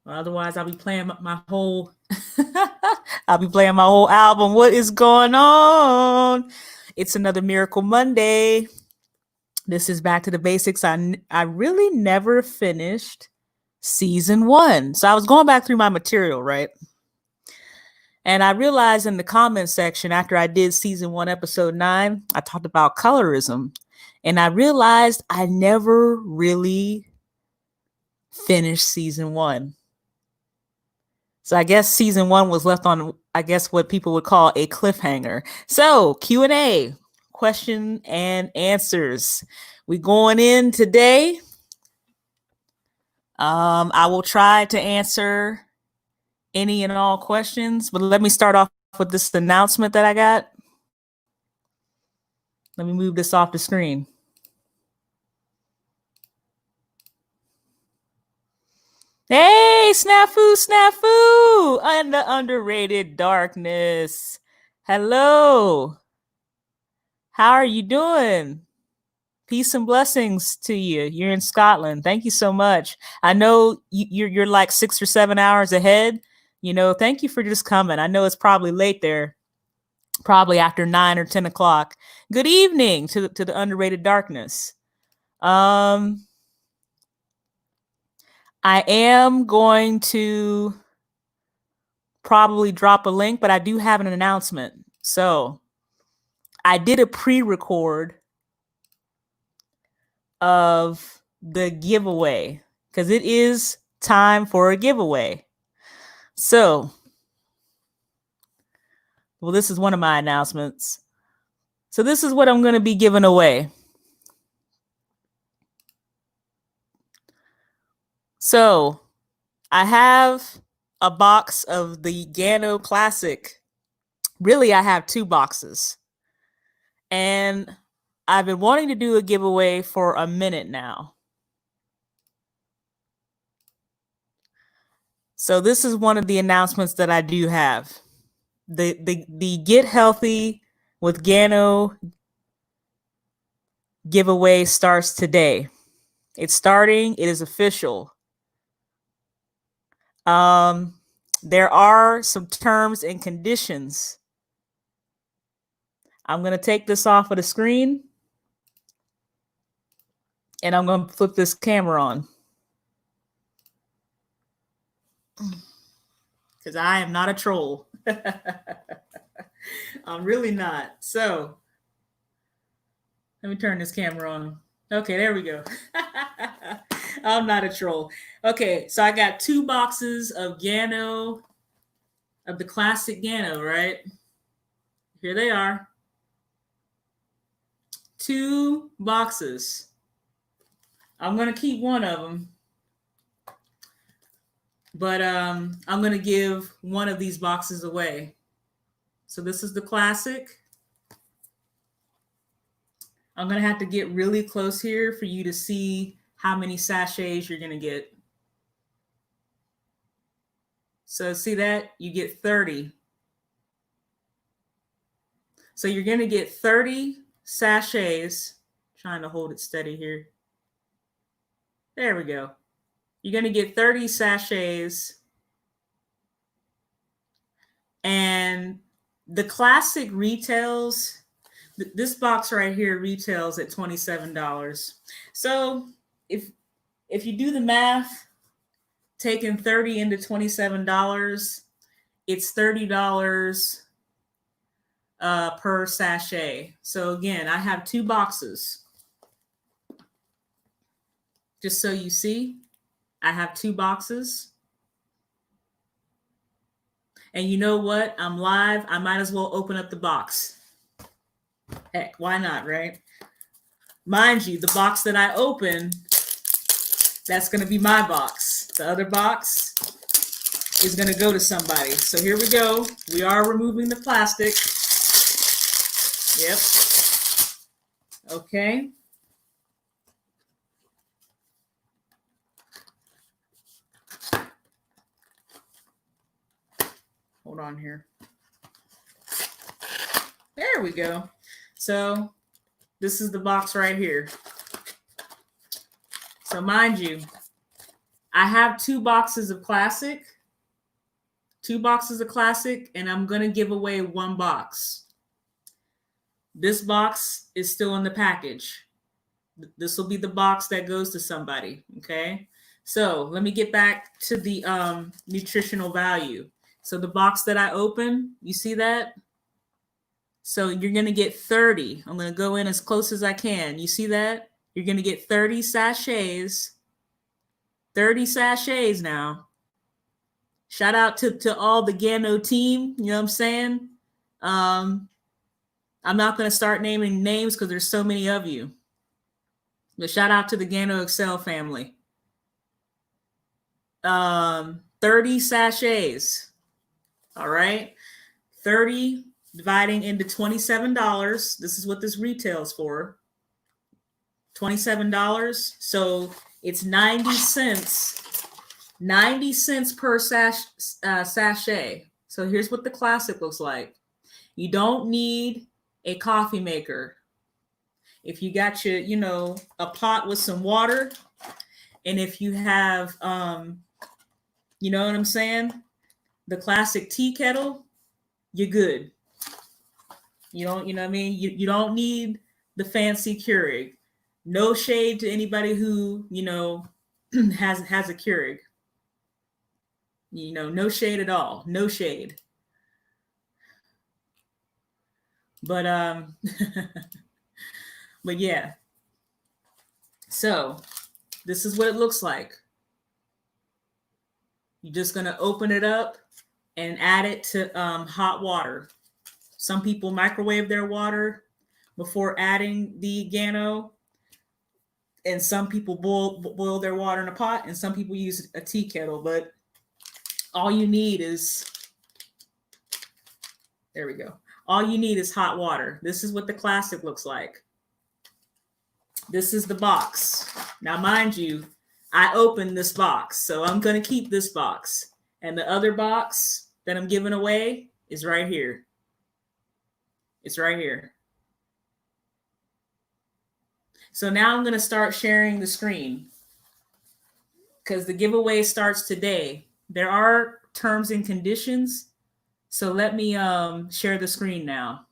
Otherwise, I'll be playing my whole I'll be playing my whole album. What is going on? It's another Miracle Monday. This is Back to the Basics. I really never finished season 1. So I was going back through my material, right? And I realized in the comment section after I did season 1, episode 9, I talked about colorism. And I realized I never really finished season 1. So I guess season 1 was left on, I guess, what people would call a cliffhanger. So Q&A, question and answers. We going in today. I will try to answer any and all questions, but let me start off with this announcement that I got. Let me move this off the screen. Hey, snafu, and the underrated darkness. Hello. How are you doing? Peace and blessings to you. You're in Scotland. Thank you so much. I know you're like 6 or 7 hours ahead. Thank you for just coming. I know it's probably late there, probably after 9 or 10 o'clock. Good evening to the underrated darkness. I am going to probably drop a link, but I do have an announcement. So I did a pre-record of the giveaway because it is time for a giveaway. So, well, this is one of my announcements. So this is what I'm going to be giving away. So I have a box of the Gano Classic. Really, I have 2 boxes. And I've been wanting to do a giveaway for a minute now. So this is one of the announcements that I do have. The Get Healthy with Gano giveaway starts today. It's starting. It is official. There are some terms and conditions. I'm going to take this off of the screen and I'm going to flip this camera on because I am not a troll. I'm really not. So let me turn this camera on. Okay, there we go. I'm not a troll. Okay, so I got 2 boxes of Gano, of the classic Gano, right? Here they are. 2 boxes. I'm going to keep one of them. But I'm going to give one of these boxes away. So this is the classic. I'm going to have to get really close here for you to see how many sachets you're going to get. So see that? You get 30. So you're going to get 30 sachets. Trying to hold it steady here. There we go. You're going to get 30 sachets. And the classic retails, this box right here retails at $27. So if you do the math, taking 30 into $27, it's $30 per sachet. So again, I have 2 boxes. Just so you see, I have 2 boxes. And you know what? I'm live. I might as well open up the box. Heck, why not, right? Mind you, the box that I open, that's going to be my box. The other box is going to go to somebody. So here we go. We are removing the plastic. Yep. Okay. Hold on here. There we go. So this is the box right here. So mind you, I have 2 boxes of classic. 2 boxes of classic, and I'm going to give away 1 box. This box is still in the package. This will be the box that goes to somebody, okay? So let me get back to the nutritional value. So the box that I opened, you see that? So you're going to get 30. I'm going to go in as close as I can. You see that? You're going to get 30 sachets. 30 sachets now. Shout out to all the Gano team. You know what I'm saying? I'm not going to start naming names because there's so many of you. But shout out to the Gano Excel family. 30 sachets. All right. 30 dividing into $27. This is what this retails for. $27. So it's 90 cents. 90 cents per sachet. So here's what the classic looks like. You don't need a coffee maker. If you got your, you know, a pot with some water, and if you have, you know what I'm saying? The classic tea kettle, you're good. You don't, you know what I mean? You don't need the fancy Keurig. No shade to anybody who, you know, has a Keurig. You know, no shade at all. No shade. But but yeah. So this is what it looks like. You're just gonna open it up and add it to hot water. Some people microwave their water before adding the Gano, and some people boil their water in a pot, and some people use a tea kettle. But all you need is, there we go. All you need is hot water. This is what the classic looks like. This is the box. Now, mind you, I opened this box, so I'm going to keep this box. And the other box that I'm giving away is right here. It's right here. So now I'm going to start sharing the screen because the giveaway starts today. There are terms and conditions. So let me share the screen now.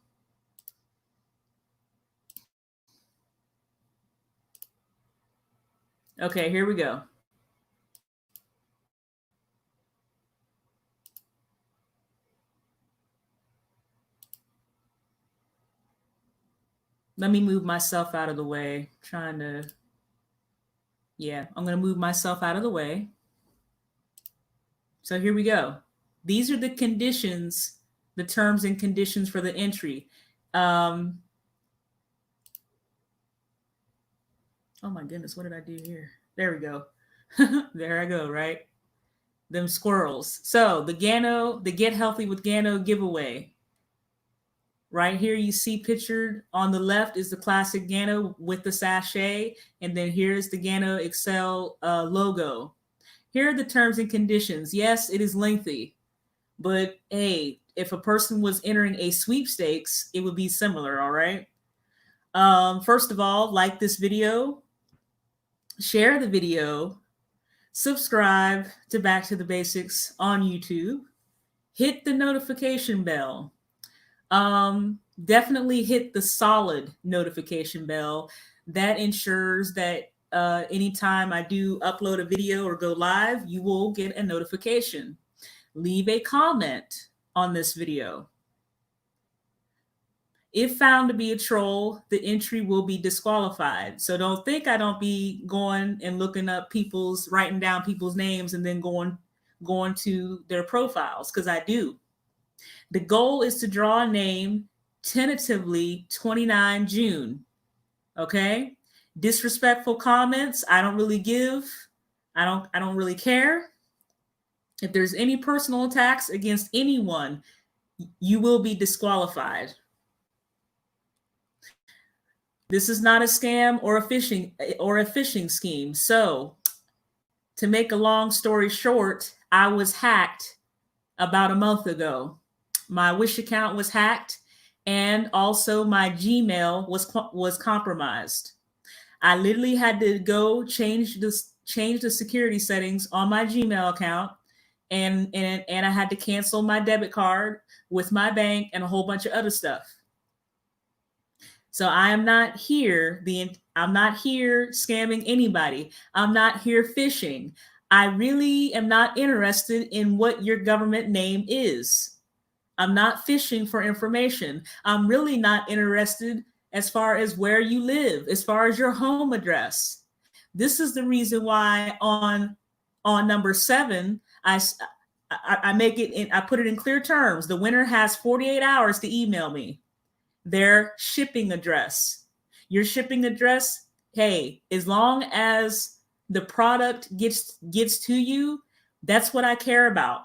Okay, here we go. Let me move myself out of the way. I'm going to move myself out of the way. So here we go. These are the conditions, the terms and conditions for the entry. Oh my goodness, what did I do here? There we go. There I go, right? Them squirrels. So the Gano, the Get Healthy with Gano giveaway. Right here you see pictured on the left is the classic Gano with the sachet. And then here's the Gano Excel logo. Here are the terms and conditions. Yes, it is lengthy. But hey, if a person was entering a sweepstakes, it would be similar, all right? First of all, like this video, share the video, subscribe to Back to the Basics on YouTube, hit the notification bell. Definitely hit the solid notification bell. That ensures that anytime I do upload a video or go live, you will get a notification. Leave a comment on this video. If found to be a troll, the entry will be disqualified. So don't think I don't be going and looking up writing down people's names and then going to their profiles, because I do. The goal is to draw a name tentatively 29 June. Okay? Disrespectful comments, I don't really give. I don't really care. If there's any personal attacks against anyone, you will be disqualified. This is not a scam or a phishing scheme. So, to make a long story short, I was hacked about a month ago. My Wish account was hacked, and also my Gmail was compromised. I literally had to go change change the security settings on my Gmail account, and I had to cancel my debit card with my bank and a whole bunch of other stuff. So I am not here. I'm not here scamming anybody. I'm not here phishing. I really am not interested in what your government name is. I'm not fishing for information. I'm really not interested as far as where you live, as far as your home address. This is the reason why on number 7, I make it in, I put it in clear terms. The winner has 48 hours to email me their shipping address. Your shipping address, hey, as long as the product gets to you, that's what I care about.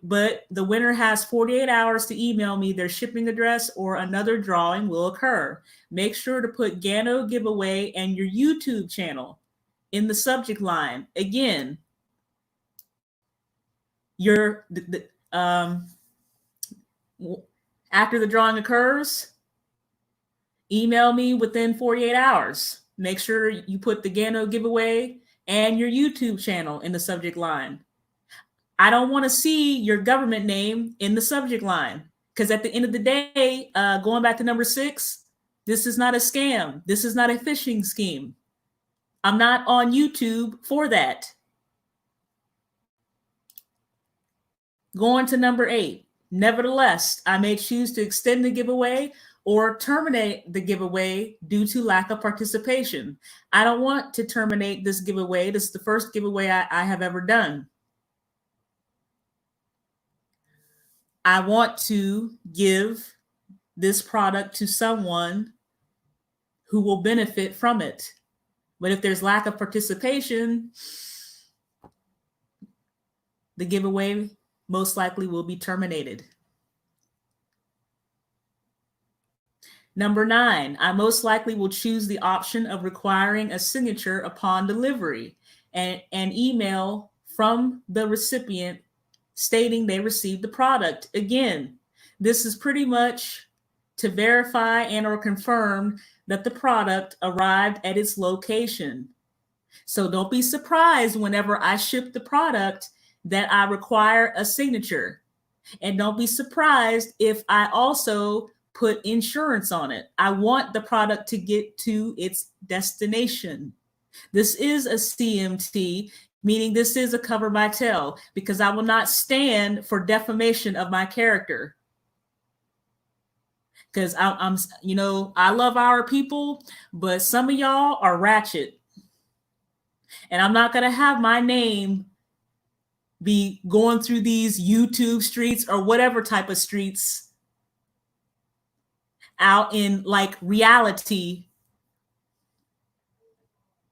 But the winner has 48 hours to email me their shipping address, or another drawing will occur. Make sure to put Gano giveaway and your YouTube channel in the subject line. Again, after the drawing occurs, email me within 48 hours. Make sure you put the Gano giveaway and your YouTube channel in the subject line. I don't want to see your government name in the subject line, because at the end of the day, going back to number 6, this is not a scam. This is not a phishing scheme. I'm not on YouTube for that. Going to number 8. Nevertheless, I may choose to extend the giveaway or terminate the giveaway due to lack of participation. I don't want to terminate this giveaway. This is the first giveaway I have ever done. I want to give this product to someone who will benefit from it. But if there's lack of participation, the giveaway most likely will be terminated. Number 9, I most likely will choose the option of requiring a signature upon delivery and an email from the recipient stating they received the product. Again, this is pretty much to verify and or confirm that the product arrived at its location. So don't be surprised whenever I ship the product that I require a signature. And don't be surprised if I also put insurance on it. I want the product to get to its destination. This is a CMT, meaning this is a cover by tell, because I will not stand for defamation of my character. Because I'm, I love our people, but some of y'all are ratchet. And I'm not going to have my name be going through these YouTube streets or whatever type of streets out in like reality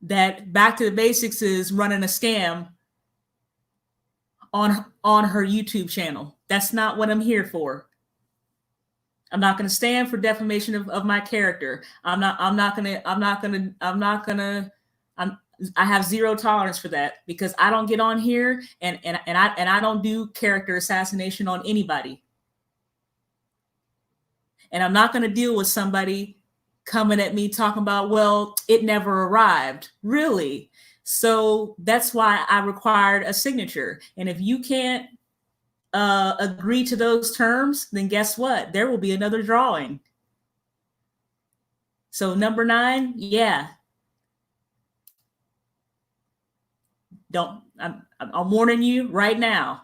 that Back to the Basics is running a scam on her YouTube channel. That's not what I'm here for. I'm not going to stand for defamation of my character. I have zero tolerance for that, because I don't get on here and I don't do character assassination on anybody. And I'm not going to deal with somebody coming at me talking about, well, it never arrived. Really? So that's why I required a signature. And if you can't agree to those terms, then guess what? There will be another drawing. So number 9, yeah. I'm warning you right now.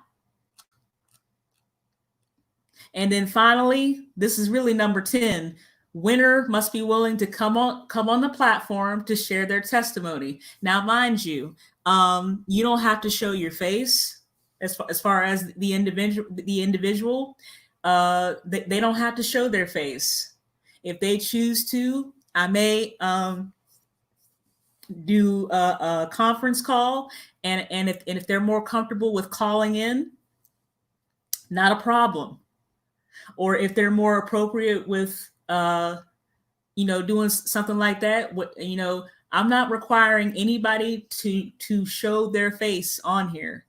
And then finally, this is really number 10. Winner must be willing to come on the platform to share their testimony. Now, mind you, you don't have to show your face as far as the individual. They don't have to show their face. If they choose to, I may do a conference call, and if they're more comfortable with calling in, not a problem. Or if they're more appropriate with doing something like that, I'm not requiring anybody to show their face on here.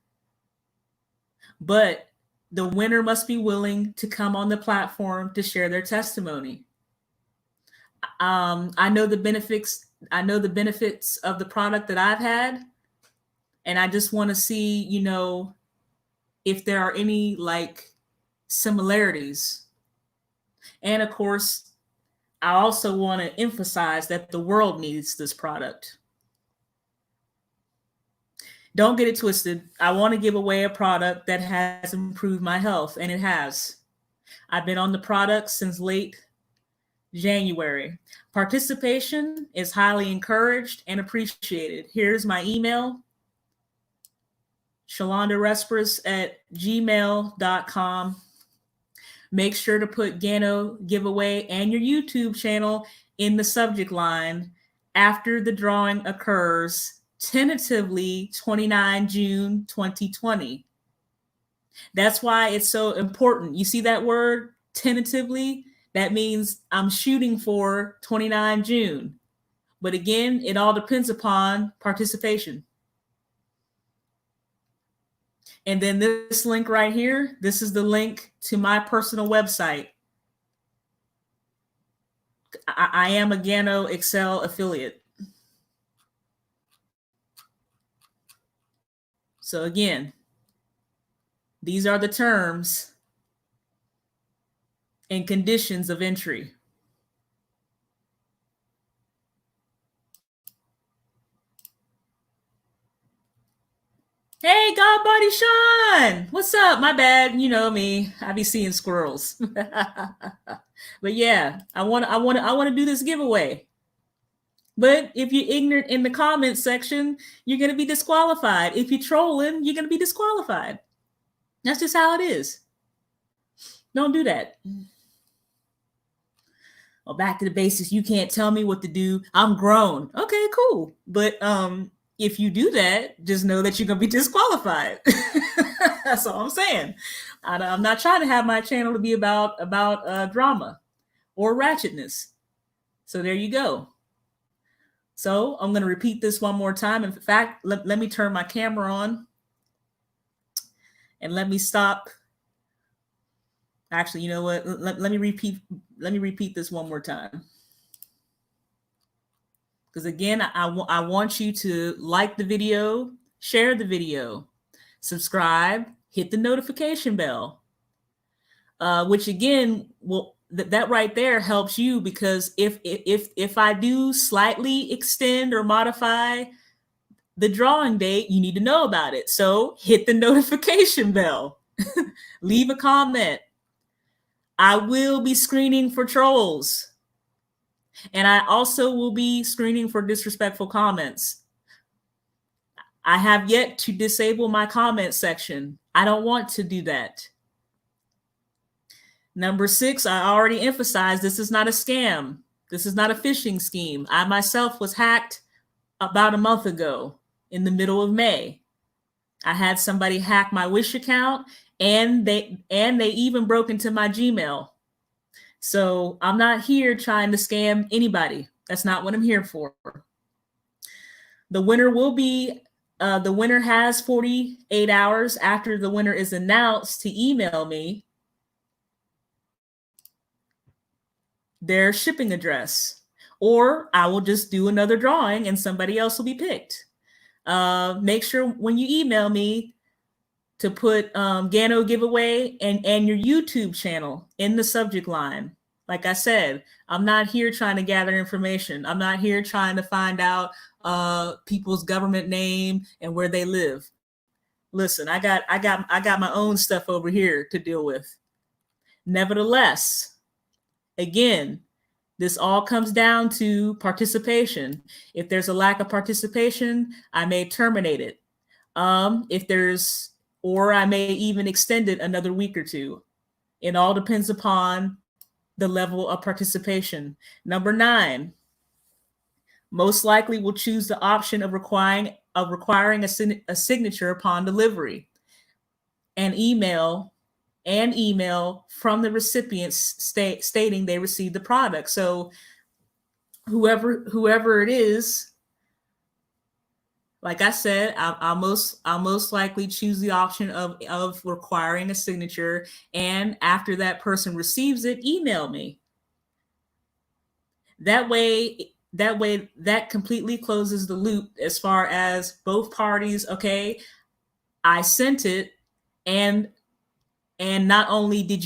But the winner must be willing to come on the platform to share their testimony. I know the benefits I know the benefits of the product that I've had, and I just want to see, you know, if there are any like similarities. And of course, I also want to emphasize that the world needs this product. Don't get it twisted. I want to give away a product that has improved my health, and it has. I've been on the product since late January. Participation is highly encouraged and appreciated. Here's my email, ShalondaRespress at gmail.com. Make sure to put Gano giveaway and your YouTube channel in the subject line after the drawing occurs, tentatively 29 June 2020. That's why it's so important. You see that word, tentatively? That means I'm shooting for 29 June. But again, it all depends upon participation. And then this link right here, this is the link to my personal website. I am a Gano Excel affiliate. So again, these are the terms and conditions of entry. Hey, God buddy Sean, what's up? My bad, you know me. I be seeing squirrels. But yeah, I want to do this giveaway. But if you're ignorant in the comments section, you're going to be disqualified. If you're trolling, you're going to be disqualified. That's just how it is. Don't do that. Well, back to the basics. You can't tell me what to do. I'm grown. Okay, cool. But if you do that, just know that you're going to be disqualified. That's all I'm saying. I'm not trying to have my channel to be about drama or ratchetness. So there you go. So I'm going to repeat this one more time. In fact, let me turn my camera on and let me stop. Actually, you know what? Let me repeat this one more time. Because again, I want you to like the video, share the video, subscribe, hit the notification bell, which again will that right there helps you, because if I do slightly extend or modify the drawing date, you need to know about it. So hit the notification bell, leave a comment. I will be screening for trolls. And I also will be screening for disrespectful comments. I have yet to disable my comment section. I don't want to do that. Number 6, I already emphasized, this is not a scam. This is not a phishing scheme. I myself was hacked about a month ago in the middle of May. I had somebody hack my Wish account, and they even broke into my Gmail. So I'm not here trying to scam anybody. That's not what I'm here for. The winner will be, the winner has 48 hours after the winner is announced to email me their shipping address, or I will just do another drawing and somebody else will be picked. Make sure when you email me to put Gano giveaway and your YouTube channel in the subject line. Like I said, I'm not here trying to gather information. I'm not here trying to find out people's government name and where they live. Listen, I got my own stuff over here to deal with. Nevertheless, again, this all comes down to participation. If there's a lack of participation, I may terminate it. Or I may even extend it another week or two. It all depends upon the level of participation. Number 9, most likely will choose the option of requiring a signature upon delivery. An email from the recipients stating they received the product. So whoever it is, like I said, I'll most likely choose the option of requiring a signature. And after that person receives it, email me. That way, that way, that completely closes the loop as far as both parties. Okay, I sent it, and not only did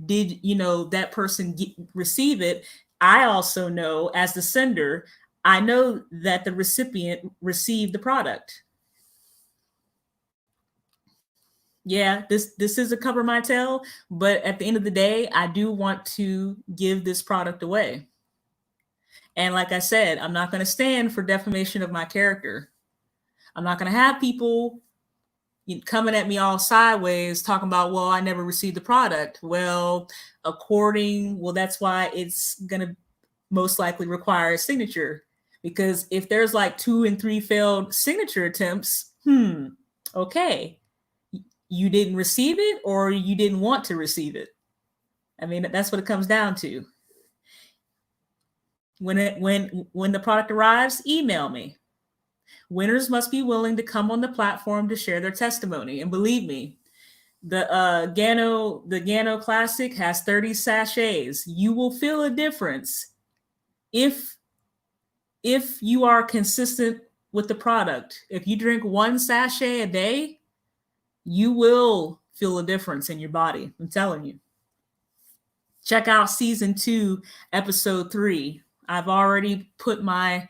that person receive it, I also know, as the sender, I know that the recipient received the product. Yeah, this is a cover my tail, but at the end of the day, I do want to give this product away. And like I said, I'm not going to stand for defamation of my character. I'm not going to have people coming at me all sideways talking about, well, I never received the product. Well, that's why it's going to most likely require a signature, because if there's like 2 and 3 failed signature attempts, okay, you didn't receive it, or you didn't want to receive it. I mean, that's what it comes down to. When the product arrives, email me. Winners must be willing to come on the platform to share their testimony. And believe me, the Gano Classic has 30 sachets. You will feel a difference if you are consistent with the product. If you drink 1 sachet a day, you will feel a difference in your body. I'm telling you. Check out season 2, episode 3. I've already put my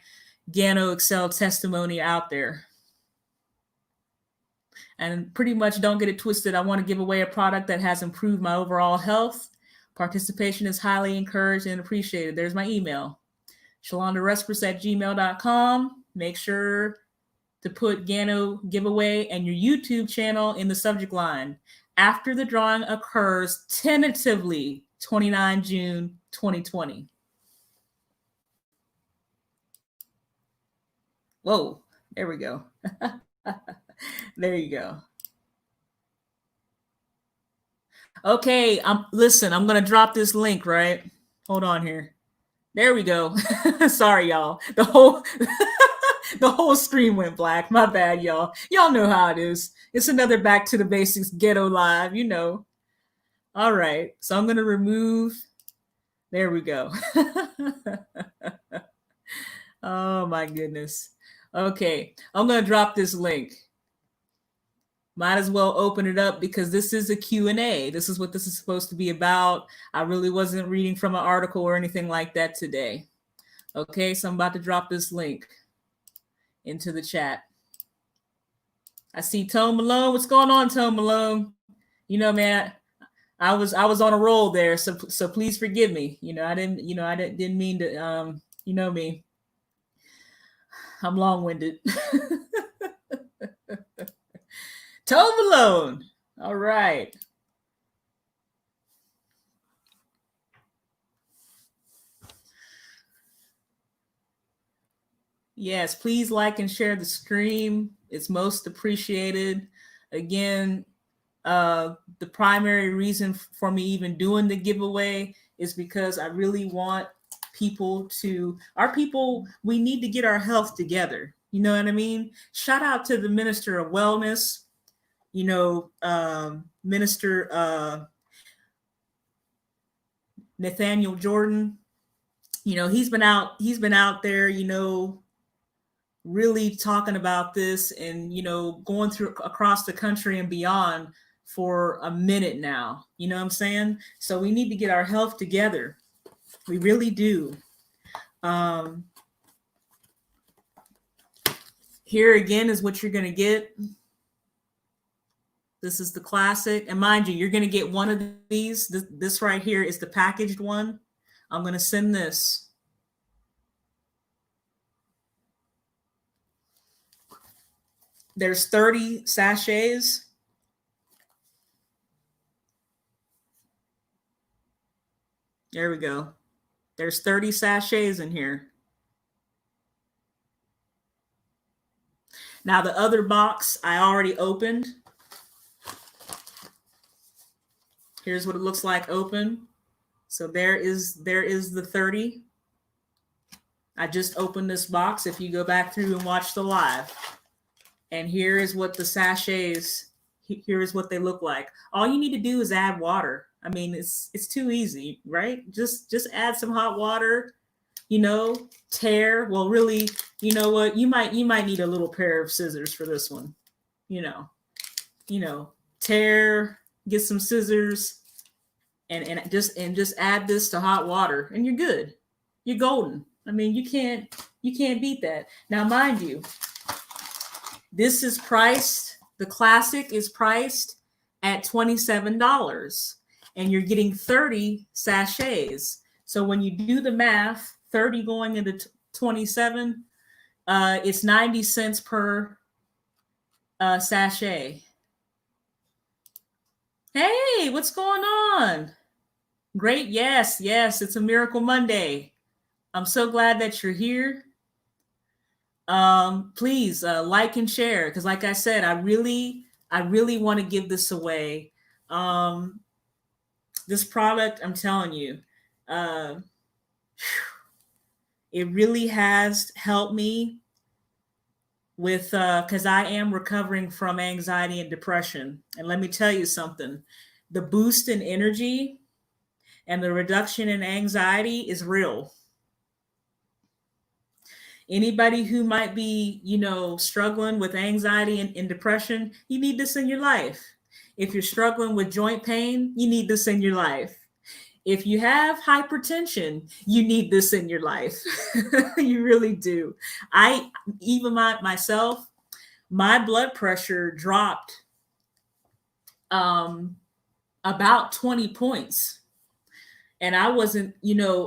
Gano Excel testimony out there. And pretty much, don't get it twisted, I want to give away a product that has improved my overall health. Participation is highly encouraged and appreciated. There's my email, ShalondaRespress@gmail.com. Make sure to put Gano giveaway and your YouTube channel in the subject line. After the drawing occurs, tentatively 29 June 2020. Whoa, there we go. There you go. Okay, listen, I'm going to drop this link, right? Hold on here. There we go. Sorry, y'all. The whole screen went black. My bad, y'all. Y'all know how it is. It's another Back to the Basics Ghetto Live, you know. All right, so I'm going to remove. There we go. Oh, my goodness. Okay, I'm going to drop this link. Might as well open it up, because this is a Q&A. This is what this is supposed to be about. I really wasn't reading from an article or anything like that today. Okay, so I'm about to drop this link into the chat. I see Tone Malone. What's going on, Tone Malone? You know, man, I was on a roll there, so please forgive me. I didn't mean to. You know me. I'm long-winded. Tone Malone. All right. Yes, please like and share the stream. It's most appreciated. Again, the primary reason for me even doing the giveaway is because I really want we need to get our health together. You know what I mean? Shout out to the Minister of Wellness, Minister Nathaniel Jordan. He's been out there, really talking about this, and going through across the country and beyond for a minute now. You know what I'm saying? So we need to get our health together. We really do. Here again is what you're going to get. This is the classic. And mind you, you're going to get one of these. This right here is the packaged one. I'm going to send this. There's 30 sachets. There we go. There's 30 sachets in here. Now the other box I already opened. Here's what it looks like open. So there is the 30. I just opened this box if you go back through and watch the live. And here is what the sachets, here is what they look like. All you need to do is add water. I mean, it's too easy, right? Just add some hot water, tear. Well, really, you know what? You might need a little pair of scissors for this one. Tear, get some scissors, and just add this to hot water, and you're good. You're golden. I mean, you can't beat that. Now, mind you, this is priced. The classic is priced at $27, and you're getting 30 sachets. So when you do the math, 30 going into 27, it's 90 cents per sachet. Hey, what's going on? Great. Yes, it's a Miracle Monday. I'm so glad that you're here. Please like and share, because like I said, I really want to give this away. This product, I'm telling you, it really has helped me with because I am recovering from anxiety and depression. And let me tell you something, the boost in energy and the reduction in anxiety is real. Anybody who might be, struggling with anxiety and depression, you need this in your life. If you're struggling with joint pain, you need this in your life. If you have hypertension, you need this in your life. You really do. Myself, my blood pressure dropped about 20 points. And I wasn't,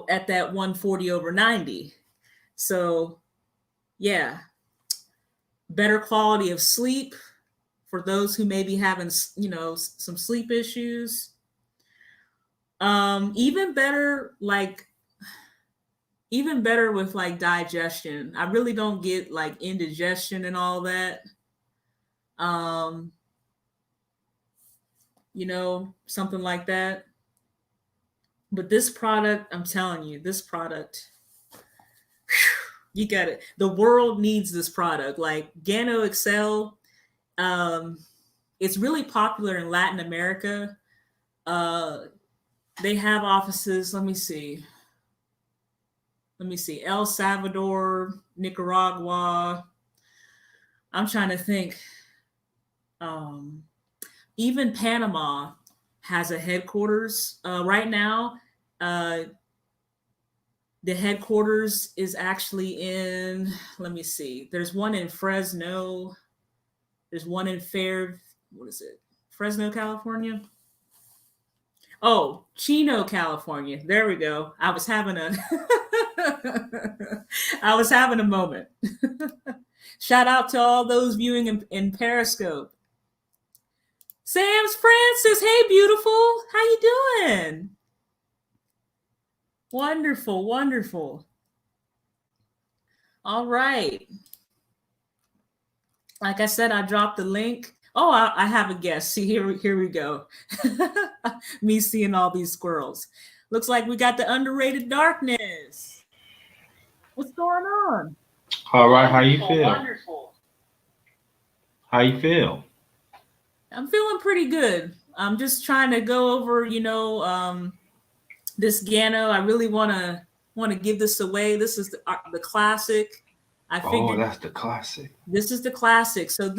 at that 140/90. So yeah, better quality of sleep for those who may be having, some sleep issues. Even better with like digestion. I really don't get like indigestion and all that. Something like that. But this product, I'm telling you, this product, you got it. The world needs this product. Like Gano XL, it's really popular in Latin America. They have offices. Let me see. El Salvador, Nicaragua. I'm trying to think. Even Panama has a headquarters. Right now, the headquarters is actually in, let me see. There's one in Fresno. There's one in Fresno, California? Oh, Chino, California. There we go. I was having a moment. Shout out to all those viewing in Periscope. Sam's Francis, hey beautiful. How you doing? Wonderful, wonderful. All right. Like I said, I dropped the link. Oh, I have a guest. See, here we go. Me seeing all these squirrels. Looks like we got the underrated darkness. What's going on? All right, how you feel? Wonderful. How you feel? I'm feeling pretty good. I'm just trying to go over, this Gano. I really want to give this away. This is the classic. I figured that's the classic. This is the classic. So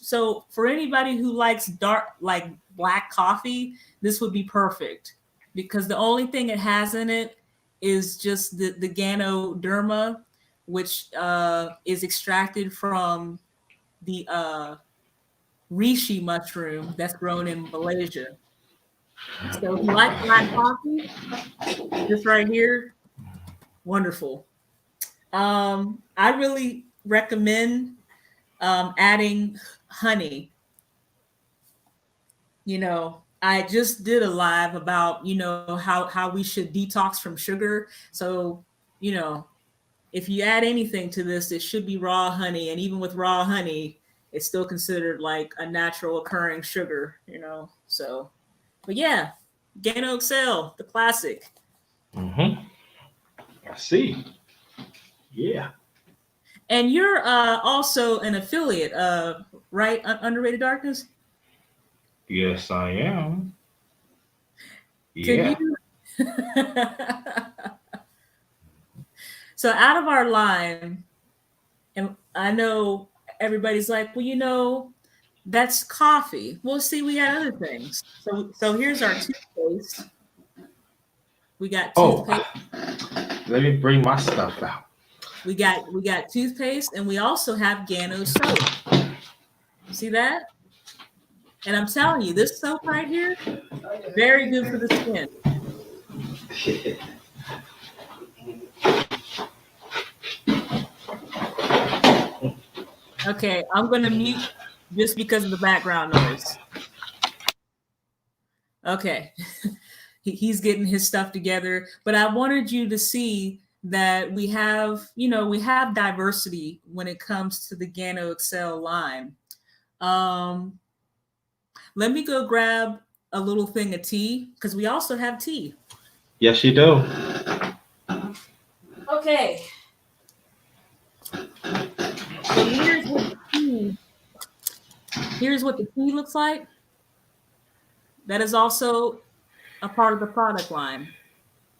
so for anybody who likes dark, like black coffee, this would be perfect, because the only thing it has in it is just the Ganoderma, which is extracted from the reishi mushroom that's grown in Malaysia. So if you like black coffee, this right here, wonderful. I really recommend adding honey. I just did a live about, how we should detox from sugar. So, if you add anything to this, it should be raw honey. And even with raw honey, it's still considered like a natural occurring sugar, So, but yeah, Gano XL, the classic. Mm-hmm. I see. Yeah. And you're also an affiliate, right? Underrated Darkness? Yes, I am. Yeah. So out of our line, and I know everybody's like, well, you know, that's coffee. Well, see, we got other things. So here's our toothpaste. We got Oh, toothpaste. let me bring my stuff out. We got toothpaste, and we also have Gano soap. See that? And I'm telling you, this soap right here, very good for the skin. Okay, I'm gonna mute just because of the background noise. Okay. He's getting his stuff together, but I wanted you to see that we have, you know, we have diversity when it comes to the Gano Excel line. Let me go grab a little thing of tea because we also have tea. Yes, you do. Okay. So here's what the tea looks like. That is also a part of the product line.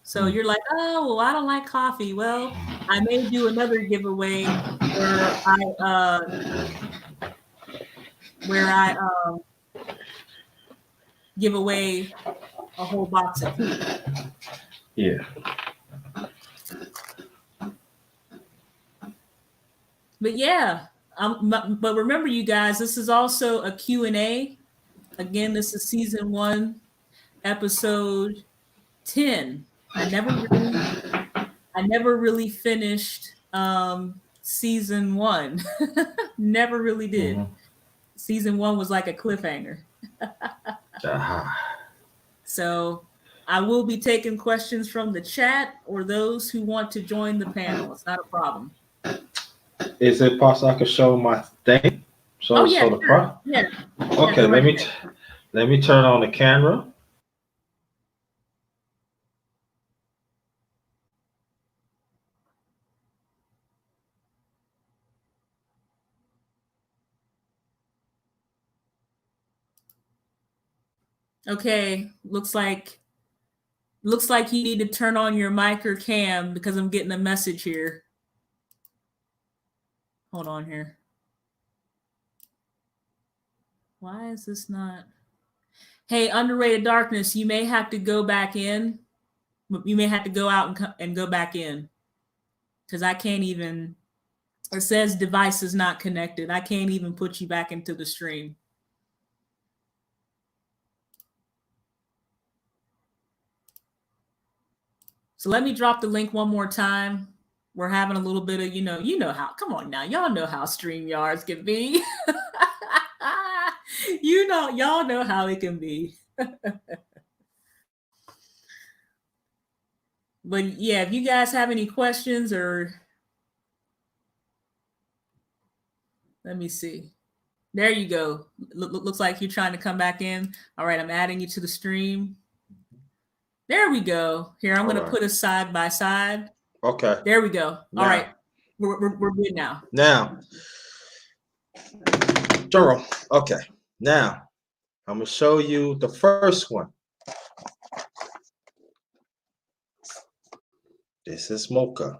So you're like, oh, well, I don't like coffee. Well, I may do another giveaway where I give away a whole box of tea. Yeah. But yeah, but remember, you guys, this is also a Q&A. Again, this is season 1, episode 10. I never really finished season 1. Never really did. Mm-hmm. Season 1 was like a cliffhanger. So I will be taking questions from the chat or those who want to join the panel. It's not a problem. Is it possible I could show my thing? Oh yeah, sure. Yeah. Okay, let me turn on the camera. Okay, looks like you need to turn on your mic or cam because I'm getting a message here. Hold on here. Why is this not? Hey, Underrated Darkness, you may have to go back in. You may have to go out and go back in because I can't even. It says device is not connected. I can't even put you back into the stream. So let me drop the link one more time. We're having a little bit of, you know how, come on now. Y'all know how StreamYards can be. Y'all know how it can be. But yeah, if you guys have any questions or let me see. There you go. Looks like you're trying to come back in. All right, I'm adding you to the stream. There we go. Here, I'm going to put us side by side. Okay. There we go. All right. We're good now. Now, Jerome. Okay. Now, I'm going to show you the first one. This is mocha.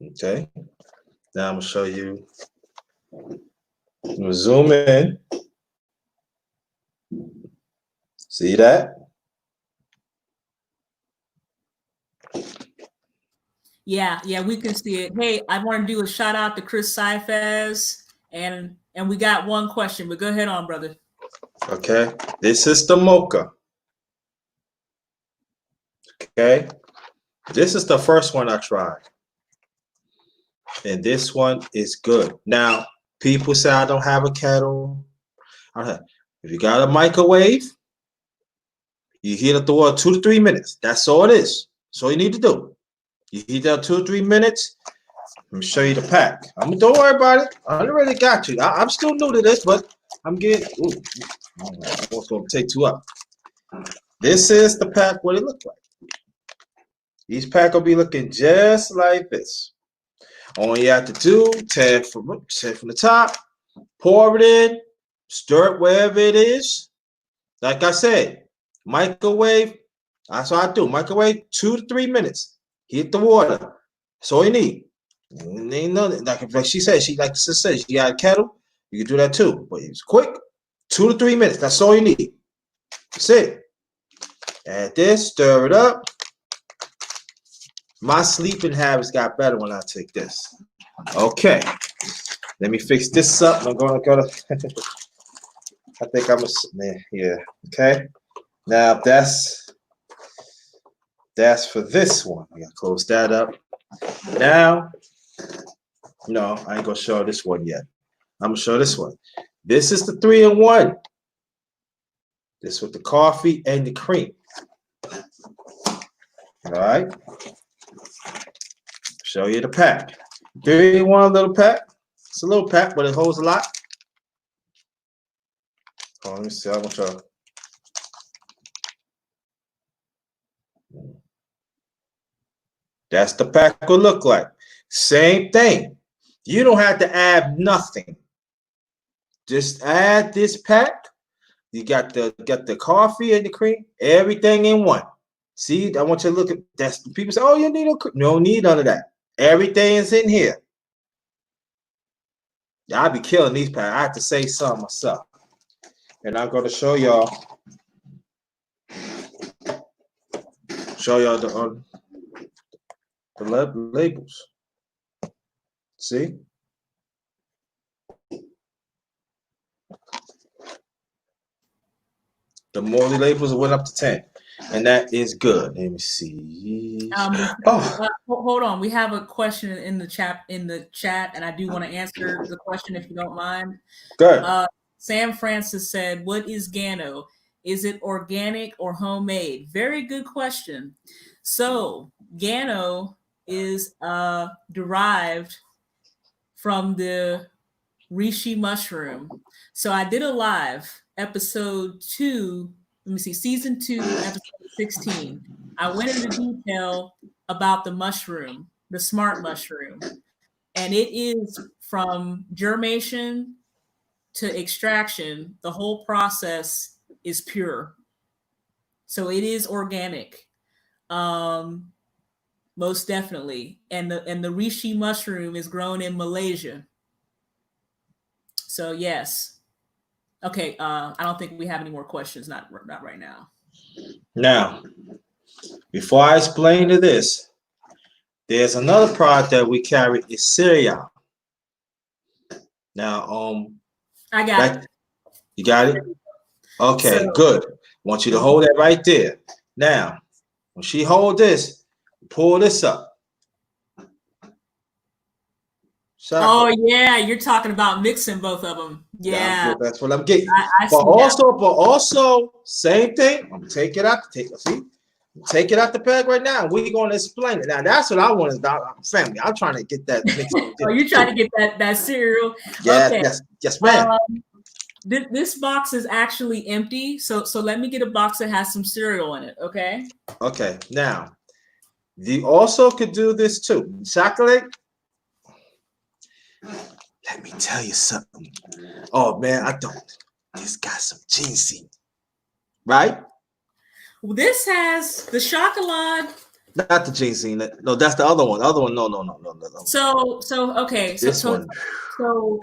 Okay. Now I'm going to show you. I'm going to zoom in. See that? Yeah, we can see it. Hey, I want to do a shout out to Chris Saifez, and we got one question, but go ahead on, brother. Okay, this is the mocha. Okay, this is the first one I tried, and this one is good. Now, people say I don't have a kettle. If you got a microwave, you heat up the water 2 to 3 minutes. That's all it is. That's all you need to do. You heat up 2 or 3 minutes. Let me show you the pack. Don't worry about it. I already got you. I'm still new to this, but I'm getting. I'm going to take 2 up. This is the pack. What it looks like. Each pack will be looking just like this. All you have to do, tear from the top, pour it in, stir it wherever it is. Like I said, microwave. That's what I do. Microwave 2 to 3 minutes. Heat the water. That's all you need. Ain't nothing like she said. She like sis said, she got a kettle. You can do that too, but it's quick. 2 to 3 minutes. That's all you need. That's it. Add this. Stir it up. My sleeping habits got better when I take this. Okay. Let me fix this up. I'm gonna go to. I think I'm a yeah. Okay. Now that's for this one. I gotta close that up. Now, no, I ain't gonna show this one yet. I'm gonna show this one. This is the 3-in-1. This with the coffee and the cream. All right. Show you the pack. 3-in-1 little pack. It's a little pack, but it holds a lot. Oh, let me see. I'm gonna show. That's the pack will look like. Same thing. You don't have to add nothing. Just add this pack. You got the coffee and the cream, everything in one. See, I want you to look at that. People say, "Oh, you need a cream." No need none of that. Everything is in here. I'll be killing these packs. I have to say something myself, and I'm going to show y'all. The labels. See? The more the labels went up to 10. And that is good. Let me see. Hold on. We have a question in the chat, and I do want to answer the question if you don't mind. Good. Sam Francis said, "What is Gano? Is it organic or homemade?" Very good question. So Gano is derived from the reishi mushroom. So I did a live episode 2. Let me see, season 2, episode 16. I went into detail about the mushroom, the smart mushroom, and it is from germination to extraction. The whole process is pure, so it is organic. Most definitely. And the reishi mushroom is grown in Malaysia. So yes. Okay, I don't think we have any more questions. Not right now. Now, before I explain to this, there's another product that we carry is cereal. Now, I got it. You got it? Okay, so, good. I want you to hold that right there. Now, when she hold this, pull this up. Oh yeah, you're talking about mixing both of them. Yeah, that's what I'm getting. But also, same thing. I'm gonna take it out. Take it out the bag right now. We're gonna explain it. Now that's what I want to family. I'm trying to get that mixed. Oh, you're trying to get that cereal. Yeah, okay. yes, ma'am. This box is actually empty, so let me get a box that has some cereal in it. Okay. Okay. Now, you also could do this too. Chocolate. Let me tell you something. Oh man, I don't. This got some ginseng, right? Well, this has the chocolate. Not the ginseng. No, that's the other one. The other one. No. So okay. This one. So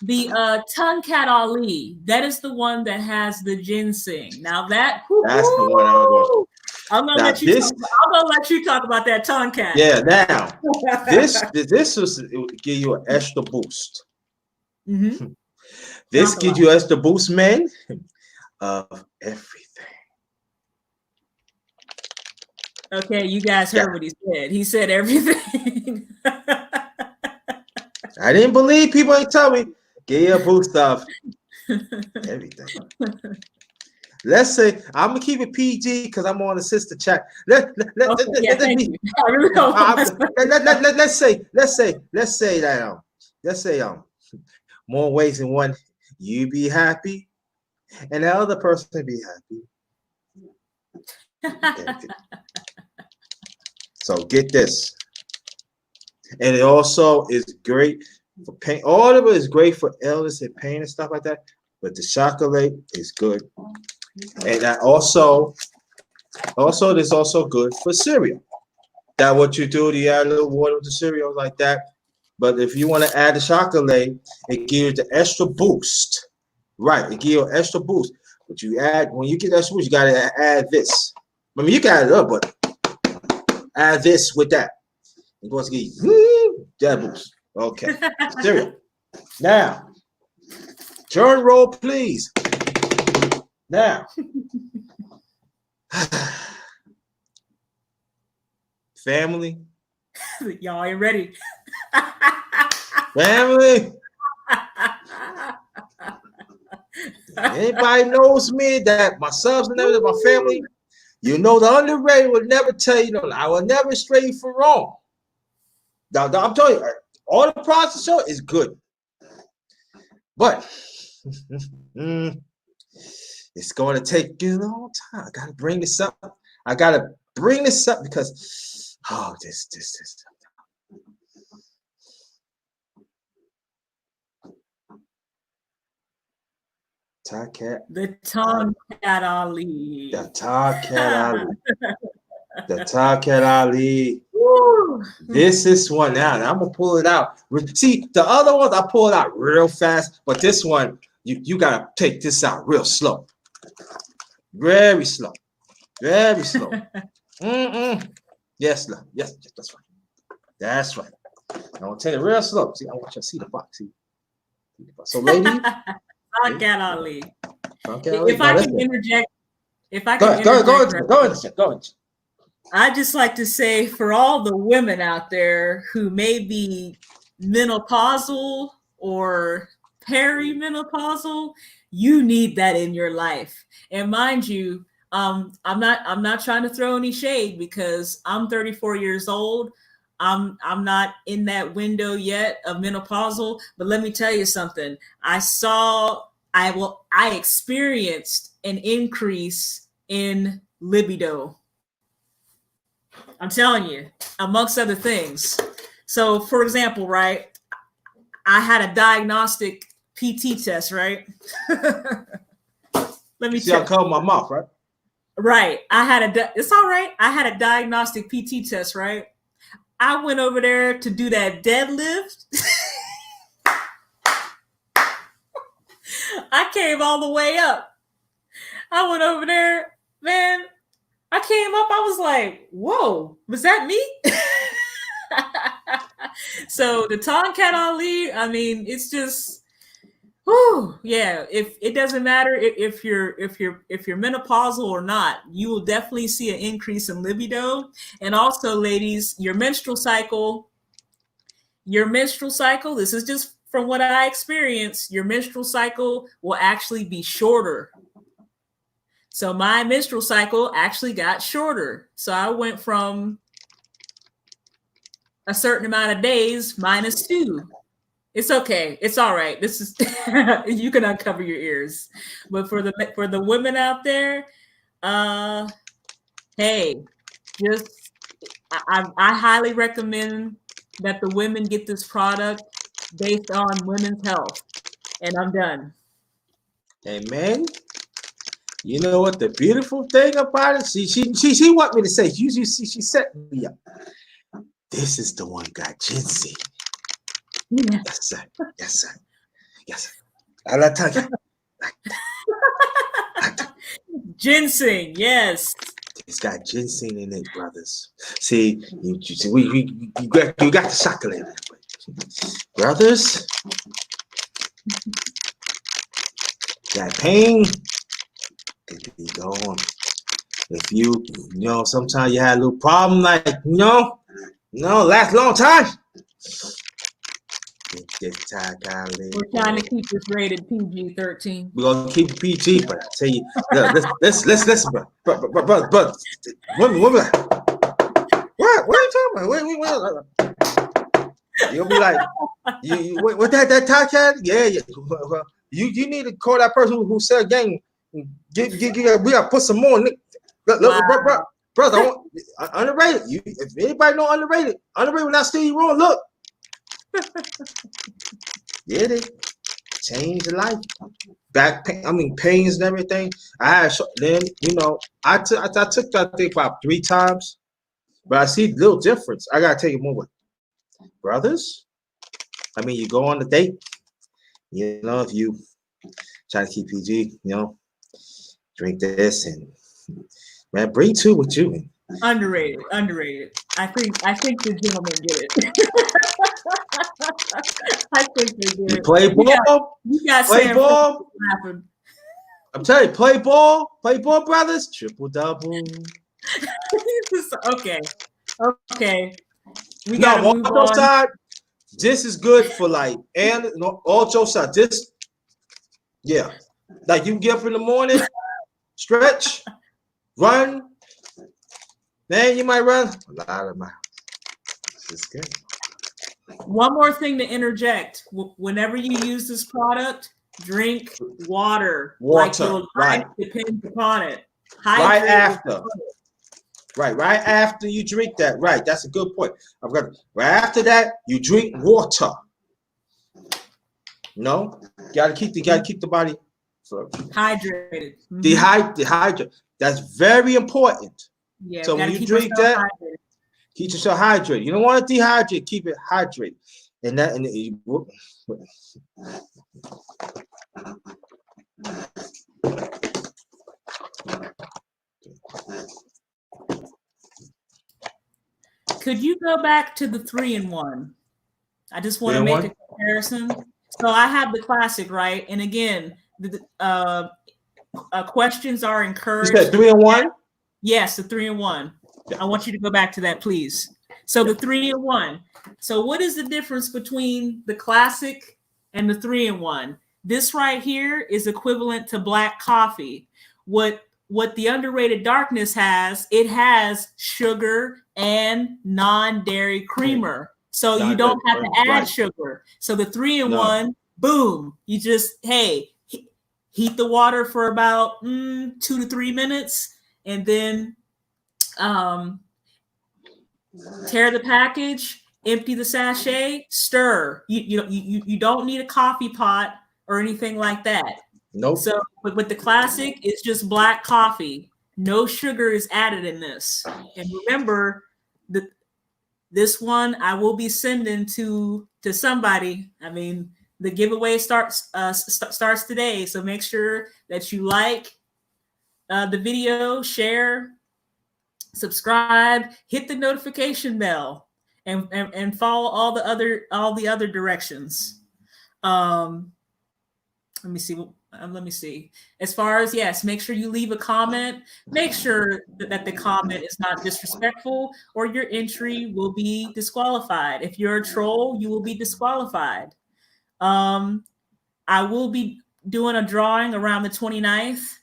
the Tonkat Ali, that is the one that has the ginseng. Now that's the one I'm gonna let you talk about that Tonkat. Yeah. Now this was it would give you an extra boost. Mm-hmm. This gives you extra boost, man, of everything. Okay, you guys heard what he said. He said everything. I didn't believe people ain't tell me. Give you a boost of everything. Let's say I'm gonna keep it PG because I'm on the sister chat. Let's say more ways than one. You be happy, and the other person be happy. So get this, and it also is great for pain. All of it is great for illness and pain and stuff like that. But the chocolate is good. And that also is also good for cereal. That what you do? You add a little water with the cereal like that. But if you want to add the chocolate, it gives the extra boost. Right, it gives you an extra boost. But you add, when you get that boost, you got to add this. I mean, you can add it up, but add this with that. It's going to give you that boost. Okay, cereal. Now, turn roll, please. Now, family. Y'all ain't ready. Family. Anybody knows me that my subs and everything, my family, you know the underrated will never tell you no. I will never stray you from wrong. Now, I'm telling you, all the process show is good, but it's going to take you a long time. I gotta bring this up. I gotta bring this up because this. The Tomcat Ali. The Tomcat Ali. The Tomcat Ali. Woo. This is one now. I'm gonna pull it out. See, the other ones I pull it out real fast, but this one you gotta take this out real slow, very slow, very slow. Yes, yes, that's right. That's right. I want to take it real slow. See, I want you to see the box. See, so lady. Tomcat Ali. If I can interject, go ahead. I just like to say for all the women out there who may be menopausal or perimenopausal, you need that in your life. And mind you, I'm not trying to throw any shade because I'm 34 years old. I'm not in that window yet of menopausal, but let me tell you something. I experienced an increase in libido. I'm telling you, amongst other things. So, for example, right, I had a diagnostic PT test, right? Let me see. I cover my mouth, right? Right. It's all right. I had a diagnostic PT test, right? I went over there to do that deadlift. I came all the way up. I went over there, man. I came up, I was like, whoa, was that me? So the Tomcat Ali, I mean, it's just, whew, yeah. If it doesn't matter if you're menopausal or not, you will definitely see an increase in libido. And also, ladies, your menstrual cycle, this is just from what I experienced, your menstrual cycle will actually be shorter. So my menstrual cycle actually got shorter. So I went from a certain amount of days -2. It's okay. It's all right. This is you can uncover your ears. But for the women out there, hey, just I highly recommend that the women get this product based on women's health. And I'm done. Amen. You know what the beautiful thing about it? She want me to say. She set me up. This is the one got ginseng. Yeah. Yes, sir. Yes, sir. Yes, sir. I like to ginseng. Yes. It's got ginseng in it, brothers. See, you got the chocolate in it, brothers. That pain. It be gone. If you know, sometimes you had a little problem, like, last a long time. We're trying to keep this rated PG-13. We're gonna keep it PG, but I tell you, let's listen, bro. Women, what are you talking about? You'll be like, what that Tomcat? Yeah. Well, you need to call that person who said gang. We gotta put some more. Look, brother, underrated. If anybody know underrated will not steer you wrong. Look, yeah, they changed the life. Back pain, pains and everything. I took that thing about 3 times. But I see little difference. I gotta take it more with brothers. I mean, you go on a date, you know, if you try to keep PG, you know, drink this and man, bring two with you. Underrated. I think the gentlemen get it. I think they get You it. play ball, You got play ball. laughing. I'm telling you, play ball, brothers. Triple double. Okay. We No, gotta move on. Side, this is good for like, and all jokes aside, this, yeah, like you get up in the morning, stretch, run. Man, you might run a lot of miles. This is good. One more thing to interject. Whenever you use this product, drink water. Like your life depends upon it. Right after. Right after you drink that. Right, that's a good point. Right after that, you drink water. No, gotta keep the body hydrated. Dehydrate. That's very important. Yeah. So when you drink that, hydrated. Keep yourself hydrated. You don't want to dehydrate. Keep it hydrated. Could you go back to the 3-in-1? I just want to make a comparison. So I have the classic, right? And again, the questions are encouraged. You said 3-in-1? Yes, the 3-in-1. Yeah. I want you to go back to that, please. So the 3-in-1. So what is the difference between the classic and the 3-in-1? This right here is equivalent to black coffee. What the underrated darkness has, it has sugar and non-dairy creamer. So you don't have to add sugar. So the 3-in-1, boom, you just, hey, heat the water for about 2 to 3 minutes, and then tear the package, empty the sachet, stir. You don't need a coffee pot or anything like that. Nope. So with the classic, it's just black coffee. No sugar is added in this. And remember, this one I will be sending to somebody. I mean, the giveaway starts today. So make sure that you like the video, share, subscribe, hit the notification bell, and follow all the other directions. Let me see. As far as, yes, make sure you leave a comment. Make sure that the comment is not disrespectful, or your entry will be disqualified. If you're a troll, you will be disqualified. I will be doing a drawing around the 29th,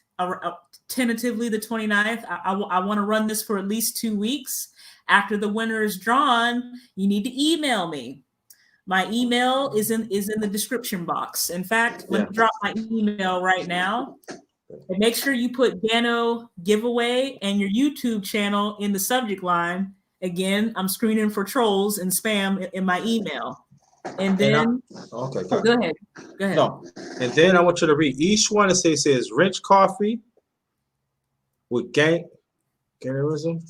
tentatively the 29th. I want to run this for at least 2 weeks. After the winner is drawn, you need to email me. My email is in the description box. In fact, let me drop my email right now. And make sure you put Gano giveaway and your YouTube channel in the subject line. Again, I'm screening for trolls and spam in my email. And then, go ahead. No, and then I want you to read each one. It says rich coffee with ganoism.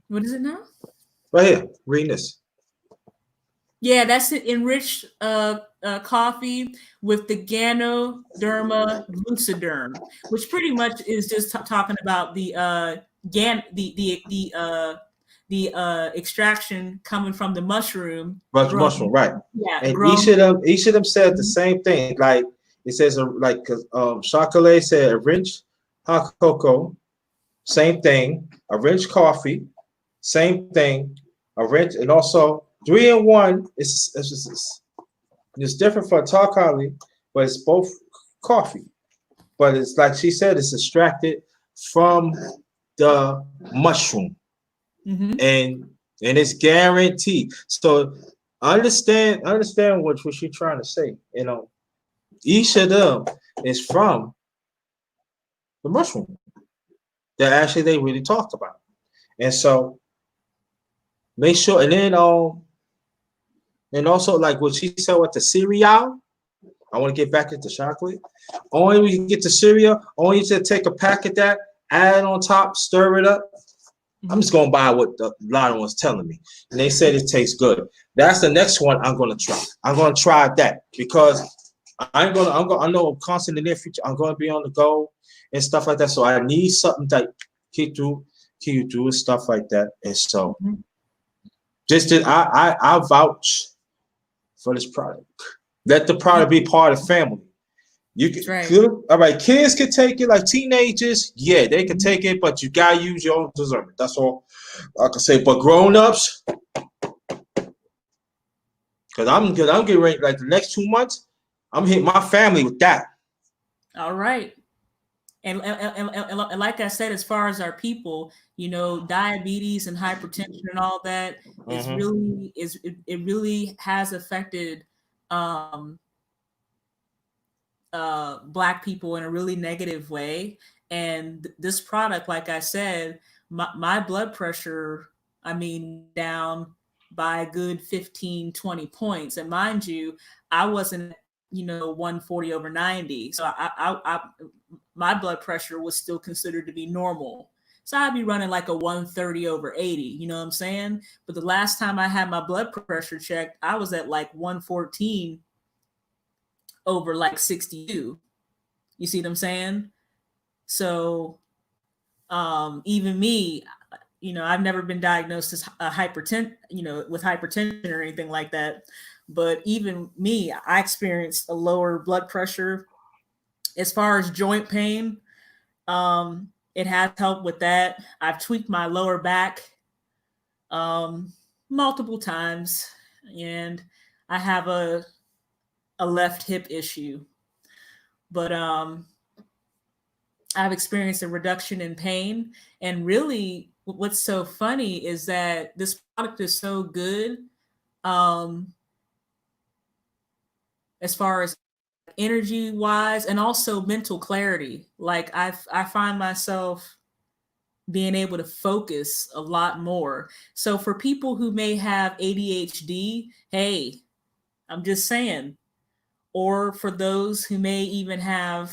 What is it now? Right here, read this. Yeah, that's it. Enriched coffee with the Ganoderma luciderm, which pretty much is just talking about the extraction coming from the mushroom. Mushroom, right? Yeah, and each of them said the same thing. Like it says, like chocolate said, enriched hot cocoa, same thing. Enriched coffee, same thing. Enriched, and also 3-in-1 is different for Takali, but it's both coffee. But it's like she said, it's extracted from the mushroom, and it's guaranteed. So understand what she's trying to say. You know, each of them is from the mushroom that actually they really talked about, and so make sure. And then and also, like what she said with the cereal, I want to get back into chocolate. Only when you get the cereal, only to take a pack of that, add it on top, stir it up, I'm just gonna buy what the lot was telling me, and they said it tastes good. That's the next one I'm gonna try. I'm gonna try that because I know I'm constantly in the near future. I'm gonna be on the go and stuff like that. So I need something that keep you through and stuff like that. And so I vouch for this product. Let the product be part of family. You can, all right, kids can take it, like teenagers, yeah, they can take it, but you gotta use your own discernment. That's all I can say. But grown-ups, because I'm getting ready, like the next 2 months, I'm hitting my family with that. All right. And like I said, as far as our people, you know, diabetes and hypertension and all that it really has affected Black people in a really negative way. And this product, like I said, my blood pressure, I mean, down by a good 15, 20 points. And mind you, I wasn't, you know, 140/90. So my blood pressure was still considered to be normal. So I'd be running like a 130/80, you know what I'm saying? But the last time I had my blood pressure checked, I was at like 114/like 62. You see what I'm saying? So even me, you know, I've never been diagnosed as a with hypertension or anything like that. But even me, I experienced a lower blood pressure. As far as joint pain, it has helped with that. I've tweaked my lower back multiple times, and I have a left hip issue. But I've experienced a reduction in pain. And really, what's so funny is that this product is so good as far as energy wise and also mental clarity. Like I find myself being able to focus a lot more. So for people who may have ADHD, hey, I'm just saying, or for those who may even have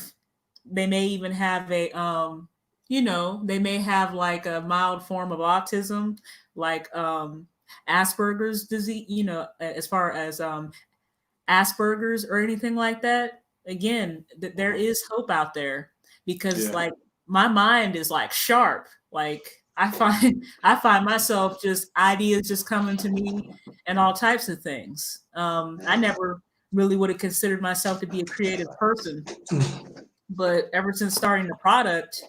a you know, they may have like a mild form of autism, like Asperger's disease, you know, as far as Asperger's or anything like that. Again, there is hope out there because like my mind is like sharp. Like I find myself just ideas just coming to me and all types of things. I never really would have considered myself to be a creative person, but ever since starting the product,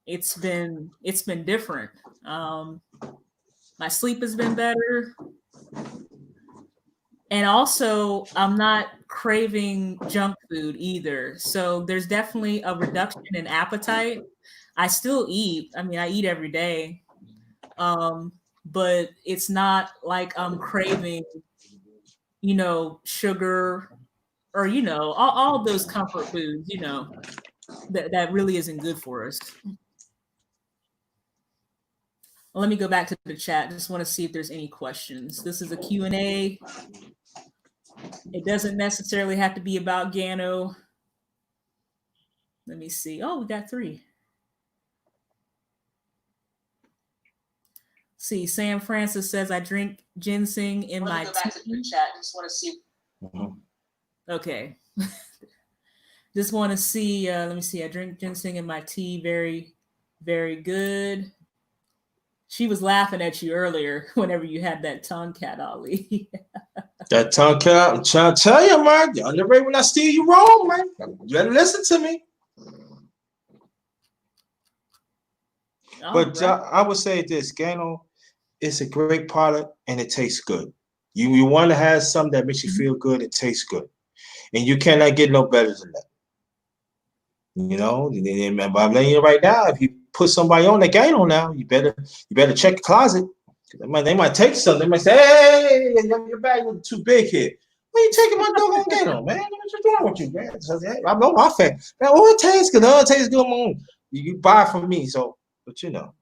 it's been different. My sleep has been better. And also, I'm not craving junk food either. So there's definitely a reduction in appetite. I still eat. I mean, I eat every day. But it's not like I'm craving, you know, sugar or, you know, all those comfort foods, you know, that really isn't good for us. Well, let me go back to the chat. Just want to see if there's any questions. This is a Q&A. It doesn't necessarily have to be about Gano. Let me see. Oh, we got 3. See, Sam Francis says, I drink ginseng in my tea. Back to the chat. Just want to see. Okay. Just want to see. Let me see. I drink ginseng in my tea. Very, very good. She was laughing at you earlier whenever you had that tongue cat, Ali. That tongue cat, I'm trying to tell you, man. You're underrated when I steer you wrong, man. You better listen to me. But right. I would say this, Gano, it's a great product and it tastes good. You want to have something that makes you feel good, it tastes good. And you cannot get no better than that. You know, but I'm letting you right now, if you put somebody on that Gano now, you better check the closet. They might take something. They might say, hey, your bag is too big here. Why you taking my dog on Gano, man? What's wrong with you, man? I know my fan. Man, oh, it tastes good. Oh, it tastes good, man. You buy from me, so, but you know.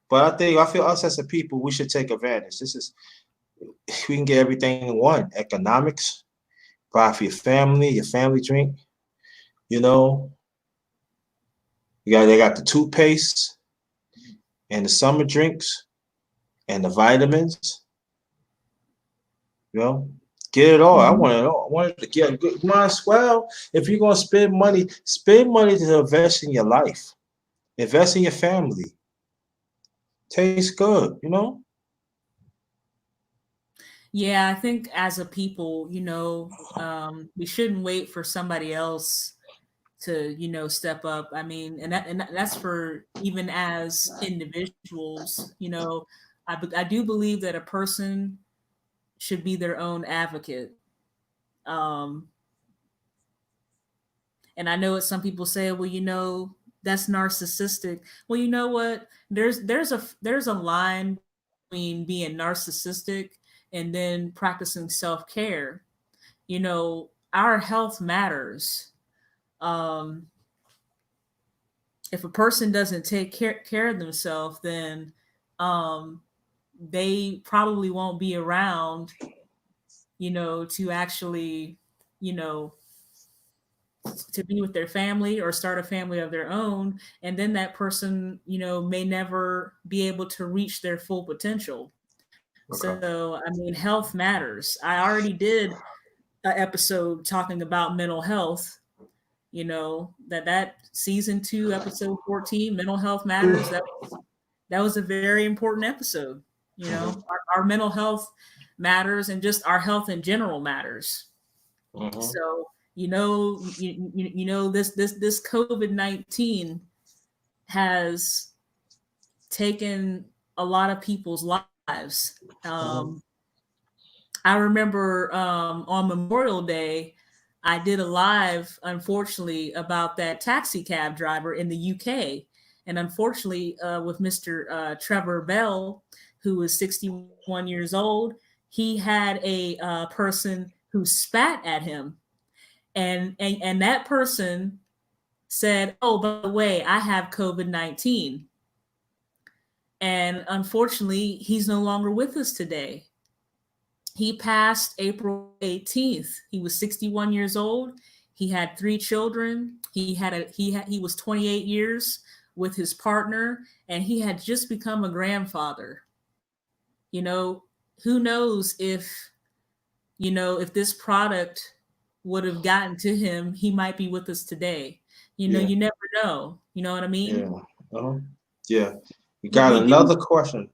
But I feel us as a people, we should take advantage. We can get everything in one. Economics, buy for your family drink, you know. They got the toothpaste and the summer drinks and the vitamins. You know, get it all. I want it all. I wanted to get good. Might as well. If you're gonna spend money to invest in your life. Invest in your family. Tastes good, you know? Yeah, I think as a people, we shouldn't wait for somebody else to, step up. I mean, that's for even as individuals, I do believe that a person should be their own advocate. Um, and I know what some people say, well, that's narcissistic. Well, you know what? There's a line between being narcissistic and then practicing self-care. Our health matters. Um, if a person doesn't take care of themselves, then they probably won't be around, to actually, you know, to be with their family or start a family of their own. And then that person, may never be able to reach their full potential. Okay. So, I mean, health matters. I already did an episode talking about mental health, that season 2, episode 14, mental health matters. That was a very important episode. Our mental health matters, and just our health in general matters. So, this COVID-19 has taken a lot of people's lives. I remember on Memorial Day, I did a live, unfortunately, about that taxi cab driver in the UK. And unfortunately, with Mr. Trevor Bell, who was 61 years old, he had a person who spat at him. And that person said, oh, by the way, I have COVID-19. And unfortunately, he's no longer with us today. He passed April 18th. He was 61 years old. He had 3 children. He was 28 years with his partner, and he had just become a grandfather. Who knows if this product would have gotten to him, he might be with us today. You never know. You know what I mean? Yeah. Yeah. You got another question.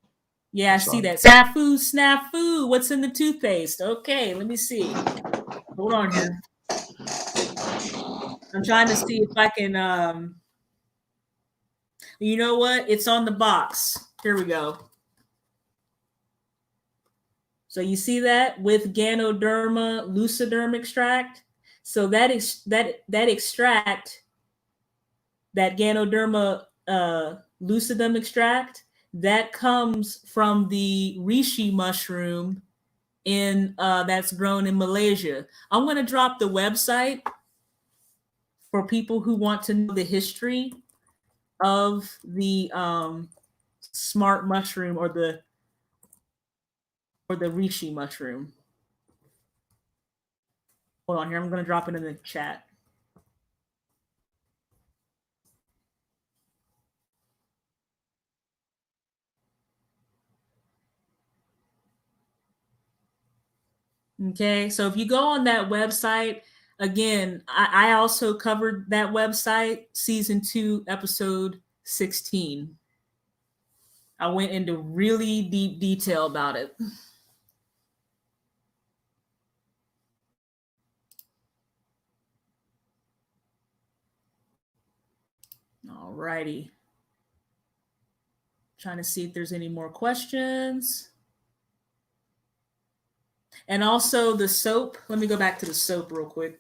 Yeah, I see that. Snafu. What's in the toothpaste? Okay, let me see. Hold on here. I'm trying to see if I can, you know what? It's on the box. Here we go. So you see that with Ganoderma luciderm extract. So that extract, that Ganoderma lucidum extract, that comes from the reishi mushroom that's grown in Malaysia. I'm going to drop the website for people who want to know the history of the smart mushroom or the reishi mushroom. Hold on here. I'm going to drop it in the chat. Okay, so if you go on that website, again, I also covered that website, season 2, episode 16. I went into really deep detail about it. All righty. Trying to see if there's any more questions. And also the soap. Let me go back to the soap real quick.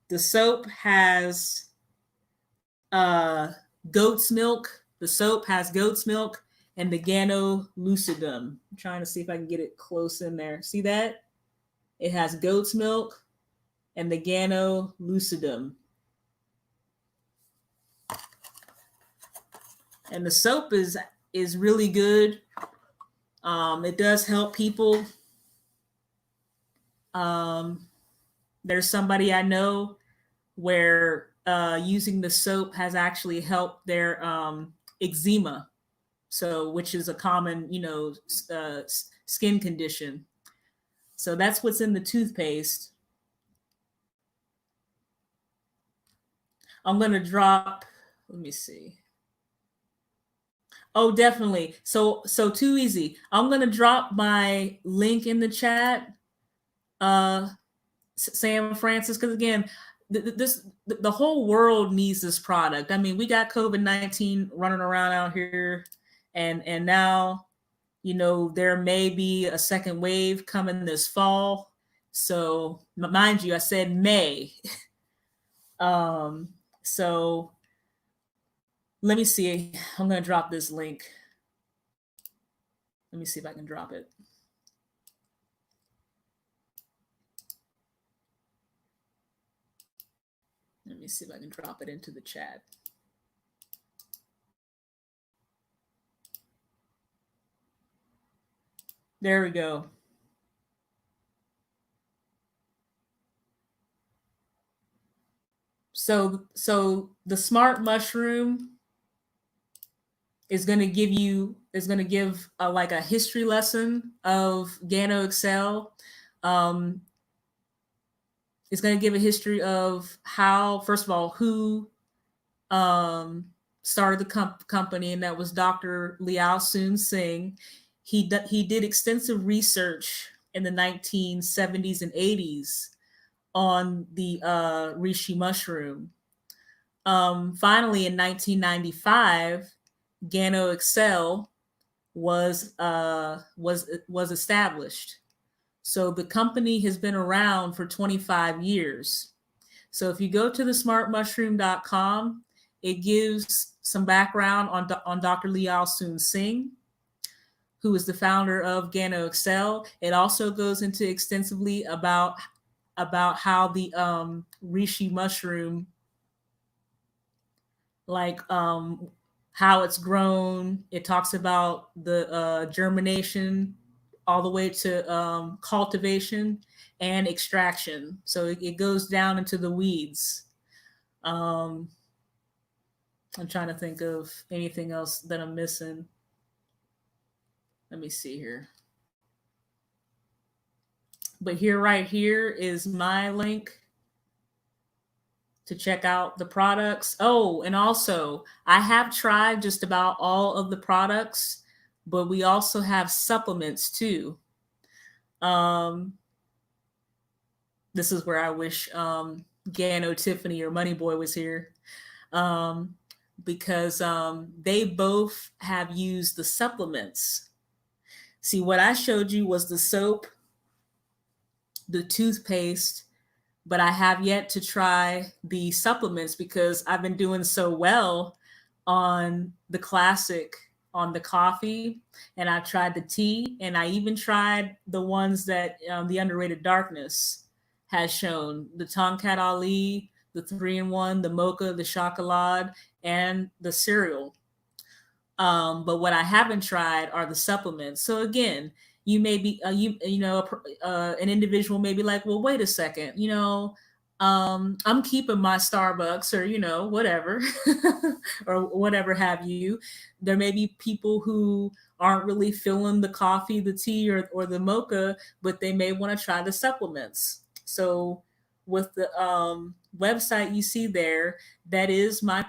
The soap has goat's milk. The soap has goat's milk and the Gano lucidum. I'm trying to see if I can get it close in there. See that? It has goat's milk and the Gano lucidum. And the soap is really good. It does help people. There's somebody I know where using the soap has actually helped their eczema. So, which is a common, skin condition. So that's what's in the toothpaste. I'm going to drop, let me see. Oh, definitely. So too easy. I'm going to drop my link in the chat, Sam Francis, because again, the whole world needs this product. I mean, we got COVID-19 running around out here, and now, there may be a second wave coming this fall. So mind you, I said May. So let me see. I'm going to drop this link. Let me see if I can drop it. Let me see if I can drop it into the chat. There we go. So the smart mushroom is going to give like a history lesson of Gano Excel. It's going to give a history of how, first of all, who started the company, and that was Dr. Liao Soon Singh. He did extensive research in the 1970s and 80s on the reishi mushroom. Finally, in 1995, Gano Excel was established. So the company has been around for 25 years. So if you go to thesmartmushroom.com, it gives some background on Dr. Liao Soon Singh, who is the founder of Gano Excel. It also goes into extensively about how the reishi mushroom, like how it's grown. It talks about the germination all the way to cultivation and extraction. So it goes down into the weeds. I'm trying to think of anything else that I'm missing. Let me see here. But right here is my link to check out the products. Oh, and also I have tried just about all of the products, but we also have supplements too. This is where I wish Gano Tiffany or Money Boy was here, because they both have used the supplements. See, what I showed you was the soap, the toothpaste, but I have yet to try the supplements because I've been doing so well on the classic, on the coffee, and I tried the tea, and I even tried the ones that the Underrated Darkness has shown, the Tongkat Ali, the 3-in-1, the mocha, the chocolate, and the cereal. But what I haven't tried are the supplements. So again, you may be, an individual may be like, well, wait a second, I'm keeping my Starbucks or, whatever, or whatever have you. There may be people who aren't really feeling the coffee, the tea, or the mocha, but they may want to try the supplements. So with the website you see there, that is my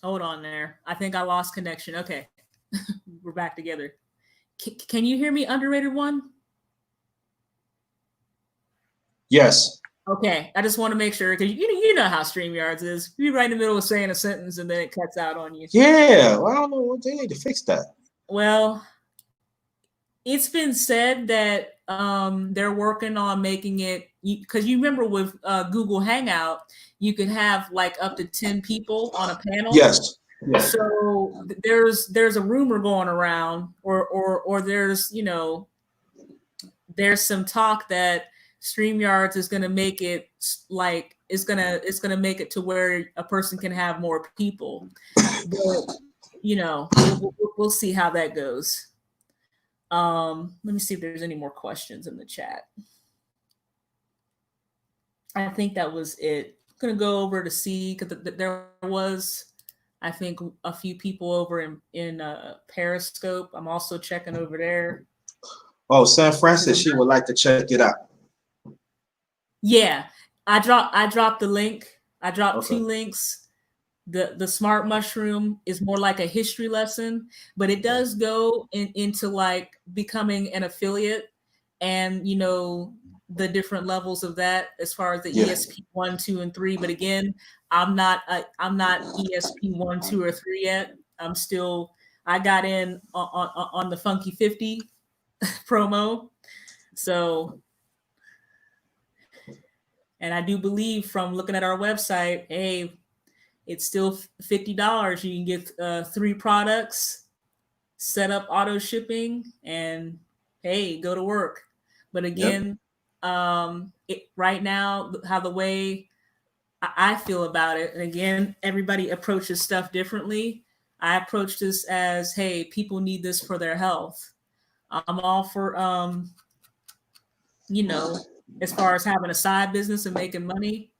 Hold on there. I think I lost connection. Okay. We're back together. Can you hear me, Underrated One? Yes. Okay. I just want to make sure, because you know how StreamYards is. You're right in the middle of saying a sentence and then it cuts out on you. Yeah. Well, I don't know what they need to fix that. Well, it's been said that they're working on making it, because you remember with Google Hangout, you could have like up to 10 people on a panel. Yes. Yeah. So there's a rumor going around, or there's, you know, there's some talk that StreamYards is going to make it like it's gonna make it to where a person can have more people, but you know, we'll see how that goes. Let me see if there's any more questions in the chat. I think that was it. I'm gonna go over to see, because there was, I think, a few people over in Periscope. I'm also checking over there. Oh, San Francisco, she would like to check it out. Yeah, I dropped the link. I dropped two links. The smart mushroom is more like a history lesson, but it does go into like becoming an affiliate, and you know, the different levels of that as far as the ESP 1, 2, and 3. But again, I'm not ESP 1, 2, or 3 yet. I got in on the Funky 50 promo. So, and I do believe from looking at our website, hey, it's still $50. You can get 3 products, set up auto shipping, and hey, go to work. But again, right now, how the way I feel about it, and again, everybody approaches stuff differently. I approach this as, hey, people need this for their health. I'm all for, you know, as far as having a side business and making money.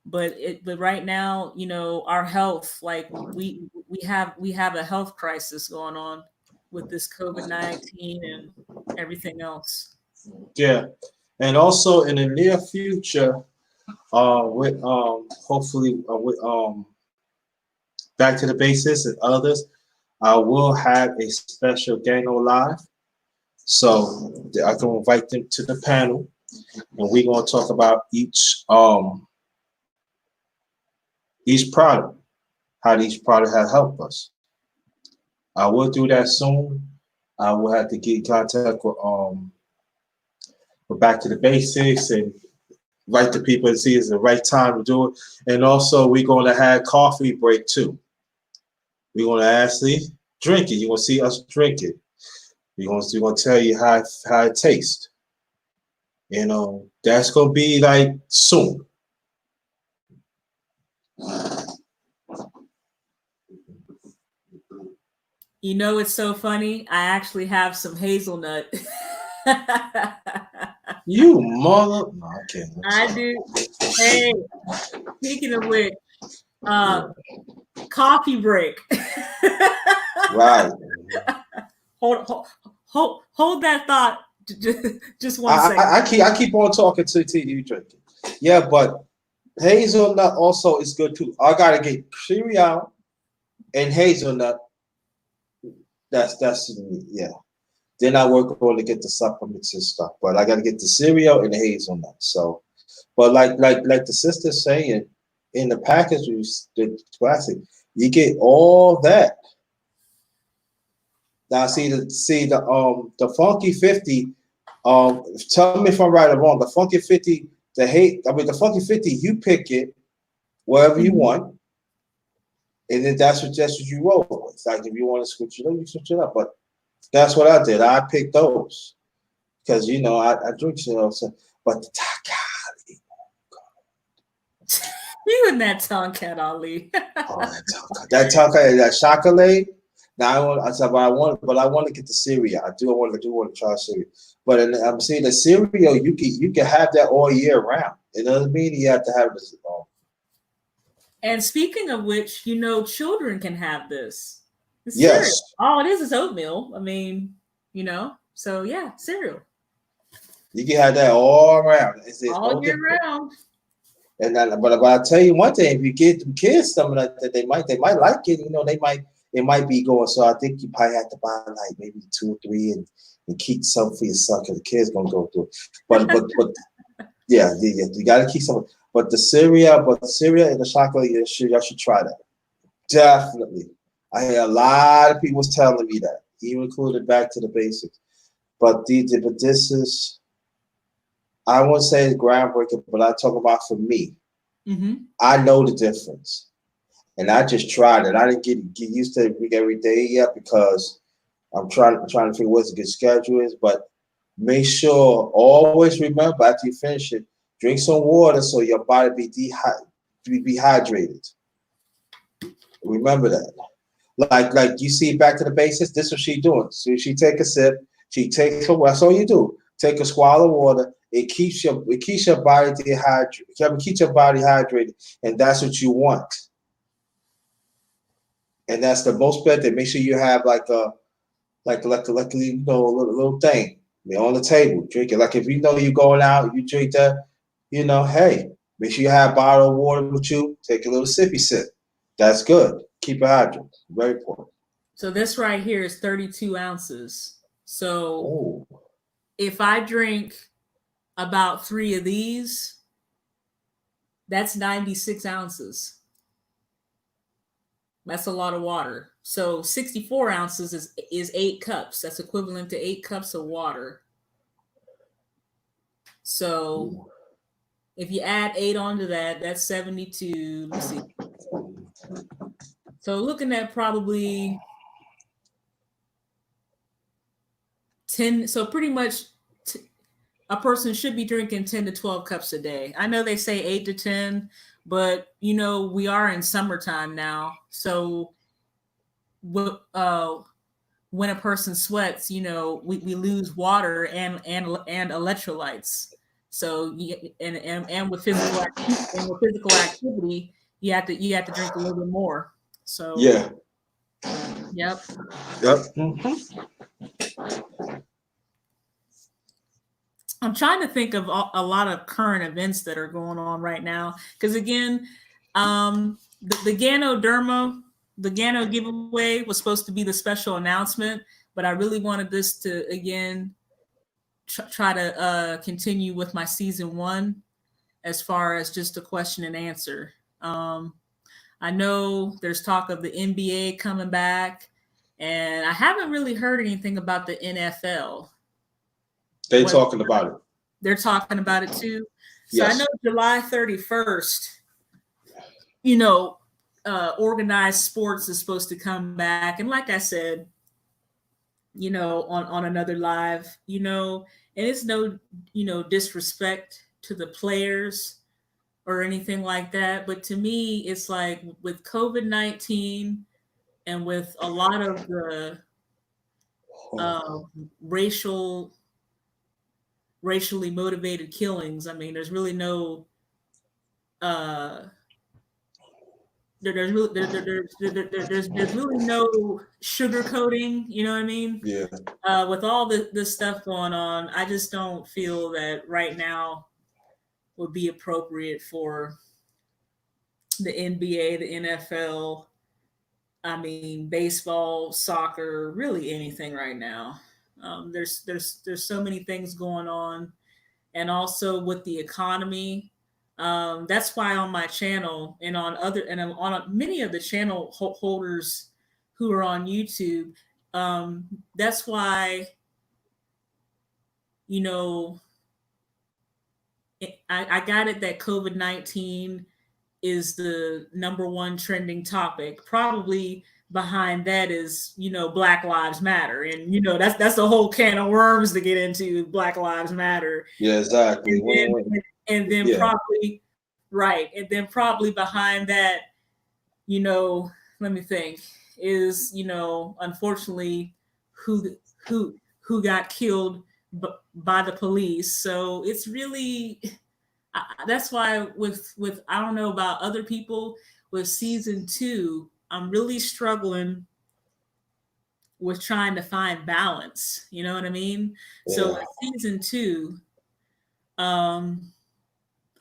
But right now, you know, our health, like we have a health crisis going on with this COVID-19 and everything else. Yeah, and also in the near future, with hopefully with Back to the Basics and others, I will have a special Gano Live. So I can invite them to the panel, and we're gonna talk about each product, how each product has helped us. I will do that soon. I will have to get in contact with Back to the Basics and write to people and see it's the right time to do it. And also, we're going to have coffee break too. We're going to actually drink it. You're going to see us drink it. We're going to tell you how it tastes. You know, that's going to be like soon. You know, it's so funny. I actually have some hazelnut. You mother. No, I can't. I do. Hey, speaking of which, coffee break. Right. Hold that thought. Just 1 second. I keep on talking to you drinking. Yeah, but hazelnut also is good too. I gotta get cereal and hazelnut. That's yeah. Then I work on to get the supplements and stuff. But I gotta get the cereal and the hazelnut. So, but like the sister's saying, in the package, the classic, you get all that. Now see the Funky 50. Tell me if I'm right or wrong. The Funky 50, the Funky 50, you pick it wherever you want, and then that's what you roll with. It's like if you want to switch it up, you switch it up. But that's what I did. I picked those because you know I drink, you know. So, but the Takali. You and that Tonkat Ali. that chocolate. Now I want to get the cereal. I want to try cereal. But I'm saying the cereal, you can have that all year round. It doesn't mean you have to have this. And speaking of which, you know, children can have this. It's yes. Cereal. All it is oatmeal. I mean, you know, so yeah, cereal. You can have that all around. All year round. And but I'll tell you one thing: if you get them kids something like that, they might like it. You know, it might be going. So I think you probably have to buy like maybe 2 or 3 and keep some for yourself because the kids gonna go through it. But yeah, you gotta keep some. But the cereal and the chocolate, y'all should try that. Definitely. I hear a lot of people telling me that, even including Back to the Basics. But this is, I won't say it's groundbreaking, but I talk about for me. Mm-hmm. I know the difference. And I just tried it. I didn't get used to it every day yet because I'm trying to figure what a good schedule is. But make sure, always remember after you finish it, drink some water so your body be hydrated. Remember that. Like you see, back to the basics. This is what she doing. So she take a sip. She takes a. That's all you do. Take a swallow of water. It keeps your body dehydrated. Keeps your body hydrated, and that's what you want. And that's the most better. Make sure you have like a little thing on the table. Drink it. Like if you know you're going out, you drink that. Hey, make sure you have a bottle of water with you. Take a little sippy sip. That's good. Keep it hydrated. Very important. So this right here is 32 ounces. So Oh. if I drink about 3 of these, that's 96 ounces. That's a lot of water. So 64 ounces is 8 cups. That's equivalent to 8 cups of water. So if you add 8 onto that, that's 72. Let's see. So looking at probably 10. So pretty much a person should be drinking 10 to 12 cups a day. I know they say 8 to 10, but we are in summertime now. So when a person sweats, we lose water and electrolytes. So and with physical activity, you have to drink a little bit more. So yeah. Yep. Mm-hmm. I'm trying to think of a lot of current events that are going on right now. Because again, the Gano giveaway was supposed to be the special announcement, but I really wanted this to again try to continue with my season 1 as far as just a question and answer. I know there's talk of the NBA coming back, and I haven't really heard anything about the NFL. They're talking about it. They're talking about it too. So Yes. I know July 31st, organized sports is supposed to come back. And like I said, on another live, and it's no, disrespect to the players or anything like that. But to me, it's like with COVID-19 and with a lot of the racially motivated killings. I mean, there's really no there's really no sugarcoating, you know what I mean? Yeah. With all this stuff going on, I just don't feel that right now would be appropriate for the NBA, the NFL. I mean, baseball, soccer, really anything right now. There's so many things going on, and also with the economy. That's why on my channel and on many of the channel holders who are on YouTube, that's why I got it that COVID-19 is the number 1 trending topic. Probably behind that is, Black Lives Matter. And, that's a whole can of worms to get into, Black Lives Matter. Yeah, exactly. And then probably, right. And then probably behind that, let me think, is, unfortunately who got killed by the police. So it's really, that's why with I don't know about other people, with season 2, I'm really struggling with trying to find balance. You know what I mean? Yeah. So with season 2,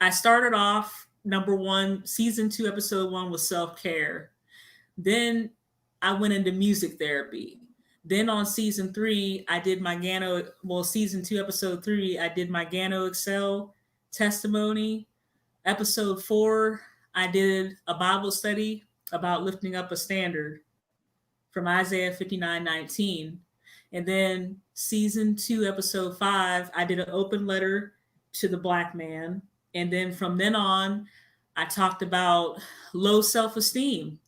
I started off number 1, season 2, episode 1 was self-care. Then I went into music therapy. Then on season 3, I did my season 2, episode 3, I did my Gano Excel testimony. Episode 4, I did a Bible study about lifting up a standard from Isaiah 59:19. And then season 2, episode 5, I did an open letter to the Black man. And then from then on, I talked about low self-esteem.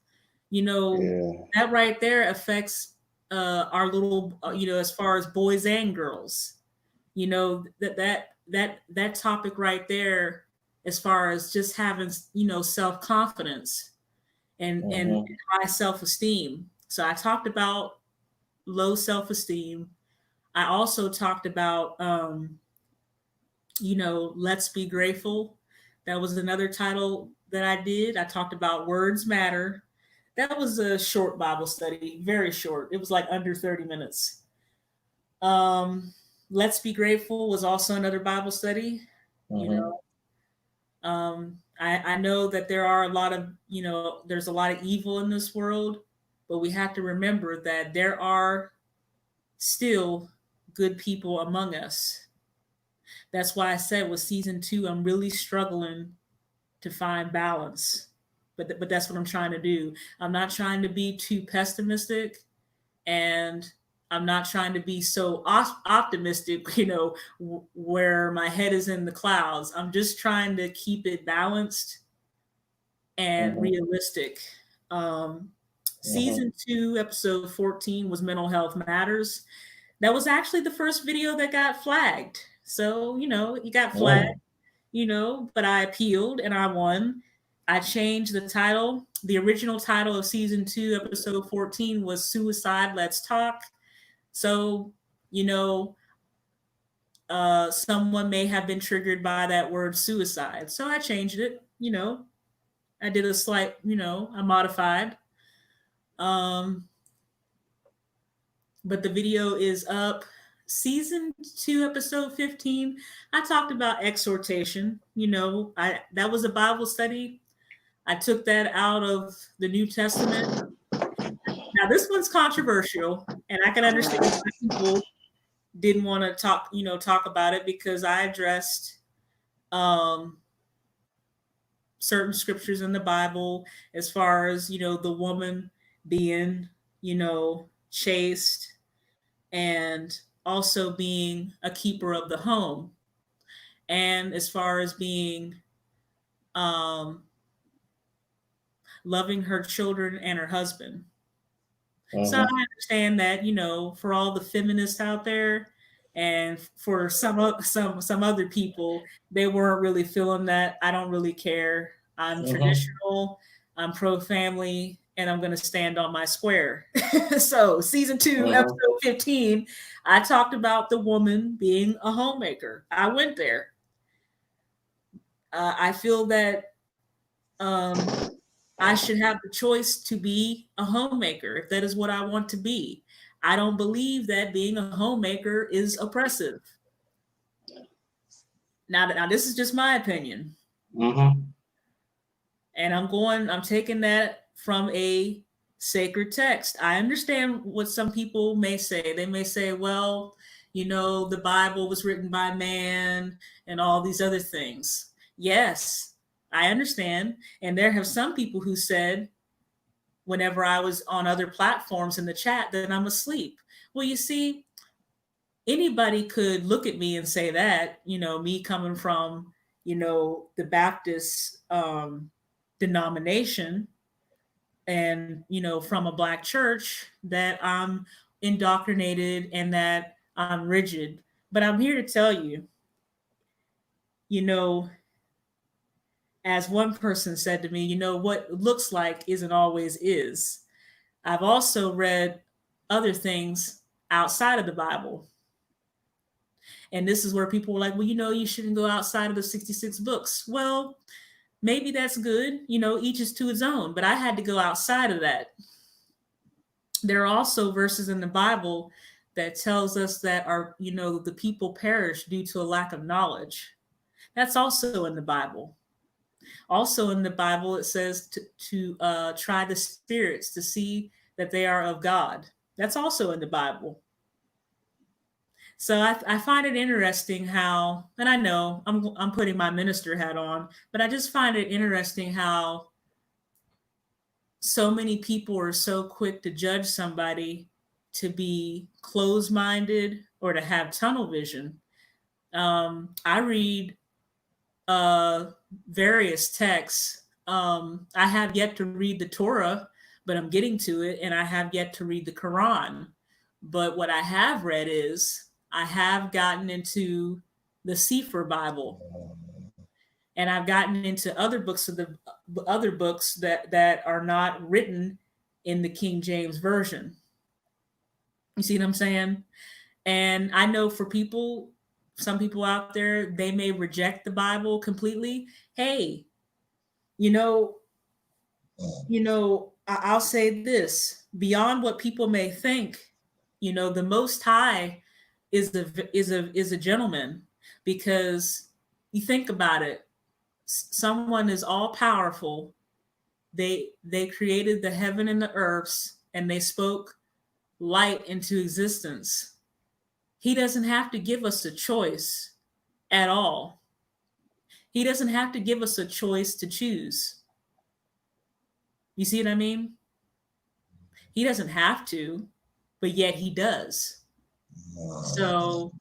You know, Yeah. that right there affects our little, as far as boys and girls. That topic right there, as far as just having, self-confidence and Mm-hmm. high self-esteem. So I talked about low self-esteem. I also talked about, let's be grateful. That was another title that I did. I talked about words matter. That was a short Bible study, very short. It was like under 30 minutes. Um, let's be grateful was also another Bible study. You Mm-hmm. know, I know that there are a lot of, there's a lot of evil in this world, but we have to remember that there are still good people among us. That's why I said with season 2, I'm really struggling to find balance. But that's what I'm trying to do. I'm not trying to be too pessimistic, and I'm not trying to be so optimistic, where my head is in the clouds. I'm just trying to keep it balanced and Mm-hmm. realistic. Um, Mm-hmm. season 2, episode 14 was Mental Health Matters. That was actually the first video that got flagged. So, it got flagged, Mm. but I appealed and I won. I changed the title. The original title of season 2, episode 14 was Suicide Let's Talk. So, someone may have been triggered by that word suicide. So I changed it, I did a slight, I modified. Um, but the video is up. Season 2, episode 15, I talked about exhortation. That was a Bible study. I took that out of the New Testament. Now this one's controversial, and I can understand why people didn't want to talk about it, because I addressed um, certain scriptures in the Bible, as far as the woman being chaste, and also being a keeper of the home, and as far as being um, loving her children and her husband. So I Mm-hmm. understand that, for all the feminists out there, and for some other people, they weren't really feeling that. I don't really care. I'm Mm-hmm. traditional, I'm pro family, and I'm going to stand on my square. So, season 2, Mm-hmm. episode 15, I talked about the woman being a homemaker. I went there. I feel that um, I should have the choice to be a homemaker if that is what I want to be. I don't believe that being a homemaker is oppressive. Now this is just my opinion. Mm-hmm. And I'm taking that from a sacred text. I understand what some people may say. They may say, well, the Bible was written by man and all these other things. Yes, I understand. And there have some people who said, whenever I was on other platforms in the chat, that I'm asleep. Well, you see, anybody could look at me and say that, me coming from, the Baptist denomination, and, from a Black church, that I'm indoctrinated and that I'm rigid. But I'm here to tell you, you know, as one person said to me, what looks like isn't always is. I've also read other things outside of the Bible. And this is where people were like, well, you shouldn't go outside of the 66 books. Well, maybe that's good. Each is to his own. But I had to go outside of that. There are also verses in the Bible that tells us that the people perish due to a lack of knowledge. That's also in the Bible. Also in the Bible, it says to try the spirits to see that they are of God. That's also in the Bible. So I find it interesting how, and I know I'm putting my minister hat on, but I just find it interesting how so many people are so quick to judge somebody to be closed-minded or to have tunnel vision. I read various texts. I have yet to read the Torah, but I'm getting to it, and I have yet to read the Quran. But what I have read is I have gotten into the Sefer Bible, and I've gotten into other books of the other books that are not written in the King James version. You see what I'm saying? And I know for people, some people out there, they may reject the Bible completely. Hey, you know, I'll say this: beyond what people may think, the Most High is a gentleman, because you think about it, someone is all powerful. They created the heaven and the earths, and they spoke light into existence. He doesn't have to give us a choice at all. He doesn't have to give us a choice to choose. You see what I mean? He doesn't have to, but yet he does. So,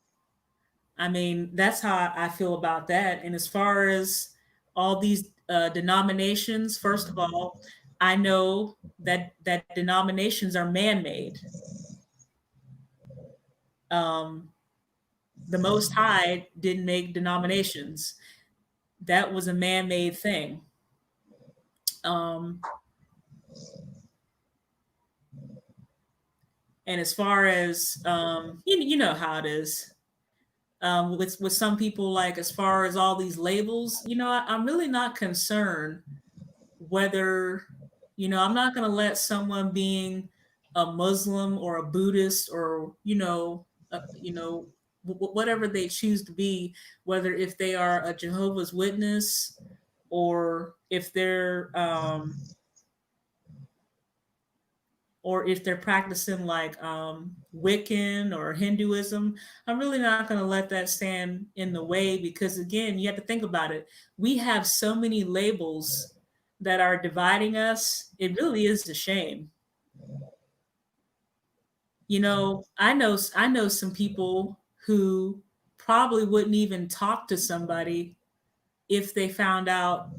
I mean, that's how I feel about that. And as far as all these denominations, first of all, I know that denominations are man-made. The Most High didn't make denominations. That was a man-made thing. And as far as you know how it is with some people, like as far as all these labels, I'm really not concerned whether I'm not going to let someone being a Muslim or a Buddhist or whatever they choose to be, whether if they are a Jehovah's Witness or if they're practicing like Wiccan or Hinduism. I'm really not going to let that stand in the way, because again, you have to think about it. We have so many labels that are dividing us. It really is a shame. I know some people who probably wouldn't even talk to somebody if they found out,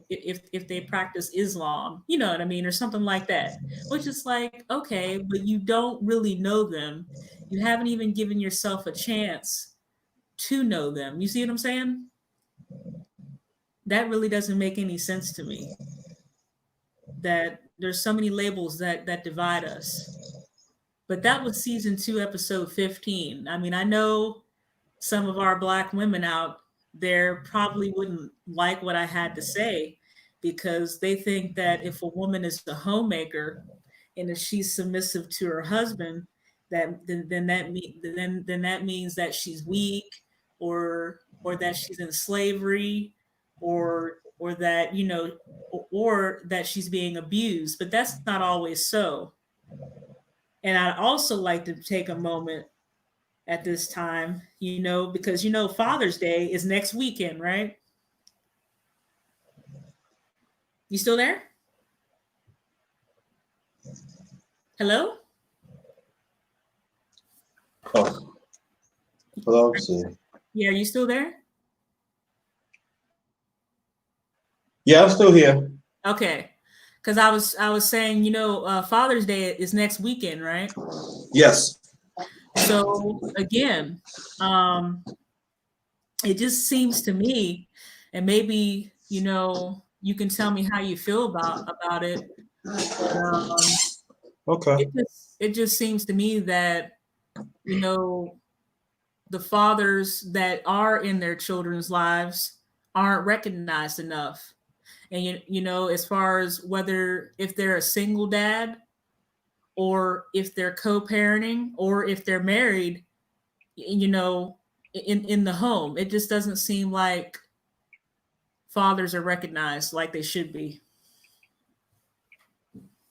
if they practice Islam, you know what I mean, or something like that, which is like, okay, but you don't really know them. You haven't even given yourself a chance to know them. You see what I'm saying? That really doesn't make any sense to me, that there's so many labels that divide us. But that was season 2, episode 15. I mean, I know some of our Black women out there probably wouldn't like what I had to say, because they think that if a woman is a homemaker and if she's submissive to her husband, that that means that she's weak, or that she's in slavery, or that or that she's being abused. But that's not always so. And I'd also like to take a moment at this time, because Father's Day is next weekend, right? You still there? Hello? Oh. Hello, see. Yeah, are you still there? Yeah, I'm still here. Okay. Because I was saying, Father's Day is next weekend, right? Yes. So again, it just seems to me, and maybe you can tell me how you feel about it. Okay. It just seems to me that the fathers that are in their children's lives aren't recognized enough. And as far as whether if they're a single dad, or if they're co-parenting, or if they're married, in the home, it just doesn't seem like fathers are recognized like they should be.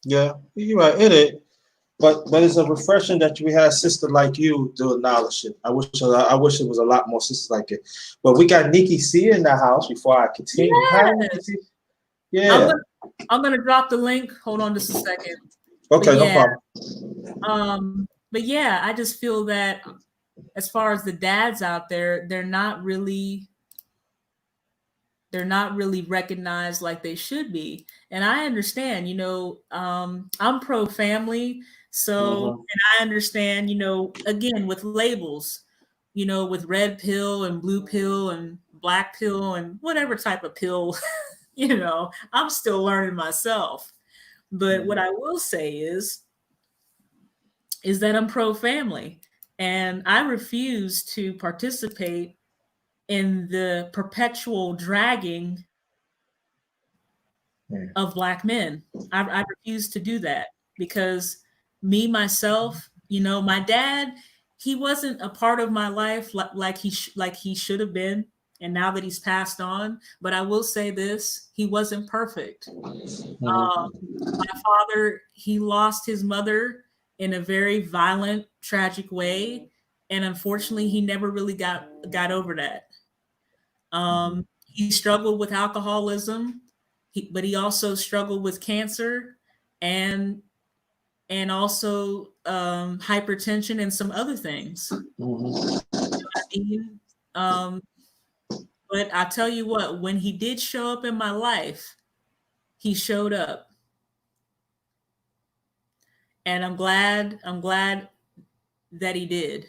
Yeah, you're right. It is. But it's a refreshing that we had a sister like you to acknowledge it. I wish it was a lot more sisters like it. But we got Nicki C in the house before I continue. Yes. Hi, Nicki C. Yeah. I'm gonna drop the link. Hold on just a second. Okay, no problem. But yeah, I just feel that as far as the dads out there, they're not really they're not really recognized like they should be. And I understand, I'm pro family. So, and I understand, again, with labels, with red pill and blue pill and black pill and whatever type of pill, I'm still learning myself. But what I will say is that I'm pro family, and I refuse to participate in the perpetual dragging of Black men. I refuse to do that, because me, myself, my dad, he wasn't a part of my life like he should have been. And now that he's passed on, but I will say this, he wasn't perfect. My father, he lost his mother in a very violent, tragic way. And unfortunately, he never really got over that. He struggled with alcoholism, but he also struggled with cancer and also hypertension and some other things. But I tell you what, when he did show up in my life, he showed up. And I'm glad that he did.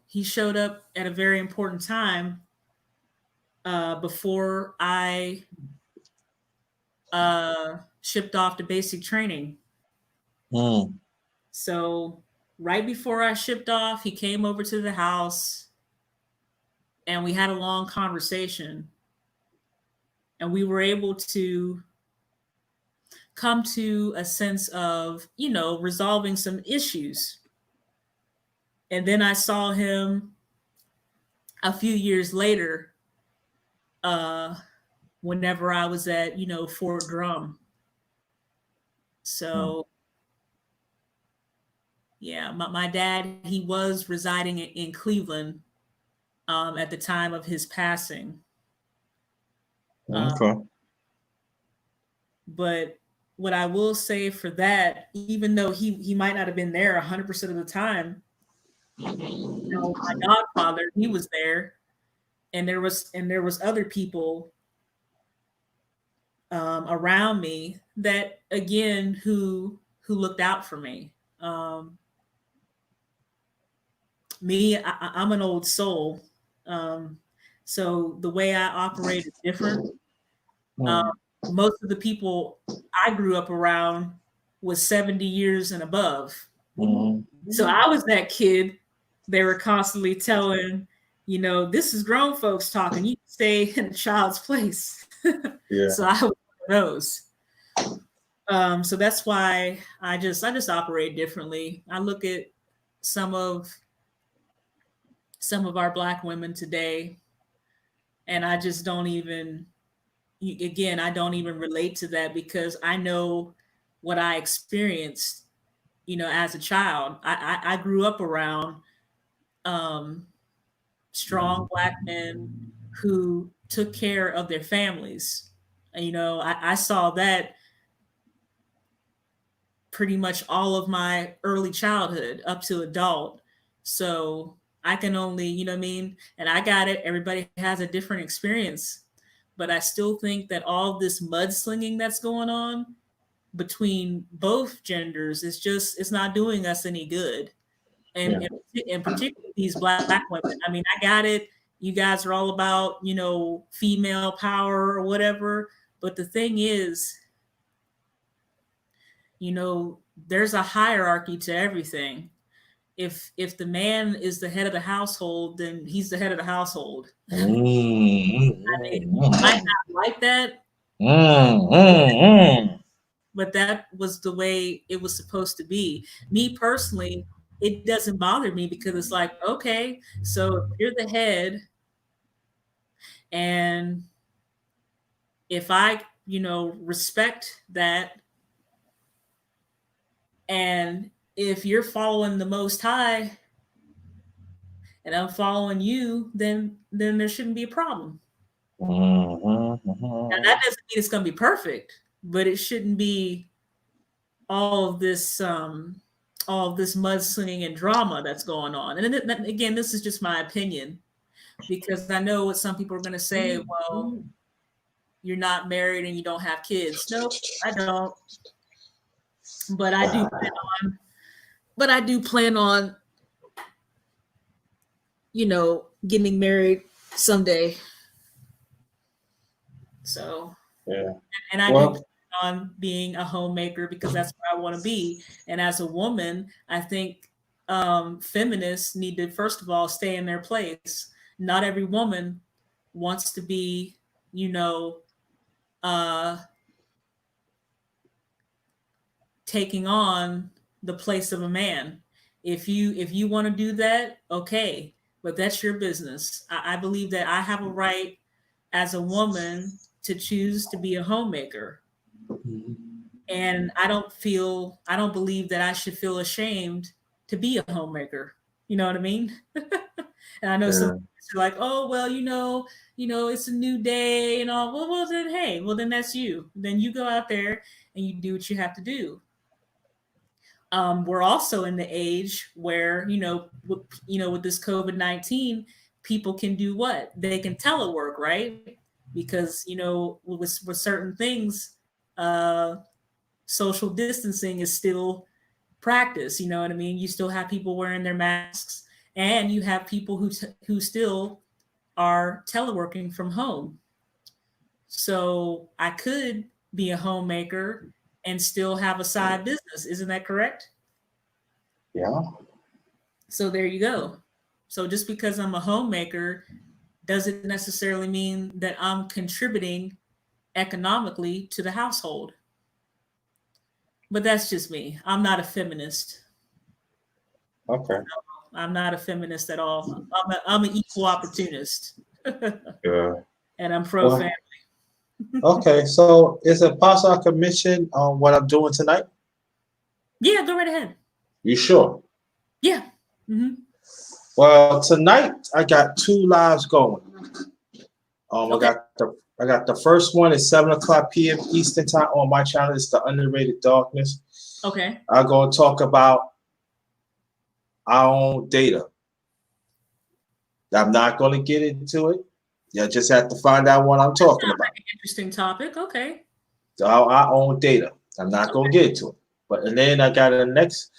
He showed up at a very important time before I shipped off to basic training. So right before I shipped off, he came over to the house and we had a long conversation. And we were able to come to a sense of, resolving some issues. And then I saw him a few years later, whenever I was at, Fort Drum. So, yeah, my dad, he was residing in Cleveland at the time of his passing. Okay. But what I will say for that, even though he might not have been there 100% of the time, my godfather, he was there, and there was other people around me that, again, who looked out for me. I'm an old soul, so the way I operate is different. Most of the people I grew up around was 70 years and above. So I was that kid they were constantly telling, this is grown folks talking. You stay in a child's place. Yeah. So I was one of those. So that's why I just operate differently. I look at some of our Black women today, and I just don't even. Again, I don't even relate to that, because I know what I experienced, as a child. I grew up around strong Black men who took care of their families. I saw that pretty much all of my early childhood up to adult. So I can only, and I got it. Everybody has a different experience. But I still think that all this mudslinging that's going on between both genders it's not doing us any good. And particularly these Black women. I mean, I got it. You guys are all about, female power or whatever. But the thing is, there's a hierarchy to everything. If the man is the head of the household, then he's the head of the household. I mean, you might not like that, but that was the way it was supposed to be. Me personally, it doesn't bother me, because it's like, okay, so if you're the head, and if I, respect that, and if you're following the Most High and I'm following you, then there shouldn't be a problem. Now, that doesn't mean it's going to be perfect, but it shouldn't be all of this all this mudslinging and drama that's going on. And then, again, this is just my opinion, because I know what some people are going to say. Well, you're not married and you don't have kids. Nope, I don't. But I do plan on. But I do plan on, getting married someday. So, Yeah. and I do plan on being a homemaker because that's where I want to be. And as a woman, I think feminists need to, first of all, stay in their place. Not every woman wants to be, uh, taking on the place of a man. If you want to do that, okay, but that's your business. I believe that I have a right as a woman to choose to be a homemaker. And I don't believe that I should feel ashamed to be a homemaker. You know what I mean? And I know some are like, oh, well, it's a new day and all. Well, then, hey, well, then that's you. Then you go out there and you do what you have to do. We're also in the age where, with this COVID-19, people can do what? They can telework, right? Because, with certain things, social distancing is still practice. You know what I mean? You still have people wearing their masks, and you have people who still are teleworking from home. So I could be a homemaker and still have a side business. Isn't that correct? Yeah. So there you go. So just because I'm a homemaker doesn't necessarily mean that I'm contributing economically to the household. But that's just me. I'm not a feminist. Okay. I'm not a feminist at all. I'm an equal opportunist. Yeah. And I'm pro family. Okay, so is it possible I could mention what I'm doing tonight? Yeah, go right ahead. You sure? Yeah. Mm-hmm. Well, tonight I got 2 lives going. Okay. I got the first one at 7:00 p.m. Eastern time on my channel. It's the Underrated Darkness. Okay. I'm gonna talk about our own data. I'm not gonna get into it. You just have to find out what I'm talking about. Interesting topic. Okay. So our own data. I'm not gonna get into it. And then I got the next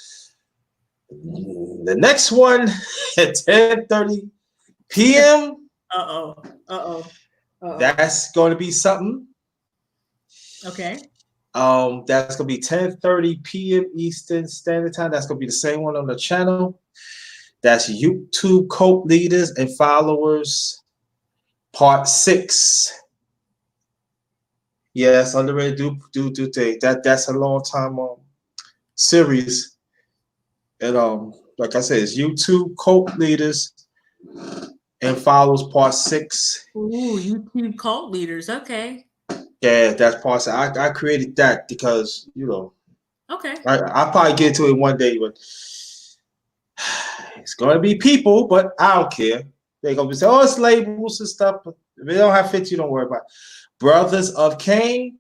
one at 10:30 p.m. Uh-oh. That's going to be something. Okay. That's going to be 10:30 p.m. Eastern Standard Time. That's going to be the same one on the channel. That's YouTube Cult Leaders and Followers, Part 6. Yes, I'm ready to do things. That's a long time series. And like I said, it's YouTube Cult Leaders and Followers, Part 6. Ooh, YouTube Cult Leaders. Okay. Yeah, that's part 6. I created that because, Okay. I'll probably get to it one day, but it's going to be people, but I don't care. They're going to be saying, oh, it's labels and stuff. But if they don't have fits, you don't worry about it. Brothers of Cain,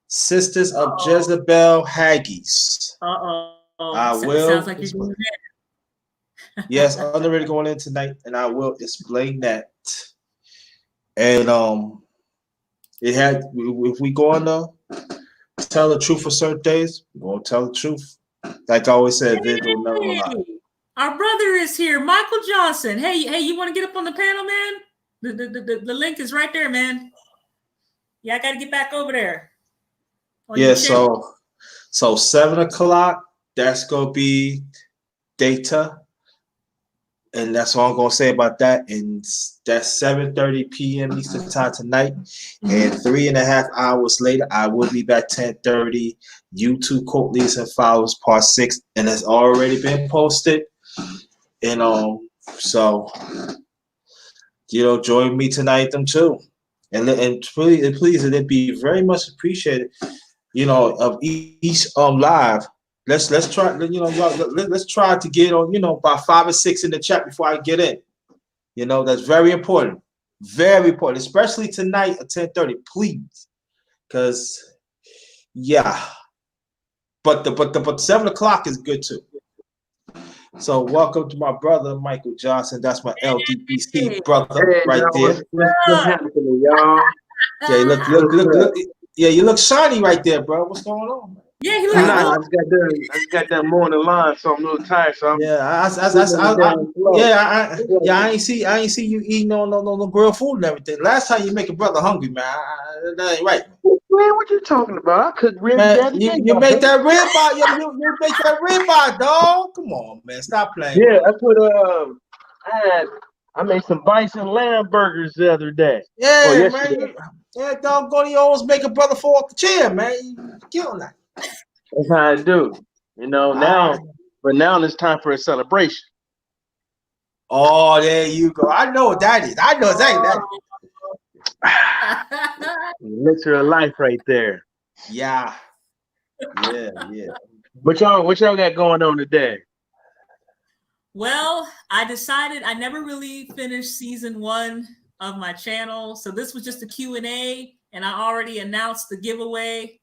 Sisters of Jezebel Haggies. Sounds like you're doing that. Yes, I'm already going in tonight, and I will explain that. And if we go on to tell the truth for certain days, we're gonna tell the truth. Like I always said, Vince will never lie. Our brother is here, Michael Johnson. Hey, you want to get up on the panel, man? The link is right there, man. Yeah, I got to get back over there. Yeah, so 7:00. That's gonna be data. And that's all I'm gonna say about that. And that's 7:30 p.m. Eastern time tonight. And 3.5 hours later, I will be back 10:30. YouTube Cult Leaders and Followers Part 6, and it's already been posted. And so join me tonight them too. And please, it'd be very much appreciated. Of each live. Let's try. Let's try to get on. About 5 or 6 in the chat before I get in. That's very important. Very important, especially tonight at 10:30. Please, because But the 7 o'clock is good too. So welcome to my brother Michael Johnson. That's my LDPC brother right there. What's happening, y'all? Yeah, look. Yeah, you look shiny right there, bro. What's going on, man? Yeah, he looks I just got that morning line, so I'm a little tired. So I ain't see you eating no grilled food and everything. Last time you make a brother hungry, man. That ain't right. Man, what you talking about? I could rib Man, you make that ribeye, you make that ribeye, dog. Come on, man, stop playing. Yeah, I put I made some bison lamb burgers the other day. Yeah, man. Yeah, dog, go to you always make a brother fall off the chair, man. You killing that. That's how I do. You know, now it's time for a celebration. Oh, there you go. I know what that is. I know exactly that. Elixir of life right there. Yeah. What y'all got going on today? Well, I decided I never really finished season 1 of my channel. So this was just a Q&A, and I already announced the giveaway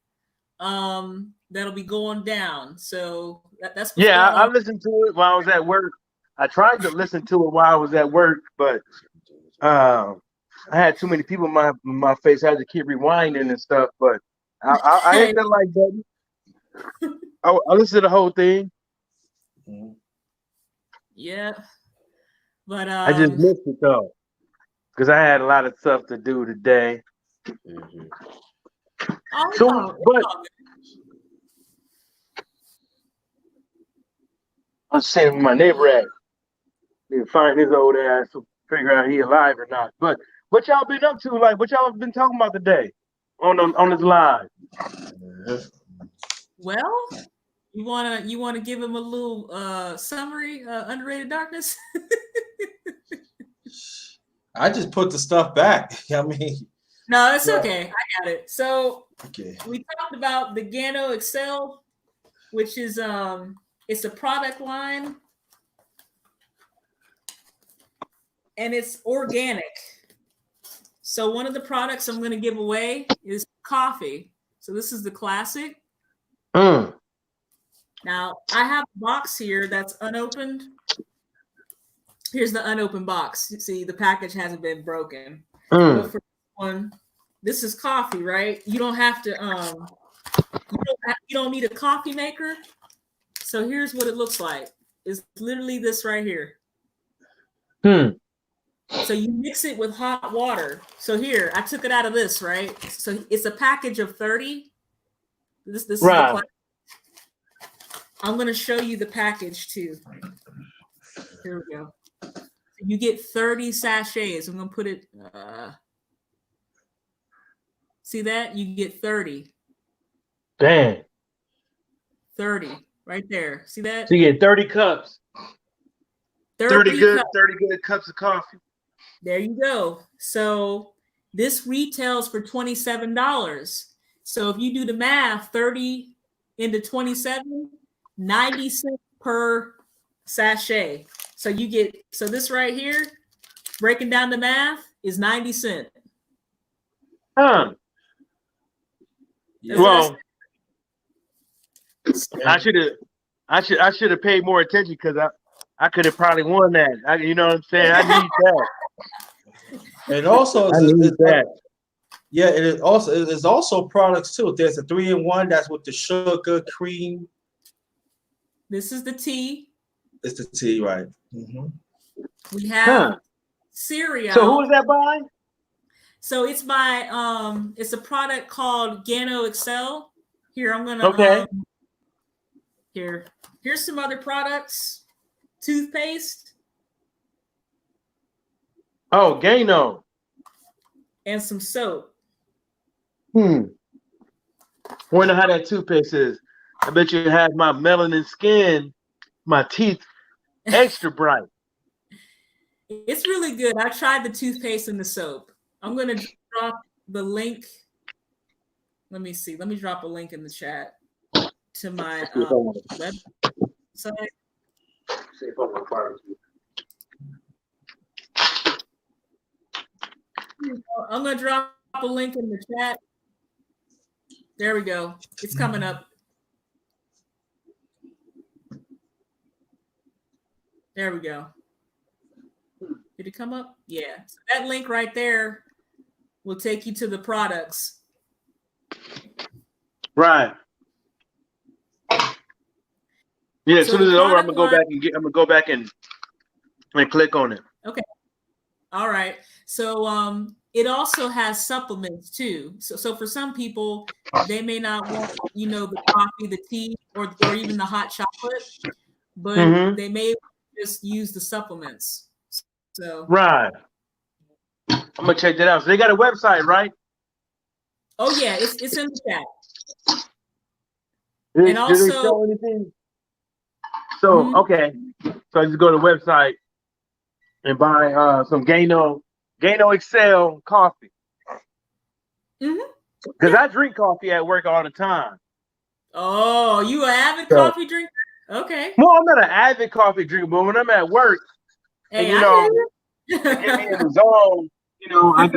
that'll be going down. So that's what's I listened to it while I was at work. I tried to listen to it while I was at work, but I had too many people in my face. I had to keep rewinding and stuff, but I hit that like button. I listened to the whole thing. Yeah. But I just missed it though, because I had a lot of stuff to do today. I'm saying where my neighbor at. Need to find his old ass to figure out he alive or not. But what y'all been up to? Like, what y'all been talking about today on this live? Well, you wanna give him a little summary, Underrated Darkness? I just put the stuff back. I mean, no, it's okay. I got it. So okay. We talked about the Gano Excel, which is it's a product line and it's organic. So one of the products I'm going to give away is coffee. So this is the classic. Now I have a box here that's unopened. Here's the unopened box. See, the package hasn't been broken. But for one, this is coffee, right? You don't have to you don't need a coffee maker. So here's what it looks like. It's literally this right here. So you mix it with hot water. So here, I took it out of this, right? So it's a package of 30. This is the I'm going to show you the package too. Here we go. You get 30 sachets. I'm going to put it, see that? You get 30. Dang. 30 right there. See that? So you get 30 cups. 30 good cups of coffee. There you go. So this retails for $27. So if you do the math, 30 into 27, 90 cents per sachet. So you get, so this right here, breaking down the math, is 90 cents. Well, I should have paid more attention because I could have probably won that. You know what I'm saying? I need that. And also, I need that. Yeah, it's also products too. There's a 3-in-1 that's with the sugar cream. This is the tea. It's the tea, right? We have cereal. So who is that by? So it's by it's a product called Gano Excel. Here, I'm gonna here's some other products. Toothpaste. Oh, Gano. And some soap. Wonder how that toothpaste is. I bet you have my melanin skin, my teeth extra bright. It's really good. I tried the toothpaste and the soap. I'm going to drop the link. Let me see. Let me drop a link in the chat to my website. I'm going to drop a link in the chat. There we go. It's coming up. There we go. Did it come up? Yeah. So that link right there will take you to the products. Right. Yeah, as So soon as the it's over, I'm product gonna line- go back and click on it. Okay. All right. So it also has supplements too. So for some people, they may not want, the coffee, the tea, or even the hot chocolate, but they may just use the supplements. So right. I'm gonna check that out. So they got a website, right? Oh yeah, it's in the chat. Do And they also show anything? So okay, so I just go to the website and buy some Gano Excel coffee. Because I drink coffee at work all the time. Oh, you an avid coffee drinker? Okay. Well, I'm not an avid coffee drinker, but when I'm at work, Hey, and to get me in the zone,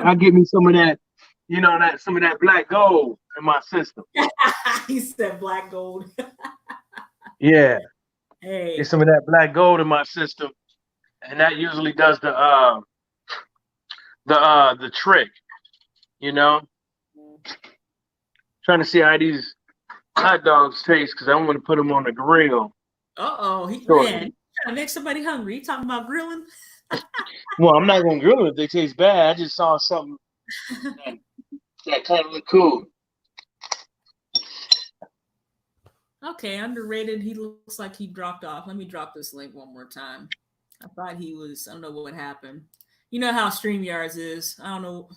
I get me some of that, some of that black gold in my system. He said black gold. Yeah. Hey. Get some of that black gold in my system, and that usually does the trick, Trying to see how these hot dogs taste because I want to put them on the grill. Man, you trying to make somebody hungry. You talking about grilling? Well, I'm not gonna grill them if they taste bad. I just saw something that kind of look cool. Okay, underrated. He looks like he dropped off. Let me drop this link one more time. I thought he was. I don't know what happened. You know how StreamYards is. I don't know.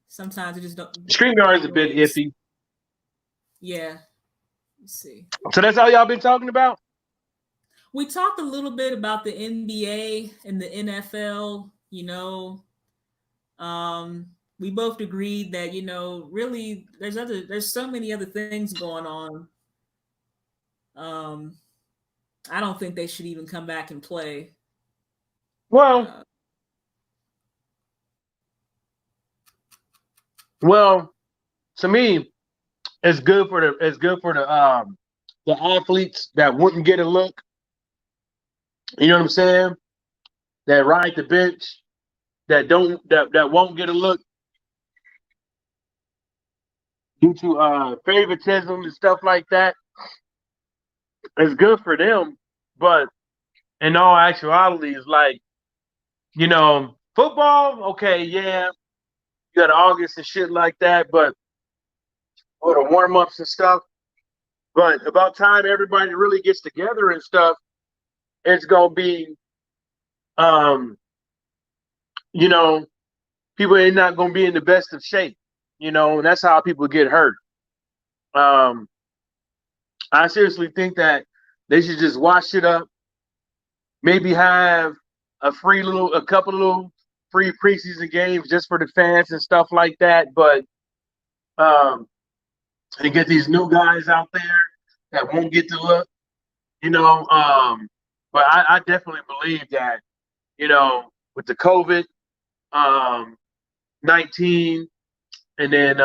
Sometimes it just don't. StreamYard is a bit iffy. Yeah. Let's see. So that's all y'all been talking about? We talked a little bit about the NBA and the NFL, we both agreed that, really there's so many other things going on. I don't think they should even come back and play. Well, to me, it's good for the athletes that wouldn't get a look. You know what I'm saying? That ride the bench, that won't get a look due to favoritism and stuff like that. It's good for them, but in all actuality, it's like, football. Okay, yeah, you got August and shit like that, but for the warm ups and stuff. But about time everybody really gets together and stuff, it's gonna be, people are not gonna be in the best of shape, and that's how people get hurt. I seriously think that they should just wash it up. Maybe have a couple little free preseason games just for the fans and stuff like that. But and get these new guys out there that won't get to look, But I definitely believe that, with the COVID 19, and then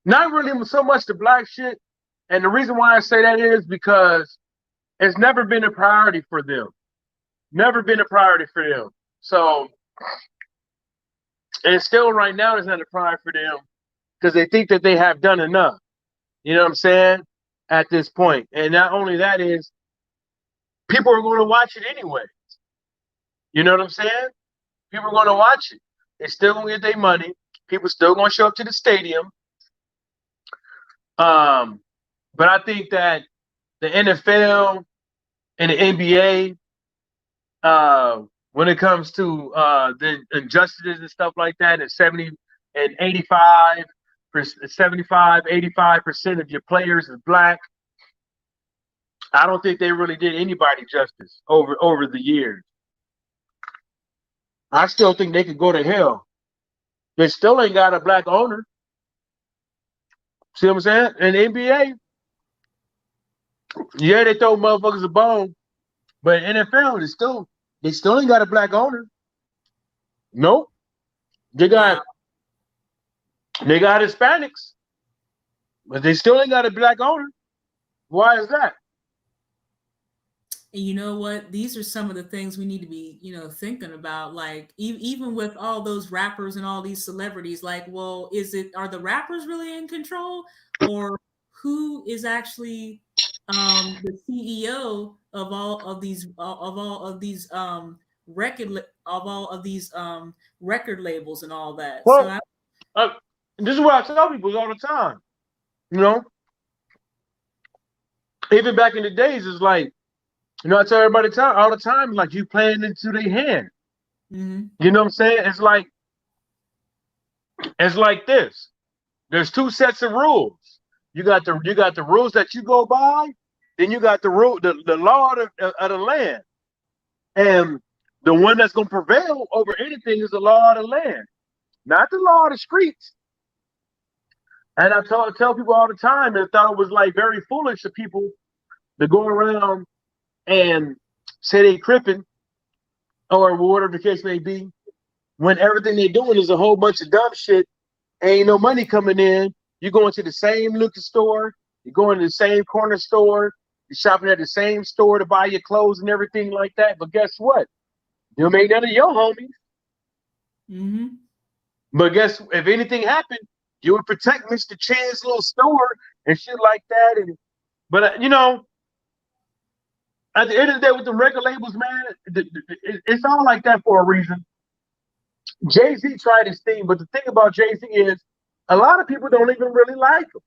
not really so much the black shit. And the reason why I say that is because it's never been a priority for them. Never been a priority for them. So, and still right now it's not a priority for them because they think that they have done enough. You know what I'm saying? At this point. And not only that is, people are going to watch it anyway. You know what I'm saying? People are going to watch it. They're still going to get their money. People still going to show up to the stadium. But I think that the NFL and the NBA, when it comes to the injustices and stuff like that, and 85% of your players is black. I don't think they really did anybody justice over the years. I still think they could go to hell. They still ain't got a black owner. See what I'm saying? And the NBA, yeah, they throw motherfuckers a bone, but NFL, they still ain't got a black owner. Nope. They got Hispanics, but they still ain't got a black owner. Why is that? And you know what? These are some of the things we need to be, thinking about. Like even with all those rappers and all these celebrities, like, well, are the rappers really in control, or who is actually the CEO of all of these record labels and all that? Well, this is what I tell people all the time. Even back in the days, it's like, I tell everybody all the time, like, you playing into their hand. Mm-hmm. You know what I'm saying? It's like this. There's two sets of rules. You got the rules that you go by, then you got the law of the land. And the one that's gonna prevail over anything is the law of the land, not the law of the streets. And I tell people all the time, and I thought it was like very foolish of people to go around and say they crippin' or whatever the case may be, when everything they're doing is a whole bunch of dumb shit. Ain't no money coming in. You're going to the same liquor store. You're going to the same corner store. You're shopping at the same store to buy your clothes and everything like that. But guess what? Them ain't none of your homies. Mm-hmm. But guess, if anything happened, you would protect Mr. Chan's little store and shit like that. But at the end of the day, with the record labels, man, it's all like that for a reason. Jay-Z tried his thing, but the thing about Jay-Z is a lot of people don't even really like him.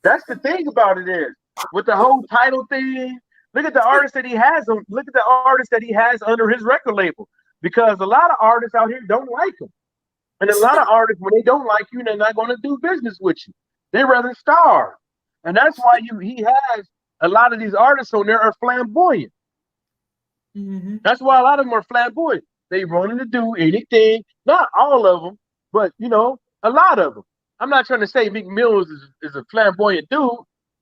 That's the thing about it is, with the whole title thing, look at the artists that he has. Look at the artists that he has under his record label, because a lot of artists out here don't like him. And a lot of artists, when they don't like you, they're not going to do business with you. They'd rather starve. And that's why he has a lot of these artists on there are flamboyant. Mm-hmm. That's why a lot of them are flamboyant. They running to do anything. Not all of them, but a lot of them. I'm not trying to say Meek Mills is a flamboyant dude.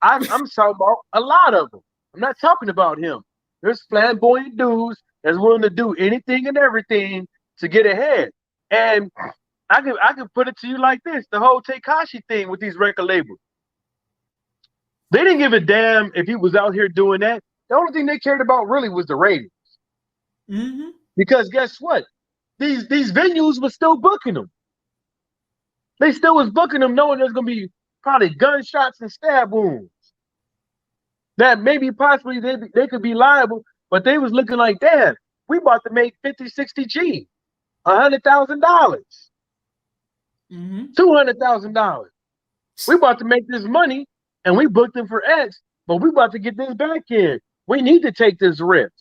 I'm talking about a lot of them. I'm not talking about him. There's flamboyant dudes that's willing to do anything and everything to get ahead. And I could put it to you like this: the whole Tekashi thing with these record labels. They didn't give a damn if he was out here doing that. The only thing they cared about really was the ratings. Mm-hmm. Because guess what? These venues were still booking them. They still was booking them knowing there's going to be probably gunshots and stab wounds. That maybe possibly they could be liable, but they was looking like, damn, we about to make 50, 60 G, $100,000, mm-hmm. $200,000. We about to make this money, and we booked them for X, but we about to get this back in. We need to take this risk.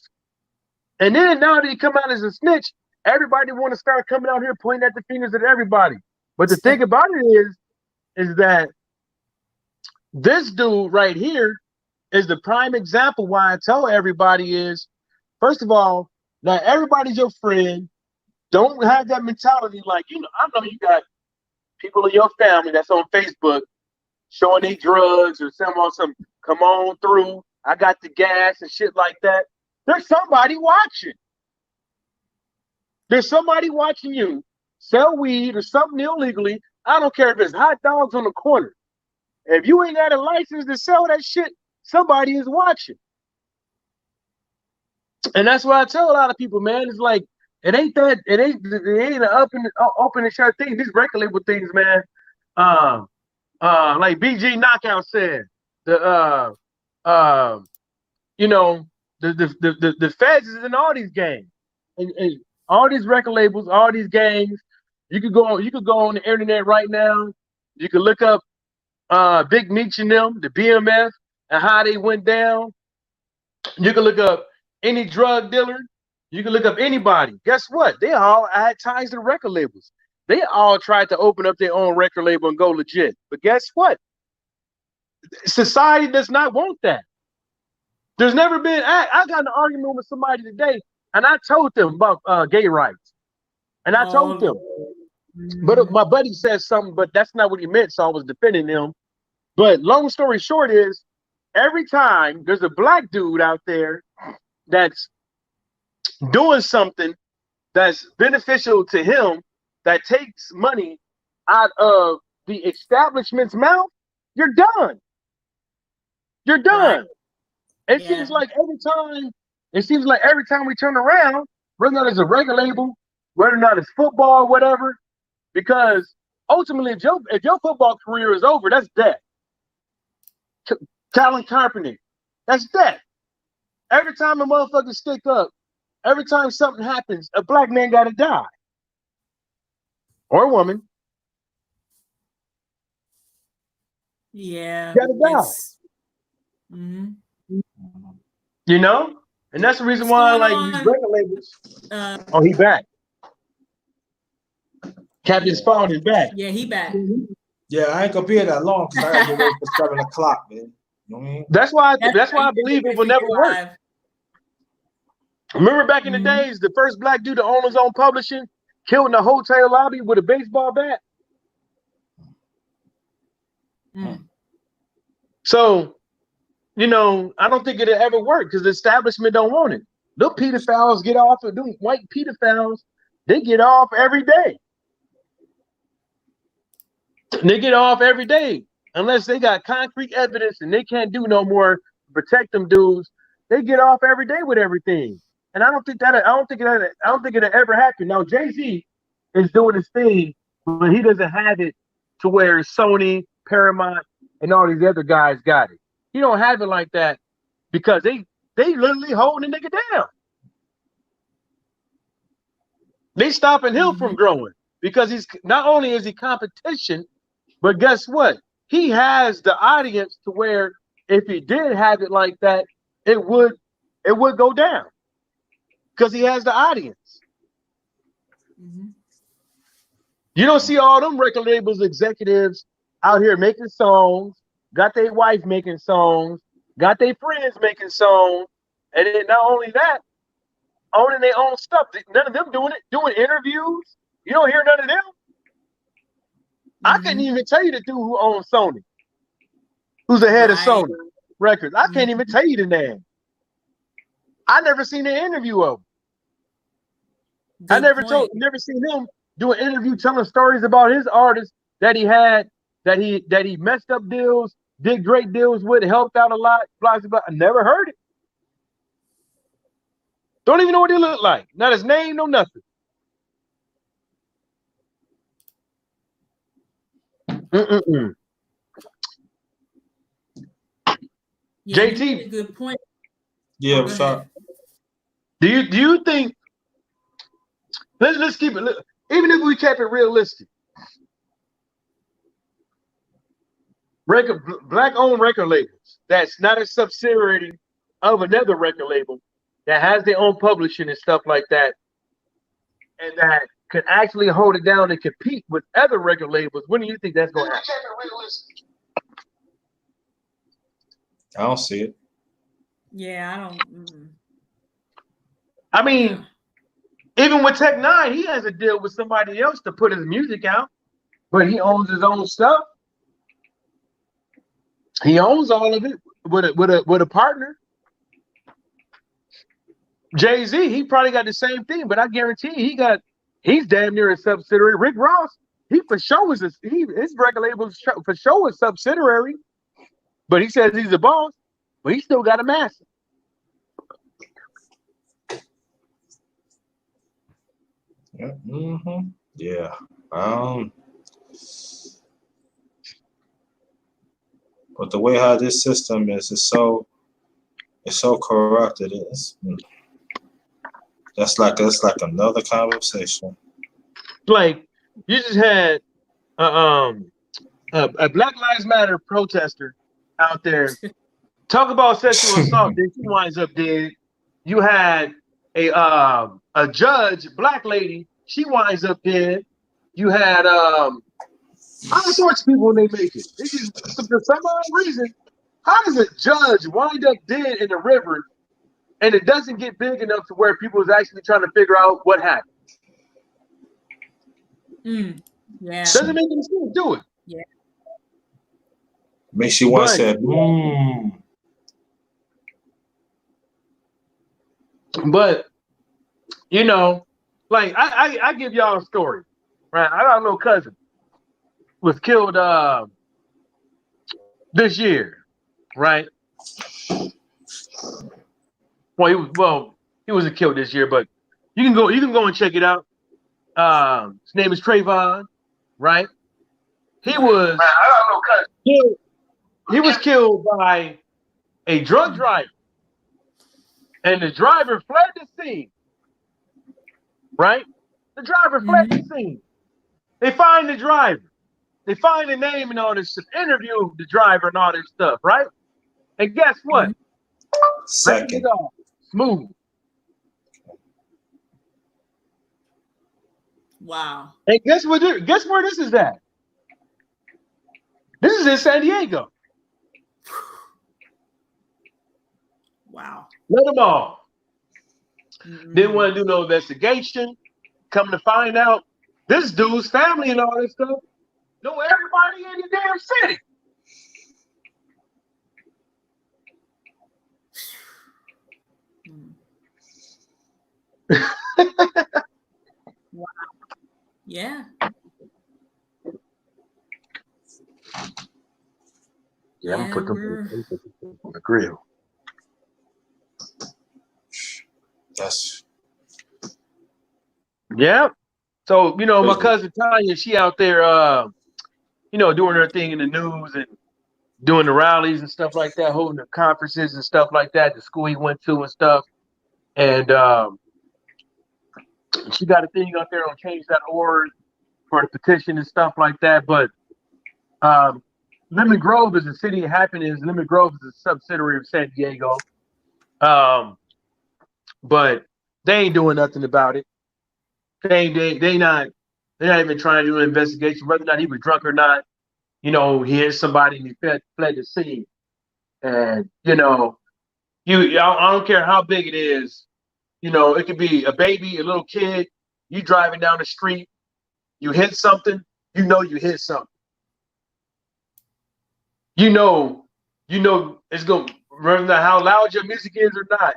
And then now that he come out as a snitch, everybody want to start coming out here pointing at the fingers at everybody. But the thing about it is that this dude right here is the prime example why I tell everybody is, first of all, not everybody's your friend. Don't have that mentality like, I know you got people in your family that's on Facebook showing they drugs or some come on through. I got the gas and shit like that. There's somebody watching. There's somebody watching you sell weed or something illegally. I don't care if it's hot dogs on the corner. If you ain't got a license to sell that shit, somebody is watching. And that's why I tell a lot of people, man, it's like, it ain't an open and shut thing. These record label things, man. Like BG Knockout said, the feds is in all these games, and all these record labels, all these gangs. You could go on the internet right now. You can look up Big Meech and them, the BMF, and how they went down. You can look up any drug dealer. You can look up anybody. Guess what? They all had ties to record labels. They all tried to open up their own record label and go legit. But guess what? Society does not want that. There's never been. I got an argument with somebody today, and I told them about gay rights. And I told them. But my buddy said something, but that's not what he meant, so I was defending him. But long story short is, every time there's a black dude out there that's doing something that's beneficial to him, that takes money out of the establishment's mouth, you're done. You're done. Right. It seems like every time we turn around, whether or not it's a record label, whether or not it's football, whatever, because ultimately, if your football career is over, that's death. Colin Kaepernick, that's death. Every time a motherfucker stick up, every time something happens, a black man got to die. Or a woman. Yeah. Gotta die. You know? And that's the reason why, like, these record labels. Oh, he back. Captain Spawn is back. Yeah, he back. Yeah, I ain't gonna be here that long because I gotta get ready for 7 o'clock, man. You know what I mean? That's why I believe it will never work. Remember back in the days, the first black dude to own his own publishing killed in a hotel lobby with a baseball bat? So, you know, I don't think it'll ever work because the establishment don't want it. Little pedophiles get off of them white pedophiles. They get off every day. They get off every day unless they got concrete evidence and they can't do no more to protect them dudes. They get off every day with everything, and I don't think it'll ever happen. Now Jay-Z is doing his thing, but he doesn't have it to where Sony, Paramount, and all these other guys got it. He don't have it like that because they literally holding the nigga down. They stopping him from growing because he's not only is he competition, but guess what? He has the audience to where if he did have it like that, it would go down because he has the audience. You don't see all them record labels executives out here making songs, got their wife making songs, got their friends making songs, and then not only that, owning their own stuff. None of them doing interviews. You don't hear none of them. I couldn't even tell you the dude who owns Sony, who's the head of Sony Records. I can't even tell you the name. I never seen an interview of him. I never seen him do an interview telling stories about his artists that he had, that he messed up deals, did great deals with, helped out a lot, blah, blah, blah. I never heard it. Don't even know what he looked like. Not his name, no nothing. Yeah, JT, good point. Yeah, what's up? Do you think? Let's keep it. Even if we kept it realistic, black-owned record labels that's not a subsidiary of another record label that has their own publishing and stuff like that, and that can actually hold it down and compete with other record labels. When do you think that's going to happen? I don't see it. Yeah, I don't. I mean, even with Tech Nine, he has a deal with somebody else to put his music out, but he owns his own stuff. He owns all of it with a partner. Jay-Z, he probably got the same thing, but I guarantee he's damn near a subsidiary. Rick Ross, he for sure is his record label for sure is subsidiary, but he says he's a boss, but he still got a master. Yeah. But the way how this system is, it's so corrupted. That's like another conversation. Like you just had a Black Lives Matter protester out there talk about sexual assault. Then she winds up dead. You had a judge, black lady, she winds up dead. You had all sorts of people when they make it. They just, for some odd reason, how does a judge wind up dead in the river and it doesn't get big enough to where people is actually trying to figure out what happened? Yeah. Doesn't make any sense, do it? Yeah. Makes you want to say, But you know, like I give y'all a story, right? I got a little cousin was killed this year, right? Well, he wasn't killed this year, but you can go and check it out. His name is Trayvon, right? He was killed. He was killed by a drunk driver, and the driver fled the scene. Right? The driver fled the scene. They find the driver. They find the name and all this stuff. Interview the driver and all this stuff, right? And guess what? Second. Smooth. Wow. And guess where this is at? This is in San Diego. Wow. Let them all. Didn't want to do no investigation. Come to find out, this dude's family and all this stuff know everybody in the damn city. Wow. Yeah. Yeah, I'm gonna put them on the grill. That's Yeah. So, my cousin Tanya, she out there doing her thing in the news and doing the rallies and stuff like that, holding the conferences and stuff like that, the school he went to and stuff. And she got a thing out there on change.org for the petition and stuff like that. But Lemon Grove is a city of happiness. Lemon Grove is a subsidiary of San Diego. But they ain't doing nothing about it. They're not even trying to do an investigation, whether or not he was drunk or not. He hit somebody and he fled the scene. And I don't care how big it is. It could be a baby, a little kid. You driving down the street, you hit something. You hit something. It's gonna, whether how loud your music is or not.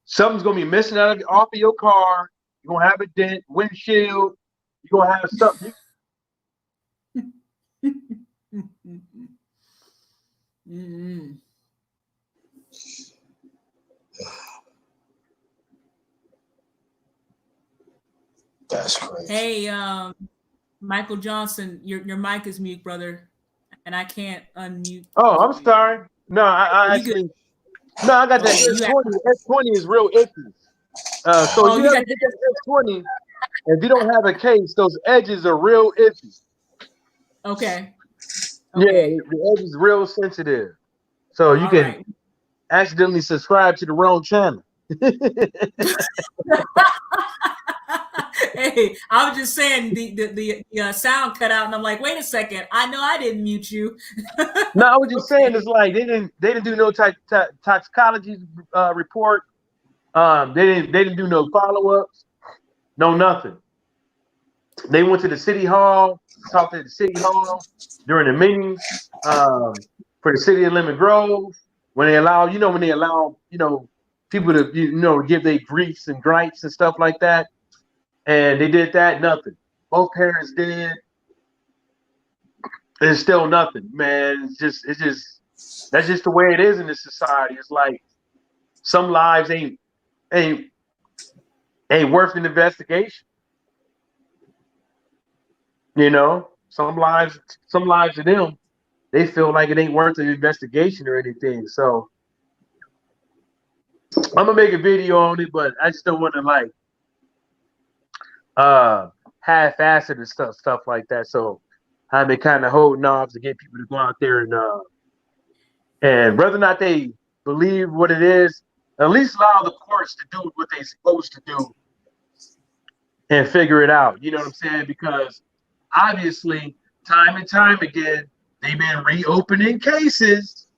Something's gonna be missing off of your car. You're gonna have a dent, windshield. You're gonna have something. That's crazy. Hey, Michael Johnson, your mic is mute, brother, and I can't unmute. Oh, I'm sorry. No, I actually. No, I got that S20. S20 is real iffy. So you have to get that S20. If you don't have a case, those edges are real iffy. Okay. Yeah, the edge is real sensitive. So you can accidentally subscribe to the wrong channel. Hey, I was just saying the sound cut out, and I'm like, wait a second, I know I didn't mute you. No, I was just saying it's like they didn't do no toxicology report. They didn't do no follow-ups, no nothing. They went to the city hall, talked to the city hall during the meeting for the city of Lemon Grove when they allow people to give their griefs and gripes and stuff like that. And they did that, nothing. Both parents did. There's still nothing, man. It's just that's just the way it is in this society. It's like some lives ain't worth an investigation. Some lives of them, they feel like it ain't worth an investigation or anything. So I'm gonna make a video on it, but I just don't want to half-assed and stuff like that. So I've been kind of holding off to get people to go out there and whether or not they believe what it is, at least allow the courts to do what they're supposed to do and figure it out. You know what I'm saying? Because obviously, time and time again, they've been reopening cases.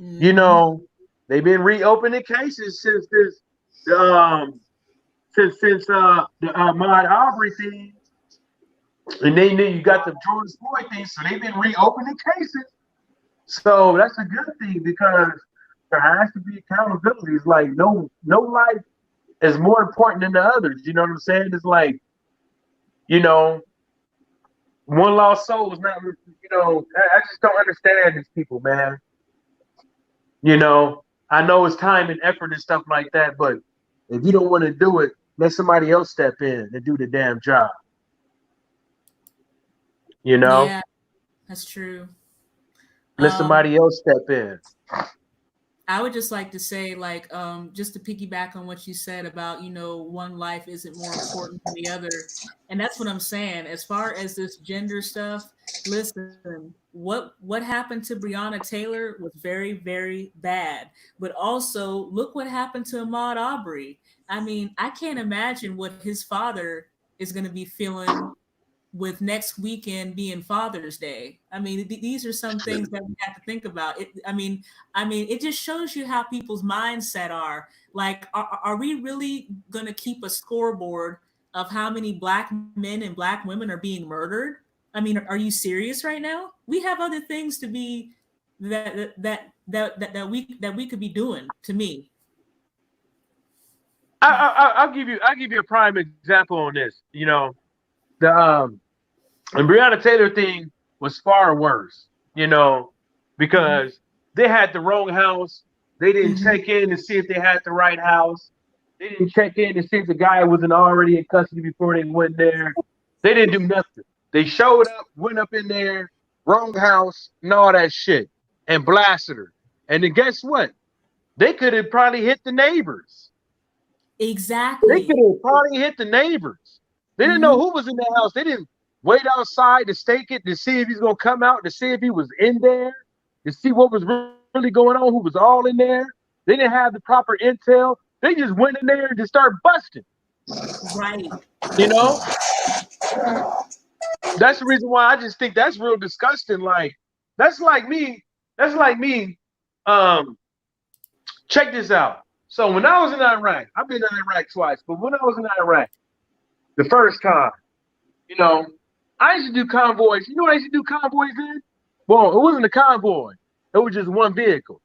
Mm-hmm. They've been reopening cases since the Ahmaud Arbery thing, and then you got the George Floyd thing. So they've been reopening cases. So that's a good thing because there has to be accountability. It's like no life is more important than the others. You know what I'm saying? It's like, one lost soul is not. I just don't understand these people, man. You know, I know it's time and effort and stuff like that, but if you don't want to do it, let somebody else step in and do the damn job. You know, Yeah, that's true. let somebody else step in. I would just like to say, like, just to piggyback on what you said about, one life isn't more important than the other. And that's what I'm saying. As far as this gender stuff, listen, what happened to Breonna Taylor was very, very bad. But also, look what happened to Ahmaud Arbery. I mean, I can't imagine what his father is going to be feeling with next weekend being Father's Day. I mean, these are some things that we have to think about. It just shows you how people's mindset are. Like, are we really going to keep a scoreboard of how many Black men and Black women are being murdered? I mean, are you serious right now? We have other things to be that we could be doing. To me, I'll give you a prime example on this. You know, the Breonna Taylor thing was far worse, you know, because they had the wrong house. They didn't check in to see if they had the right house. They didn't check in to see if the guy wasn't already in custody before they went there. They didn't do nothing. They showed up, went up in there, wrong house, and all that shit, and blasted her. And then guess what? They could have probably hit the neighbors. Exactly. They could have probably hit the neighbors. They didn't know who was in the house. They didn't wait outside to stake it, to see if he's going to come out, to see if he was in there, to see what was really going on, who was all in there. They didn't have the proper intel. They just went in there and just started busting. Right. You know? That's the reason why I just think that's real disgusting. Like, that's like me. Check this out. So when I was in Iraq, I've been in Iraq twice, but when I was in Iraq, the first time, you know, I used to do convoys. You know what I used to do convoys in? Well, it wasn't a convoy. It was just one vehicle.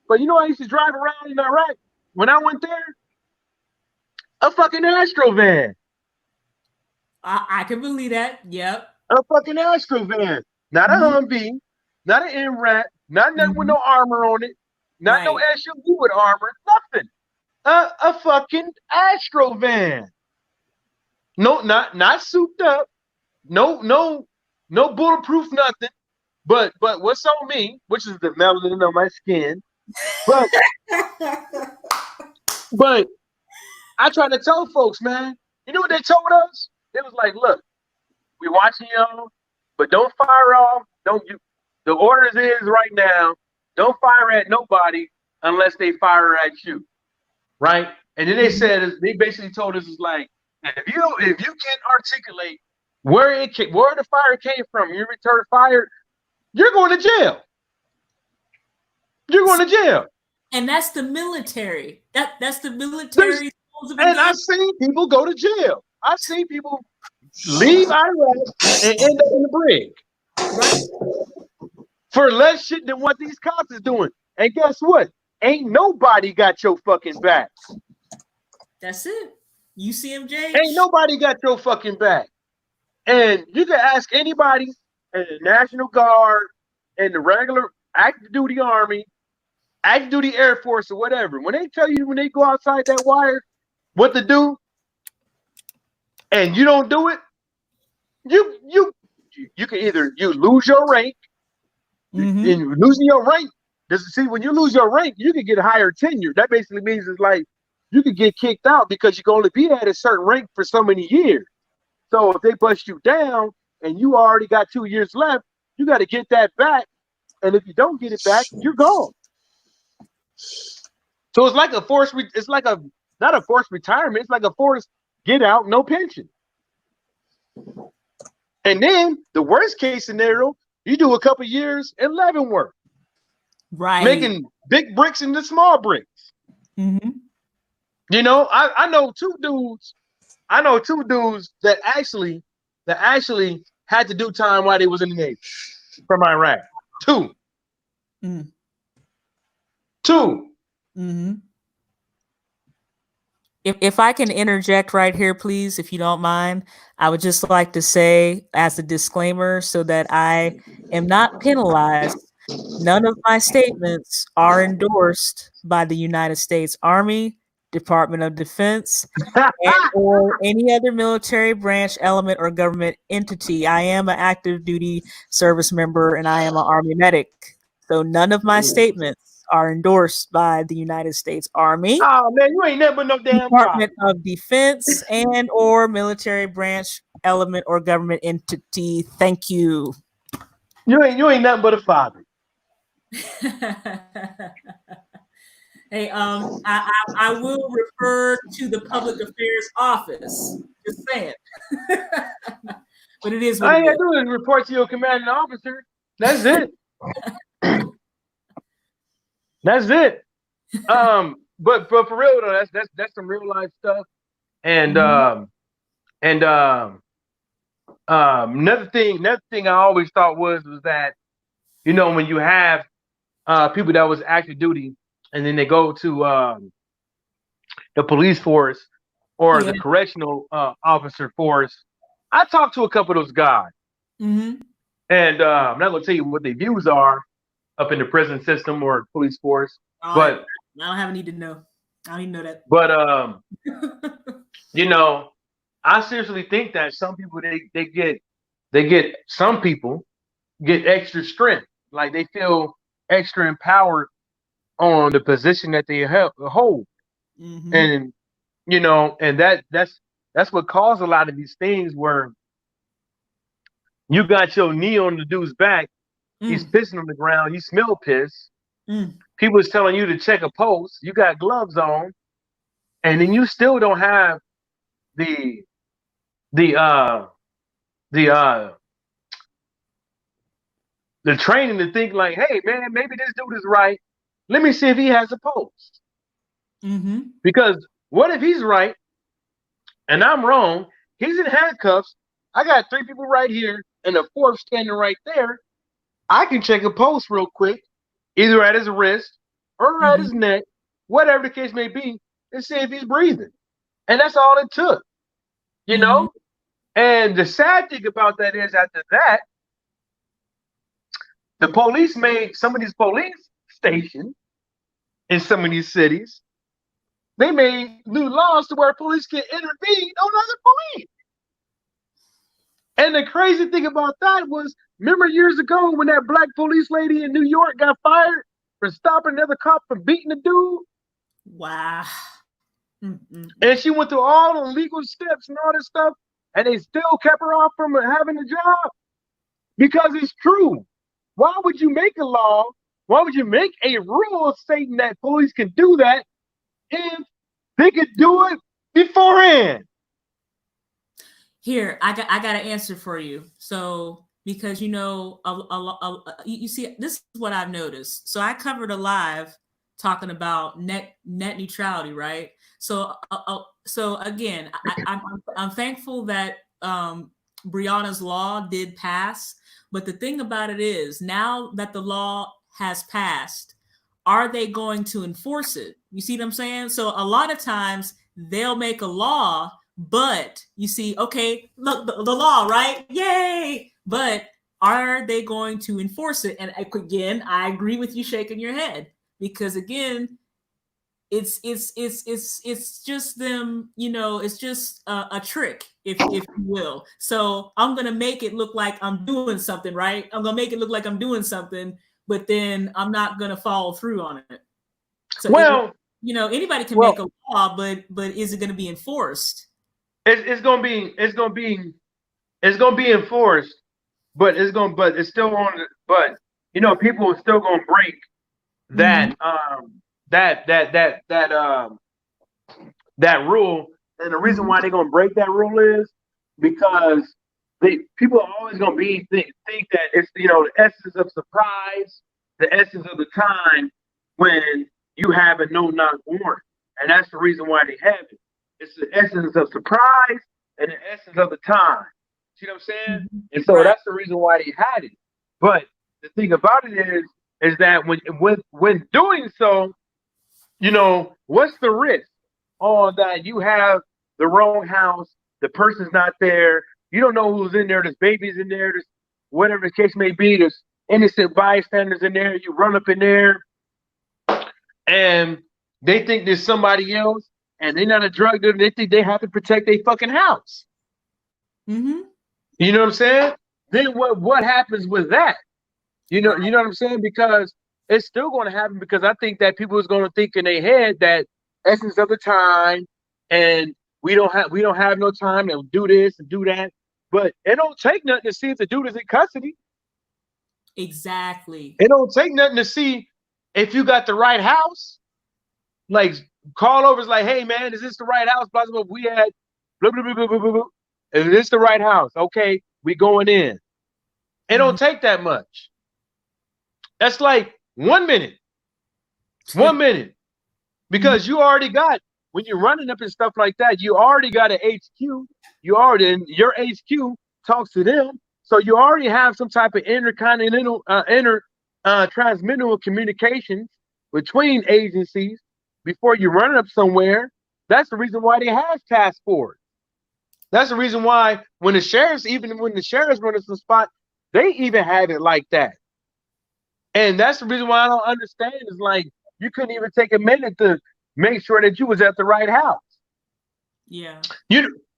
But you know I used to drive around in Iraq when I went there? A fucking Astro van. I can believe that. Yep. A fucking Astro van. Not a Humvee, not an MRAP, not nothing with no armor on it, not no SUV with armor, nothing. A fucking Astro van. No, not souped up. No bulletproof nothing. But what's on me, which is the melanin on my skin. But I try to tell folks, man, you know what they told us? It was like, look, we watching y'all, but don't fire off. The orders is right now, don't fire at nobody unless they fire at you. Right? And then they basically told us, is like, if you can't articulate where the fire came from, you return fire, you're going to jail. You're going to jail. And that's the military. That's the military. And I've seen people go to jail. I've seen people leave Iraq and end up in the brig. Right? For less shit than what these cops is doing. And guess what? Ain't nobody got your fucking back. That's it. UCMJ. Ain't nobody got your fucking back. And you can ask anybody in the National Guard and the regular active duty Army, active duty Air Force, or whatever. When they tell you, when they go outside that wire, what to do, and you don't do it, you can either you lose your rank, and losing your rank. See, when you lose your rank, you can get a higher tenure. That basically means it's like you could get kicked out because you can only be at a certain rank for so many years. So if they bust you down and you already got 2 years left, you got to get that back. And if you don't get it back, you're gone. So it's like not a forced retirement. It's like a forced get out, no pension. And then the worst case scenario, you do a couple years in Leavenworth. Right. Making big bricks into small bricks. You know, I know two dudes that actually had to do time while they was in the Navy from Iraq. Two. If I can interject right here, please, if you don't mind, I would just like to say as a disclaimer so that I am not penalized. None of my statements are endorsed by the United States Army, Department of Defense, and or any other military branch, element, or government entity. I am an active duty service member and I am an Army medic. So none of my statements are endorsed by the United States Army, Oh man, you ain't never no damn Department father. of Defense, and or military branch, element, or government entity. Thank you. You ain't nothing but a father. Hey, I will refer to the public affairs office. Just saying. But it is what All it you is. gotta do is report to your commanding officer. That's it. That's it. But for real though, that's some real life stuff. And another thing I always thought was that, you know, when you have people that was active duty and then they go to the police force or the correctional officer force, I talked to a couple of those guys. Mm-hmm. And I'm not gonna tell you what their views are up in the prison system or police force, but I don't have a need to know. I don't even know that. But you know, I seriously think that some people some people get extra strength, like they feel extra empowered on the position that they hold, and you know, and that's what caused a lot of these things where you got your knee on the dude's back, he's pissing on the ground, he smell piss. People is telling you to check a pulse, you got gloves on, and then you still don't have the training to think like, hey man, maybe this dude is right. Let me see if he has a pulse. Because what if he's right and I'm wrong? He's in handcuffs. I got 3 people right here and a 4th standing right there. I can check a pulse real quick, either at his wrist or at his neck, whatever the case may be, and see if he's breathing. And that's all it took, you know? And the sad thing about that is after that, the police made some of these police stations in some of these cities, they made new laws to where police can intervene on other police. And the crazy thing about that was, remember years ago when that black police lady in New York got fired for stopping another cop from beating the dude? Wow. And she went through all the legal steps and all this stuff, and they still kept her off from having a job because it's true. Why would you make a law? Why would you make a rule stating that police can do that if they could do it beforehand? Here, I got an answer for you. So, because you know, you see, this is what I've noticed. So I covered a live talking about net neutrality, right? So, so again, I'm thankful that Breonna's law did pass. But the thing about it is, now that the law has passed, are they going to enforce it? You see what I'm saying? So a lot of times they'll make a law, but you see, okay, look, the law, right? Yay! But are they going to enforce it? And again, I agree with you shaking your head, because again, it's just them, you know, it's just a trick, if you will. So I'm gonna make it look like I'm doing something, right? I'm gonna make it look like I'm doing something, but then I'm not gonna follow through on it. So well, you know, anybody can make a law, but is it gonna be enforced? It's gonna be enforced, but it's still on. But you know, people are still gonna break that that rule. And the reason why they're gonna break that rule is because people are always gonna think that it's, you know, the essence of surprise, the essence of the time when you have a no-knock warrant, and that's the reason why they have it. It's the essence of surprise and the essence of the time. See what I'm saying? And so that's the reason why they had it. But the thing about it is that when doing so, you know, what's the risk? Oh, that you have the wrong house, the person's not there, you don't know who's in there, there's babies in there, there's whatever the case may be, there's innocent bystanders in there. You run up in there, and they think there's somebody else, and they're not a drug dealer. They think they have to protect their fucking house. Mm-hmm. You know what I'm saying? Then what happens with that? You know what I'm saying? Because it's still going to happen, because I think that people is going to think in their head that essence of the time, and we don't have no time to do this and do that. But it don't take nothing to see if the dude is in custody. Exactly. It don't take nothing to see if you got the right house. Like, call over is like, hey man, is this the right house? Blah, blah, blah. We had blah, blah, blah, blah, blah, blah. Is this the right house? Okay, we going in. It don't take that much. That's like 1 minute. 1 minute. Because you already got, when you're running up and stuff like that, you already got an HQ. Your HQ talks to them. So you already have some type of intercontinental, transmittal communications between agencies before you run up somewhere. That's the reason why they have task force. That's the reason why when the sheriffs run up some spot, they even have it like that. And that's the reason why I don't understand is like, you couldn't even take a minute to make sure that you was at the right house. Yeah.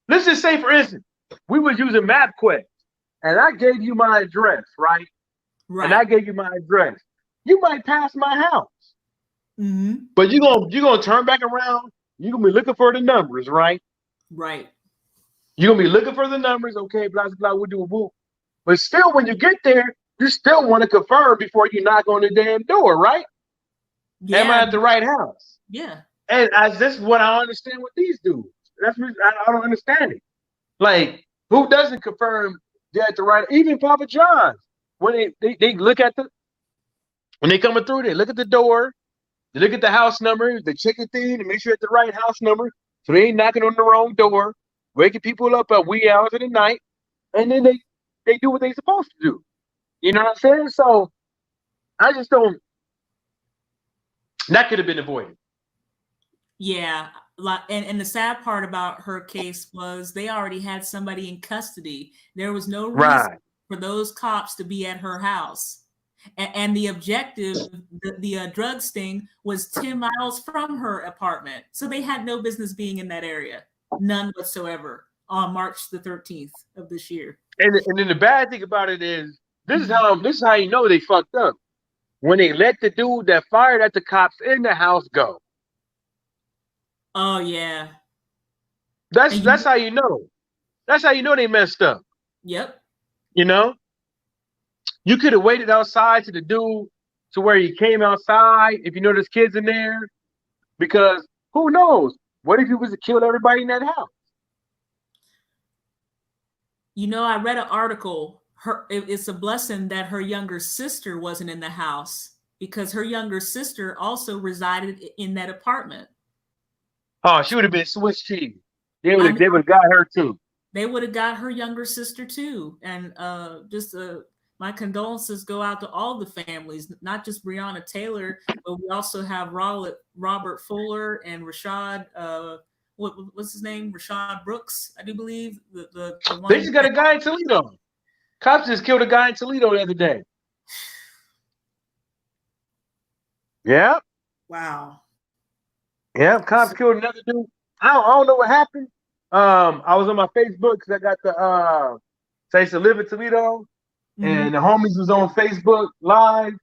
Let's just say, for instance, we was using MapQuest, and I gave you my address, right? Right. And I gave you my address. You might pass my house. Mm-hmm. But you're gonna turn back around. You're gonna be looking for the numbers, right? Right. You're gonna be looking for the numbers, okay, blah, blah, blah, we'll do a whoop. But still, when you get there, you still want to confirm before you knock on the damn door, right? Yeah. Am I at the right house? Yeah. And this is what I understand with these dudes. That's what I don't understand it. Like, who doesn't confirm they're at the right? Even Papa John's, when they look at when they coming through, they look at the door, they look at the house number, the chicken thing, to make sure it's the right house number, so they ain't knocking on the wrong door, waking people up at wee hours of the night, and then they do what they supposed to do. You know what I'm saying? So I just don't. That could have been avoided. Yeah. And the sad part about her case was they already had somebody in custody. There was no reason for those cops to be at her house. And the objective, the drug sting, was 10 miles from her apartment. So they had no business being in that area. None whatsoever on March the 13th of this year. And then the bad thing about it is, this is how you know they fucked up. When they let the dude that fired at the cops in the house go. Oh yeah. That's how you know. That's how you know they messed up. Yep. You know? You could have waited outside to the dude to where he came outside, if you know there's kids in there. Because who knows? What if he was to kill everybody in that house? You know, I read an article. It's a blessing that her younger sister wasn't in the house, because her younger sister also resided in that apartment. Oh, she would have been Swiss cheese. They would have got her too. They would have got her younger sister too. And my condolences go out to all the families, not just Breonna Taylor, but we also have Robert Fuller and Rashad. What's his name? Rashad Brooks, I do believe. The one they just got a guy in Toledo. Cops just killed a guy in Toledo the other day. Yeah. Wow. Yeah, cops killed another dude. I don't know what happened. I was on my Facebook because I got the I used to live in Toledo, and the homies was on Facebook Live,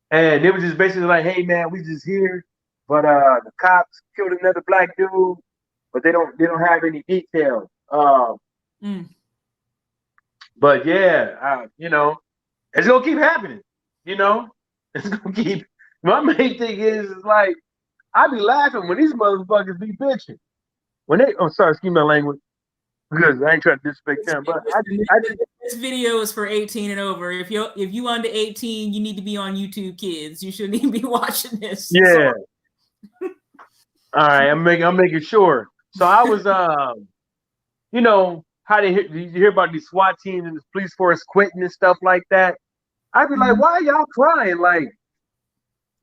and they were just basically like, "Hey man, we just here, but the cops killed another black dude, but they don't have any details." But yeah, you know, it's gonna keep happening. You know, it's gonna keep. My main thing is like, I be laughing when these motherfuckers be bitching. When they, sorry, excuse my language, because I ain't trying to disrespect them. But this video is for 18 and over. If you under 18, you need to be on YouTube Kids. You shouldn't even be watching this. Yeah. All right, I'm making sure. So I was, you know, how you hear about these SWAT teams and the police force quitting and stuff like that. I'd be like, why are y'all crying? Like,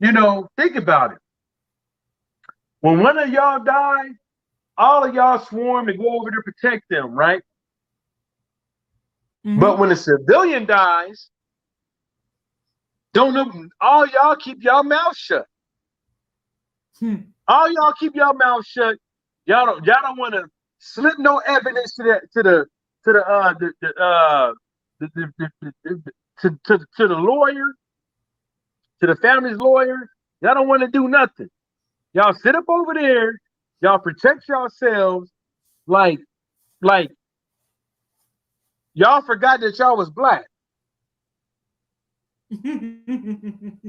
you know, think about it. When one of y'all die, all of y'all swarm to go over to protect them, right? But when a civilian dies, Don't know. All y'all keep y'all mouth shut. All y'all keep y'all mouth shut. Y'all don't want to slip no evidence to the lawyer, to the family's lawyer. Y'all don't want to do nothing. Y'all sit up over there. Y'all protect yourselves like y'all forgot that y'all was black.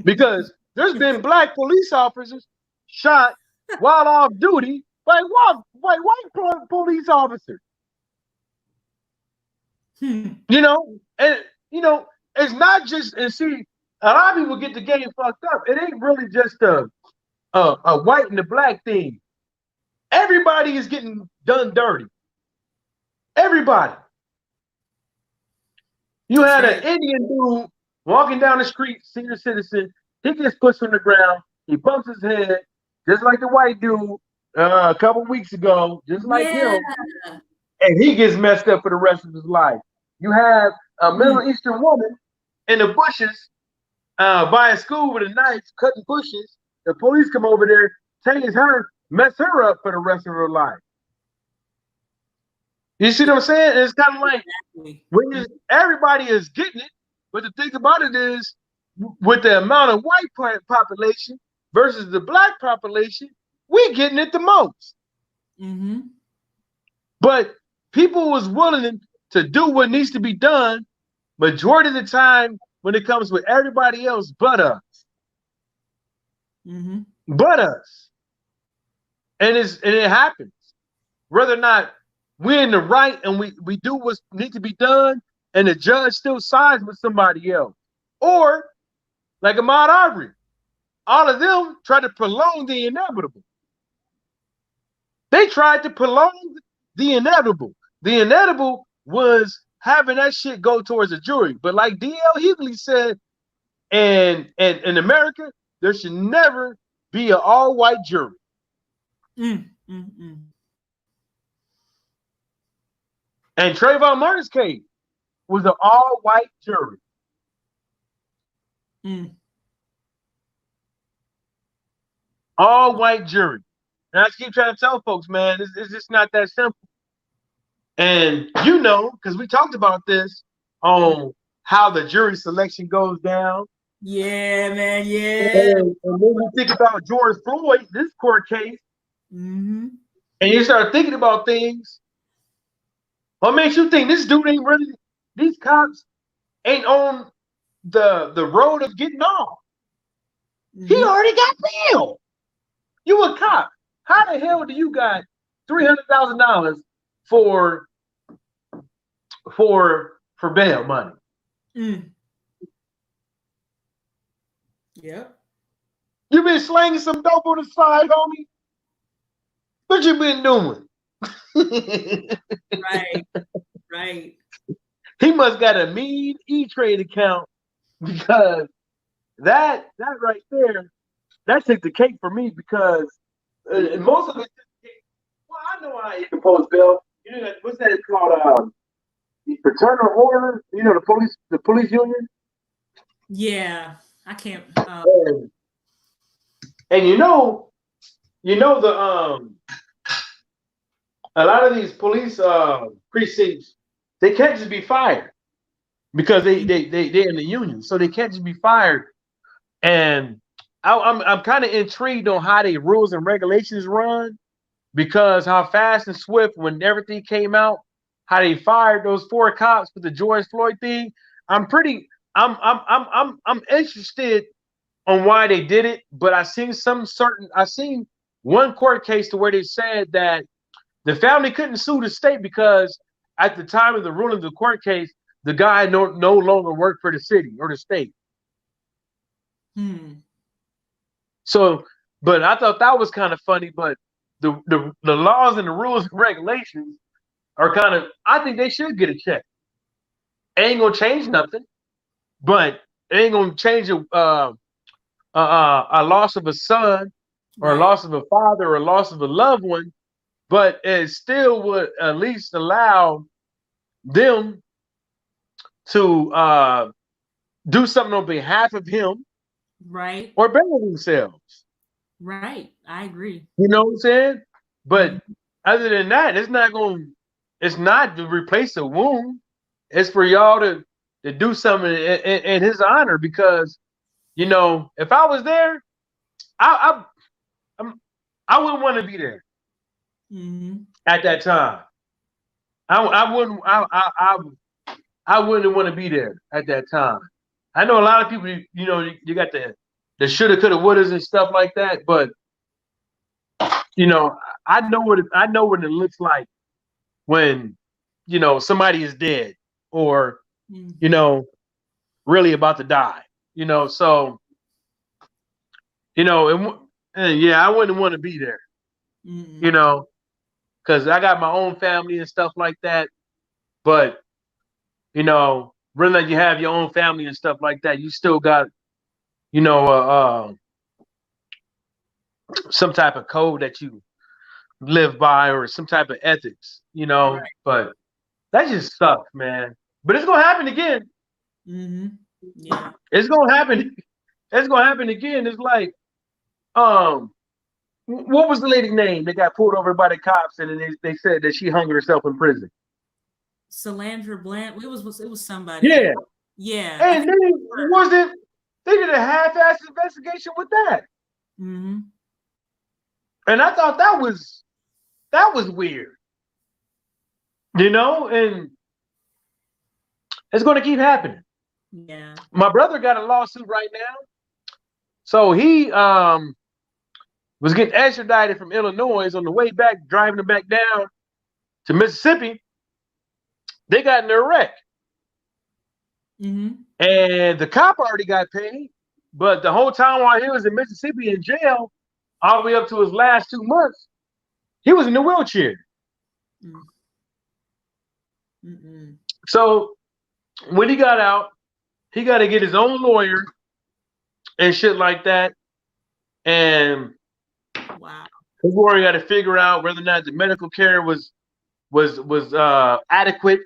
Because there's been black police officers shot while off duty by white police officers. You know, and you know, it's not just, and see, a lot of people get the game fucked up. It ain't really just a white and a black thing. Everybody is getting done dirty. Everybody. You had an Indian dude walking down the street, senior citizen. He gets pushed on the ground. He bumps his head, just like the white dude a couple weeks ago, just like him. And he gets messed up for the rest of his life. You have a Middle Eastern woman in the bushes by a school with a knife cutting bushes. The police come over there, tase her, mess her up for the rest of her life. You see what I'm saying? It's kind of like when everybody is getting it, but the thing about it is, with the amount of white population versus the black population, we getting it the most. But people was willing to do what needs to be done majority of the time when it comes with everybody else but us. But us. And it happens. Whether or not we're in the right and we do what needs to be done and the judge still sides with somebody else. Or like Ahmaud Arbery, all of them try to prolong the inevitable. They tried to prolong the inevitable. The inevitable was having that shit go towards a jury. But like D.L. Hughley said, and in America, there should never be an all-white jury. And Trayvon Martin's case was an all-white jury. All-white jury. And I just keep trying to tell folks, man, it's just not that simple. And you know, because we talked about this on how the jury selection goes down. Yeah, man, yeah. And when we think about George Floyd, this court case, and you start thinking about things, what makes you think this dude ain't really, these cops ain't on the road of getting off? He already got bail. You a cop. How the hell do you got $300,000 for bail money? Yep. You been slanging some dope on the side, homie? What you been doing? Right. He must got a mean E-Trade account, because that right there, that took the cake for me, because most of it. Well, I know I ain't proposed bill. You know what's that called? The fraternal order. You know, the police union. Yeah, I can't. And you know the a lot of these police precincts, they can't just be fired because they're in the union, so they can't just be fired. And I'm kind of intrigued on how the rules and regulations run, because how fast and swift when everything came out, how they fired those 4 cops for the George Floyd thing. I'm interested on why they did it, but I seen one court case to where they said that the family couldn't sue the state because at the time of the ruling of the court case, the guy no longer worked for the city or the state. So, but I thought that was kind of funny. But the laws and the rules and regulations are kind of, I think they should get a check. Ain't gonna change nothing, but it ain't gonna change a loss of a son or a loss of a father or a loss of a loved one. But it still would at least allow them to do something on behalf of him, right, or better themselves. right. I agree. You know what I'm saying? But other than that, it's not to replace a wound. It's for y'all to do something in his honor, because, you know, if I was there, I wouldn't want to be there at that time. I wouldn't want to be there at that time. I know a lot of people, you know, you got the shoulda, coulda, wouldas and stuff like that, but you know, I know what it looks like when, you know, somebody is dead or, you know, really about to die, you know. So, you know, and yeah, I wouldn't want to be there, you know, because I got my own family and stuff like that. But, you know, really, you have your own family and stuff like that, you still got, you know, some type of code that you live by, or some type of ethics, you know. Right. But that just sucks, man. But it's gonna happen again. Yeah, it's gonna happen. It's gonna happen again. It's like, what was the lady's name that got pulled over by the cops, and then they said that she hung herself in prison? Shalonda Bland. It was somebody. Yeah, yeah. And then they did a half-ass investigation with that. And I thought that was weird, you know. And it's going to keep happening. Yeah. My brother got a lawsuit right now, so he was getting extradited from Illinois. On the way back, driving him back down to Mississippi, they got in a wreck. And the cop already got paid, but the whole time while he was in Mississippi in jail, all the way up to his last 2 months, he was in a wheelchair. So when he got out, he got to get his own lawyer and shit like that. And wow, his lawyer got to figure out whether or not the medical care was adequate.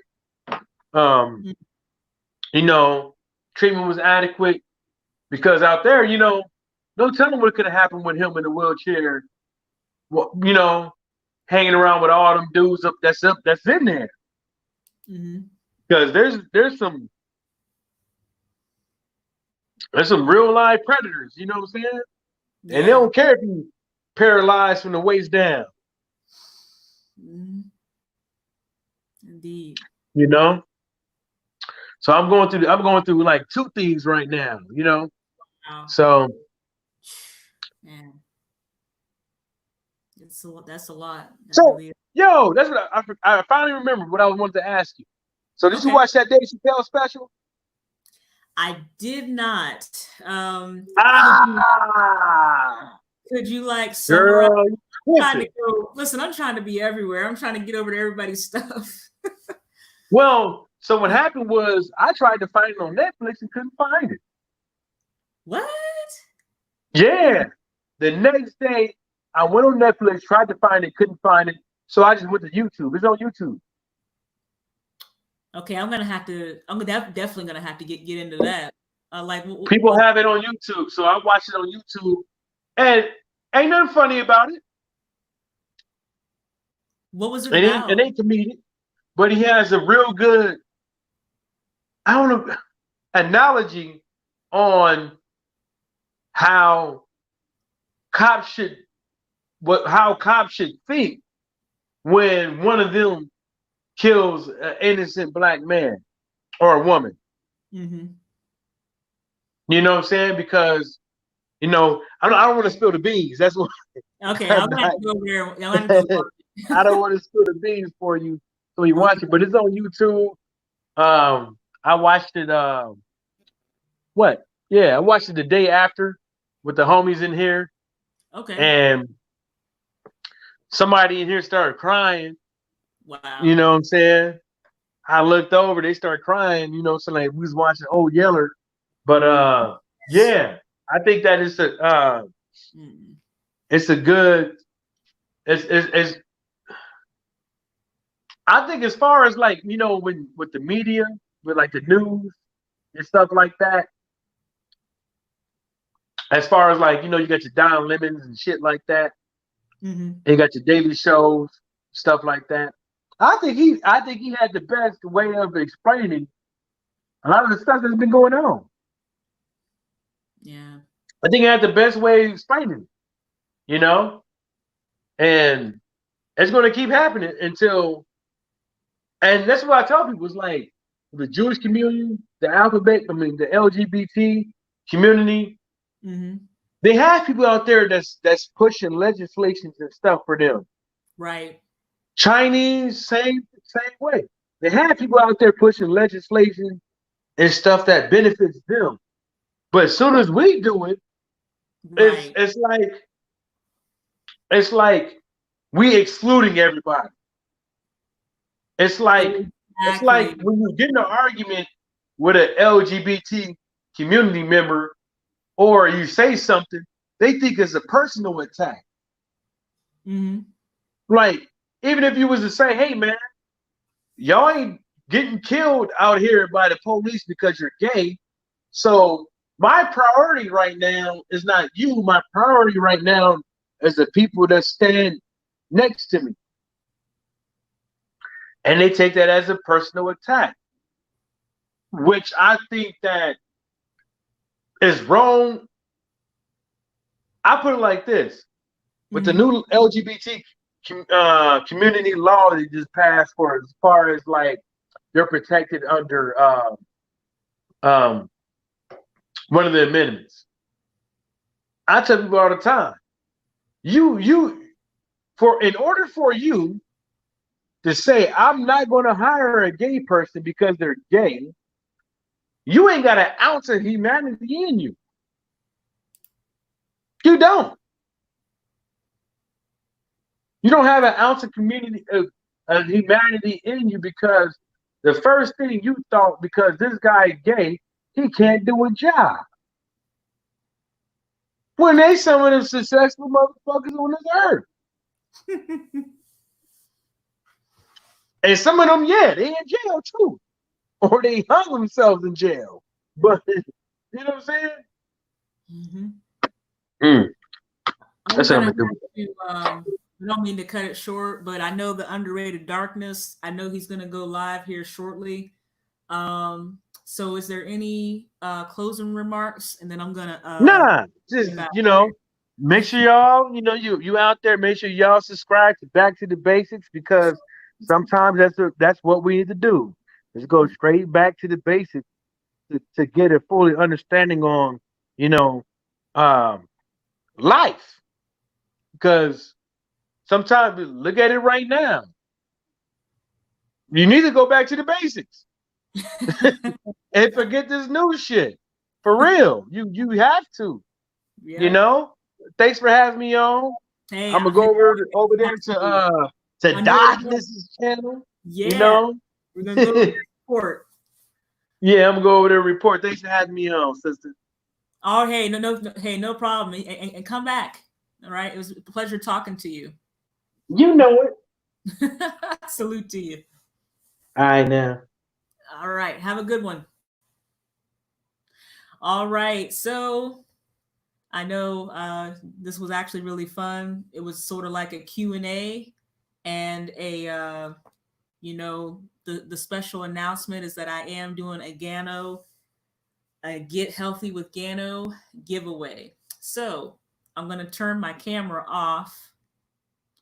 You know, treatment was adequate, because out there, you know, no telling what could have happened with him in a wheelchair. Well, you know, hanging around with all them dudes that's in there. Because there's some real live predators, you know what I'm saying? Yeah. And they don't care if you paralyzed from the waist down. Indeed. You know? So I'm going through like 2 things right now, you know? Wow. So man. That's a lot. So, yo, that's what I finally remember what I wanted to ask you. So did you watch that Dave Chappelle special? I did not. Could you like summarize? Listen, I'm trying to be everywhere. I'm trying to get over to everybody's stuff. Well, so what happened was I tried to find it on Netflix and couldn't find it. What? Yeah. The next day, I went on Netflix, tried to find it, couldn't find it. So I just went to YouTube. It's on YouTube. Okay, I'm definitely gonna have to get into that. People have it on YouTube, so I watched it on YouTube, and ain't nothing funny about it. What was it about? It ain't comedic, but he has a real good, I don't know, analogy on how cops should think when one of them kills an innocent black man or a woman. You know what I'm saying? Because, you know, I don't want to spill the beans. That's what. Okay, I'm gonna have to go over there. I don't want to spill the beans for you, so you watch it, but it's on YouTube. I watched it. I watched it the day after with the homies in here. Okay. And somebody in here started crying. Wow. You know what I'm saying? I looked over, they started crying, you know, so like we was watching Old Yeller. But yeah, I think that it's a good I think as far as like, you know, with the media, with like the news and stuff like that, as far as like, you know, you got your Don Lemons and shit like that. And you got your daily shows, stuff like that. I think he had the best way of explaining a lot of the stuff that's been going on. Yeah. I think he had the best way of explaining it, you know? And it's going to keep happening until, and that's what I tell people, is like the Jewish community, the the LGBT community, they have people out there that's pushing legislations and stuff for them. Right. Chinese, same way. They have people out there pushing legislation and stuff that benefits them. But as soon as we do it, right. it's like we excluding everybody. It's like when you get in an argument with an LGBT community member, or you say something, they think it's a personal attack. Like, even if you was to say, hey man, y'all ain't getting killed out here by the police because you're gay. So my priority right now is not you. My priority right now is the people that stand next to me. And they take that as a personal attack, which I think that is wrong. I put it like this. With the new LGBT community law that just passed, for as far as like they're protected under one of the amendments. I tell people all the time, in order for you to say I'm not going to hire a gay person because they're gay, you ain't got an ounce of humanity in you. You don't. You don't have an ounce of of humanity in you, because the first thing you thought, because this guy is gay, he can't do a job. When they some of the successful motherfuckers on this earth. And some of them, yeah, they in jail too. Or they hung themselves in jail. But you know what I'm saying? That's what I'm gonna do. I don't mean to cut it short, but I know the underrated darkness. I know he's gonna go live here shortly. So is there any closing remarks? And then I'm gonna just make sure y'all, you out there, make sure y'all subscribe to Back to the Basics, because sometimes that's what we need to do. Let's go straight back to the basics to get a fully understanding on, life. Because sometimes, look at it right now. You need to go back to the basics and forget this new shit. For real. You have to. Yeah. Thanks for having me on. Hey, I'm gonna go over there to Darkness's channel. Yeah. We're gonna go over there report. Yeah, I'm gonna go over there and report. Thanks for having me on, sister. Oh, hey, no problem. And come back. All right. It was a pleasure talking to you. You know it. Salute to you. All right, now. All right. Have a good one. All right. So I know this was actually really fun. It was sort of like a Q&A, and the special announcement is that I am doing a Get Healthy with Gano giveaway. So I'm going to turn my camera off.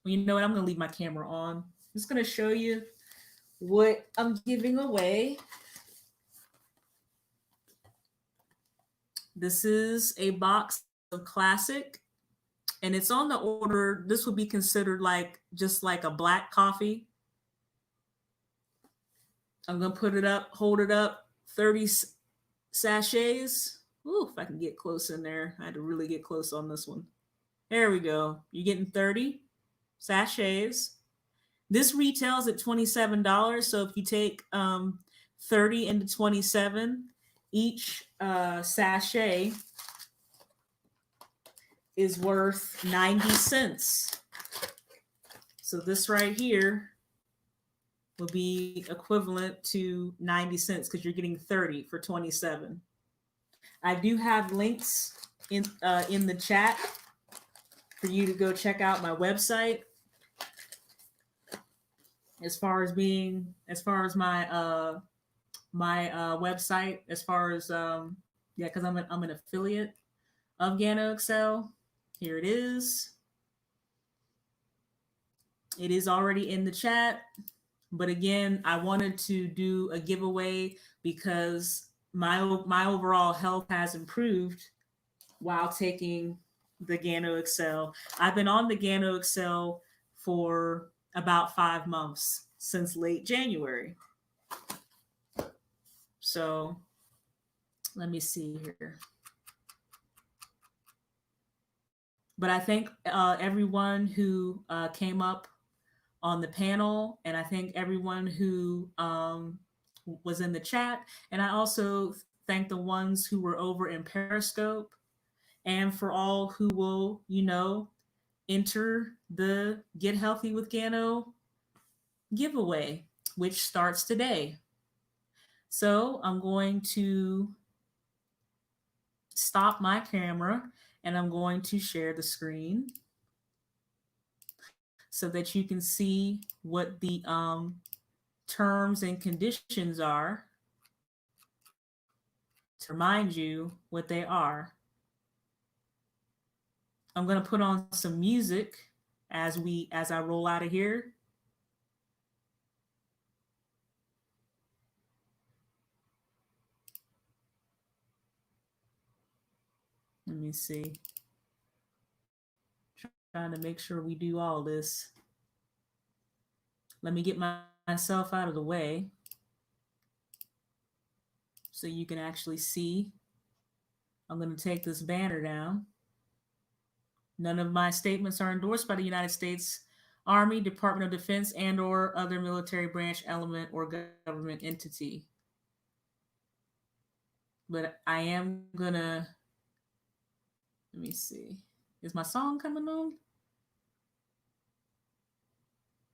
Well, you know what? I'm going to leave my camera on. I'm just going to show you what I'm giving away. This is a box of classic, and it's on the order. This would be considered just like a black coffee. I'm going to put it up, hold it up, 30 sachets. Ooh, if I can get close in there. I had to really get close on this one. There we go. You're getting 30 sachets. This retails at $27. So if you take 30 into 27, each sachet is worth 90 cents. So this right here will be equivalent to 90 cents because you're getting 30 for 27. I do have links in the chat for you to go check out my website. As far as my website, as far as yeah, because I'm an affiliate of Gano Excel. Here it is. It is already in the chat. But again, I wanted to do a giveaway because my overall health has improved while taking the Gano Excel. I've been on the Gano Excel for about 5 months, since late January. So let me see here. But I thank everyone who came up on the panel, and I thank everyone who was in the chat. And I also thank the ones who were over in Periscope, and for all who will, enter the Get Healthy with Gano giveaway, which starts today. So I'm going to stop my camera and I'm going to share the screen so that you can see what the terms and conditions are, to remind you what they are. I'm going to put on some music as I roll out of here. Let me see. Trying to make sure we do all this. Let me get myself out of the way so you can actually see. I'm going to take this banner down. None of my statements are endorsed by the United States Army, Department of Defense, and/or other military branch, element, or government entity. But I am gonna, let me see. Is my song coming on?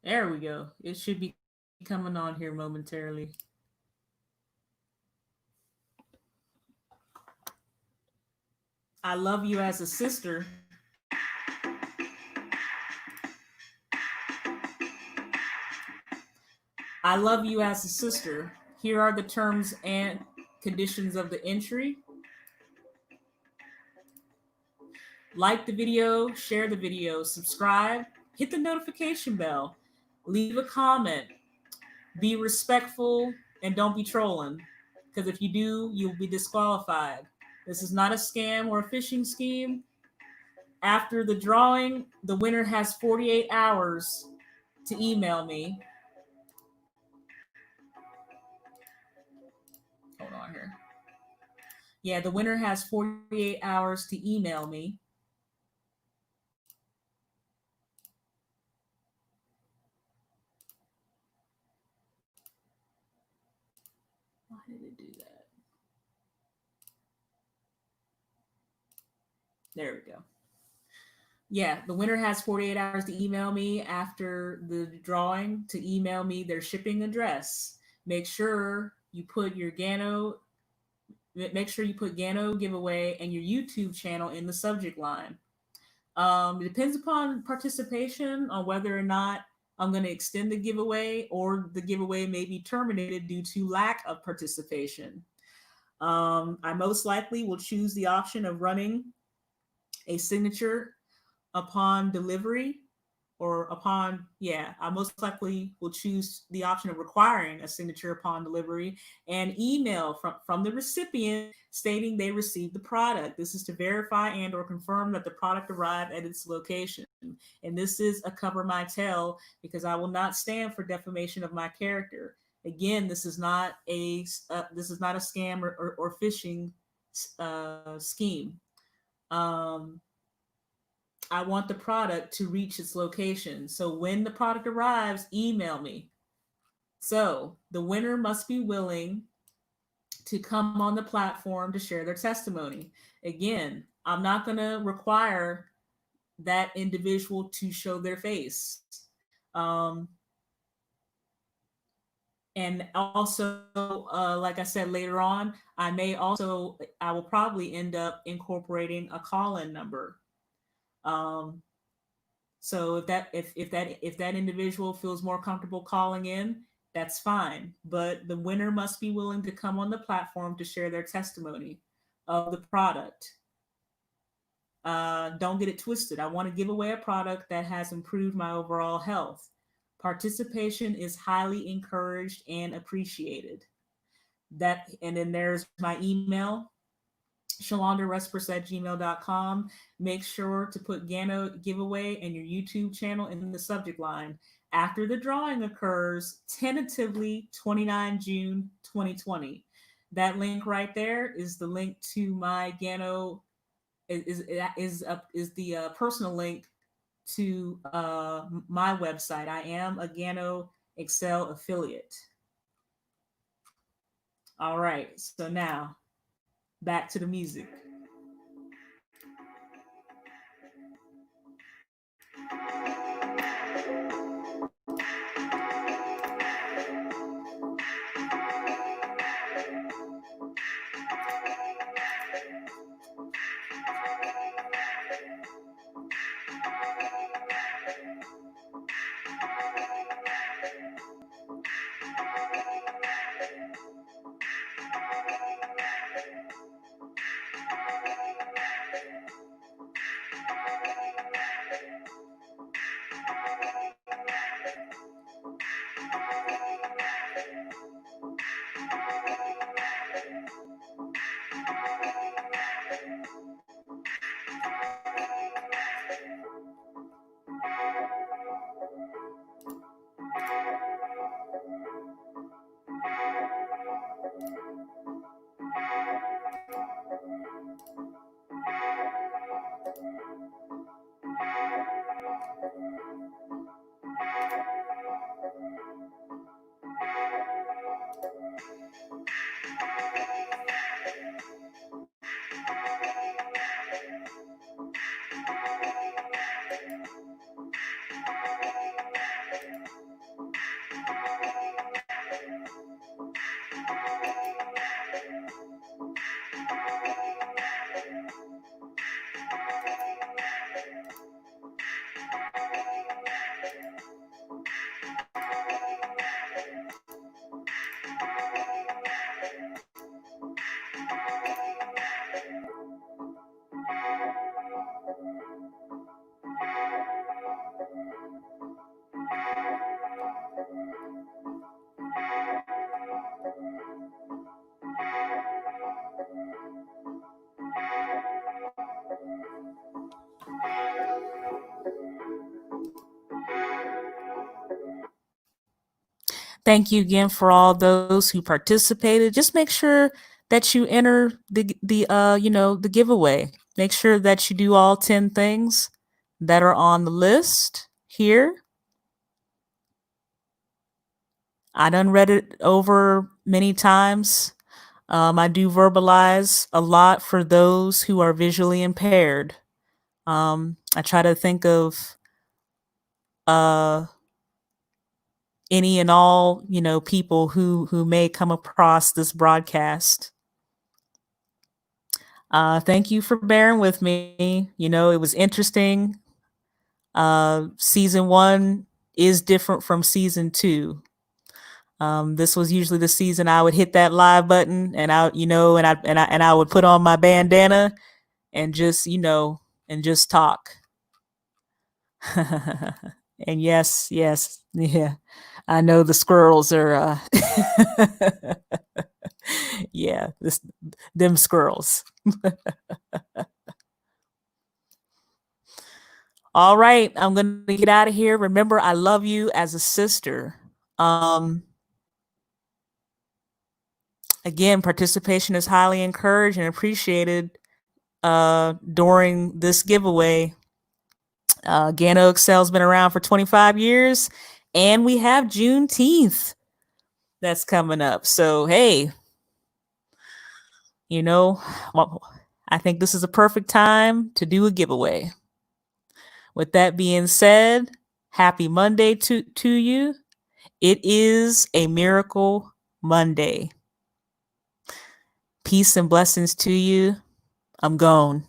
There we go. It should be coming on here momentarily. I love you as a sister. I love you as a sister. Here are the terms and conditions of the entry. Like the video, share the video, subscribe, hit the notification bell, leave a comment, be respectful, and don't be trolling. Because if you do, you'll be disqualified. This is not a scam or a phishing scheme. After the drawing, the winner has 48 hours to email me. Hold on here. Yeah, the winner has 48 hours to email me. Why did it do that? There we go. Yeah, the winner has 48 hours to email me after the drawing, to email me their shipping address. Make sure you put your Gano giveaway and your YouTube channel in the subject line. It depends upon participation on whether or not I'm going to extend the giveaway, or the giveaway may be terminated due to lack of participation. I most likely will choose the option of running a signature upon delivery, or I most likely will choose the option of requiring a signature upon delivery, and email from the recipient stating they received the product. This is to verify and or confirm that the product arrived at its location. And this is a cover my tail, because I will not stand for defamation of my character. Again, this is not a scam or phishing scheme. I want the product to reach its location. So when the product arrives, email me. So the winner must be willing to come on the platform to share their testimony. Again, I'm not going to require that individual to show their face. And And also, like I said, later on, I will probably end up incorporating a call-in number. So if that individual feels more comfortable calling in, that's fine. But the winner must be willing to come on the platform to share their testimony of the product. Don't get it twisted. I want to give away a product that has improved my overall health. Participation is highly encouraged and appreciated. And then there's my email, ShalondaRespress@gmail.com. Make sure to put Gano giveaway and your YouTube channel in the subject line. After the drawing occurs, tentatively 29 June 2020. That link right there is the link to my Gano, is the personal link to my website. I am a Gano Excel affiliate. All right, so now back to the music. Thank you again for all those who participated. Just make sure that you enter the giveaway. Make sure that you do all 10 things that are on the list here. I done read it over many times. I do verbalize a lot for those who are visually impaired. I try to think of any and all, people who may come across this broadcast. Thank you for bearing with me. It was interesting. Season 1 is different from season 2. This was usually the season I would hit that live button and I would put on my bandana and just talk. And yes, yeah. I know the squirrels are yeah, them squirrels. All right, I'm going to get out of here. Remember, I love you as a sister. Again, participation is highly encouraged and appreciated during this giveaway. Gano Excel's been around for 25 years, and we have Juneteenth that's coming up. So, hey, I think this is a perfect time to do a giveaway. With that being said, happy Monday to you. It is a Miracle Monday. Peace and blessings to you. I'm gone.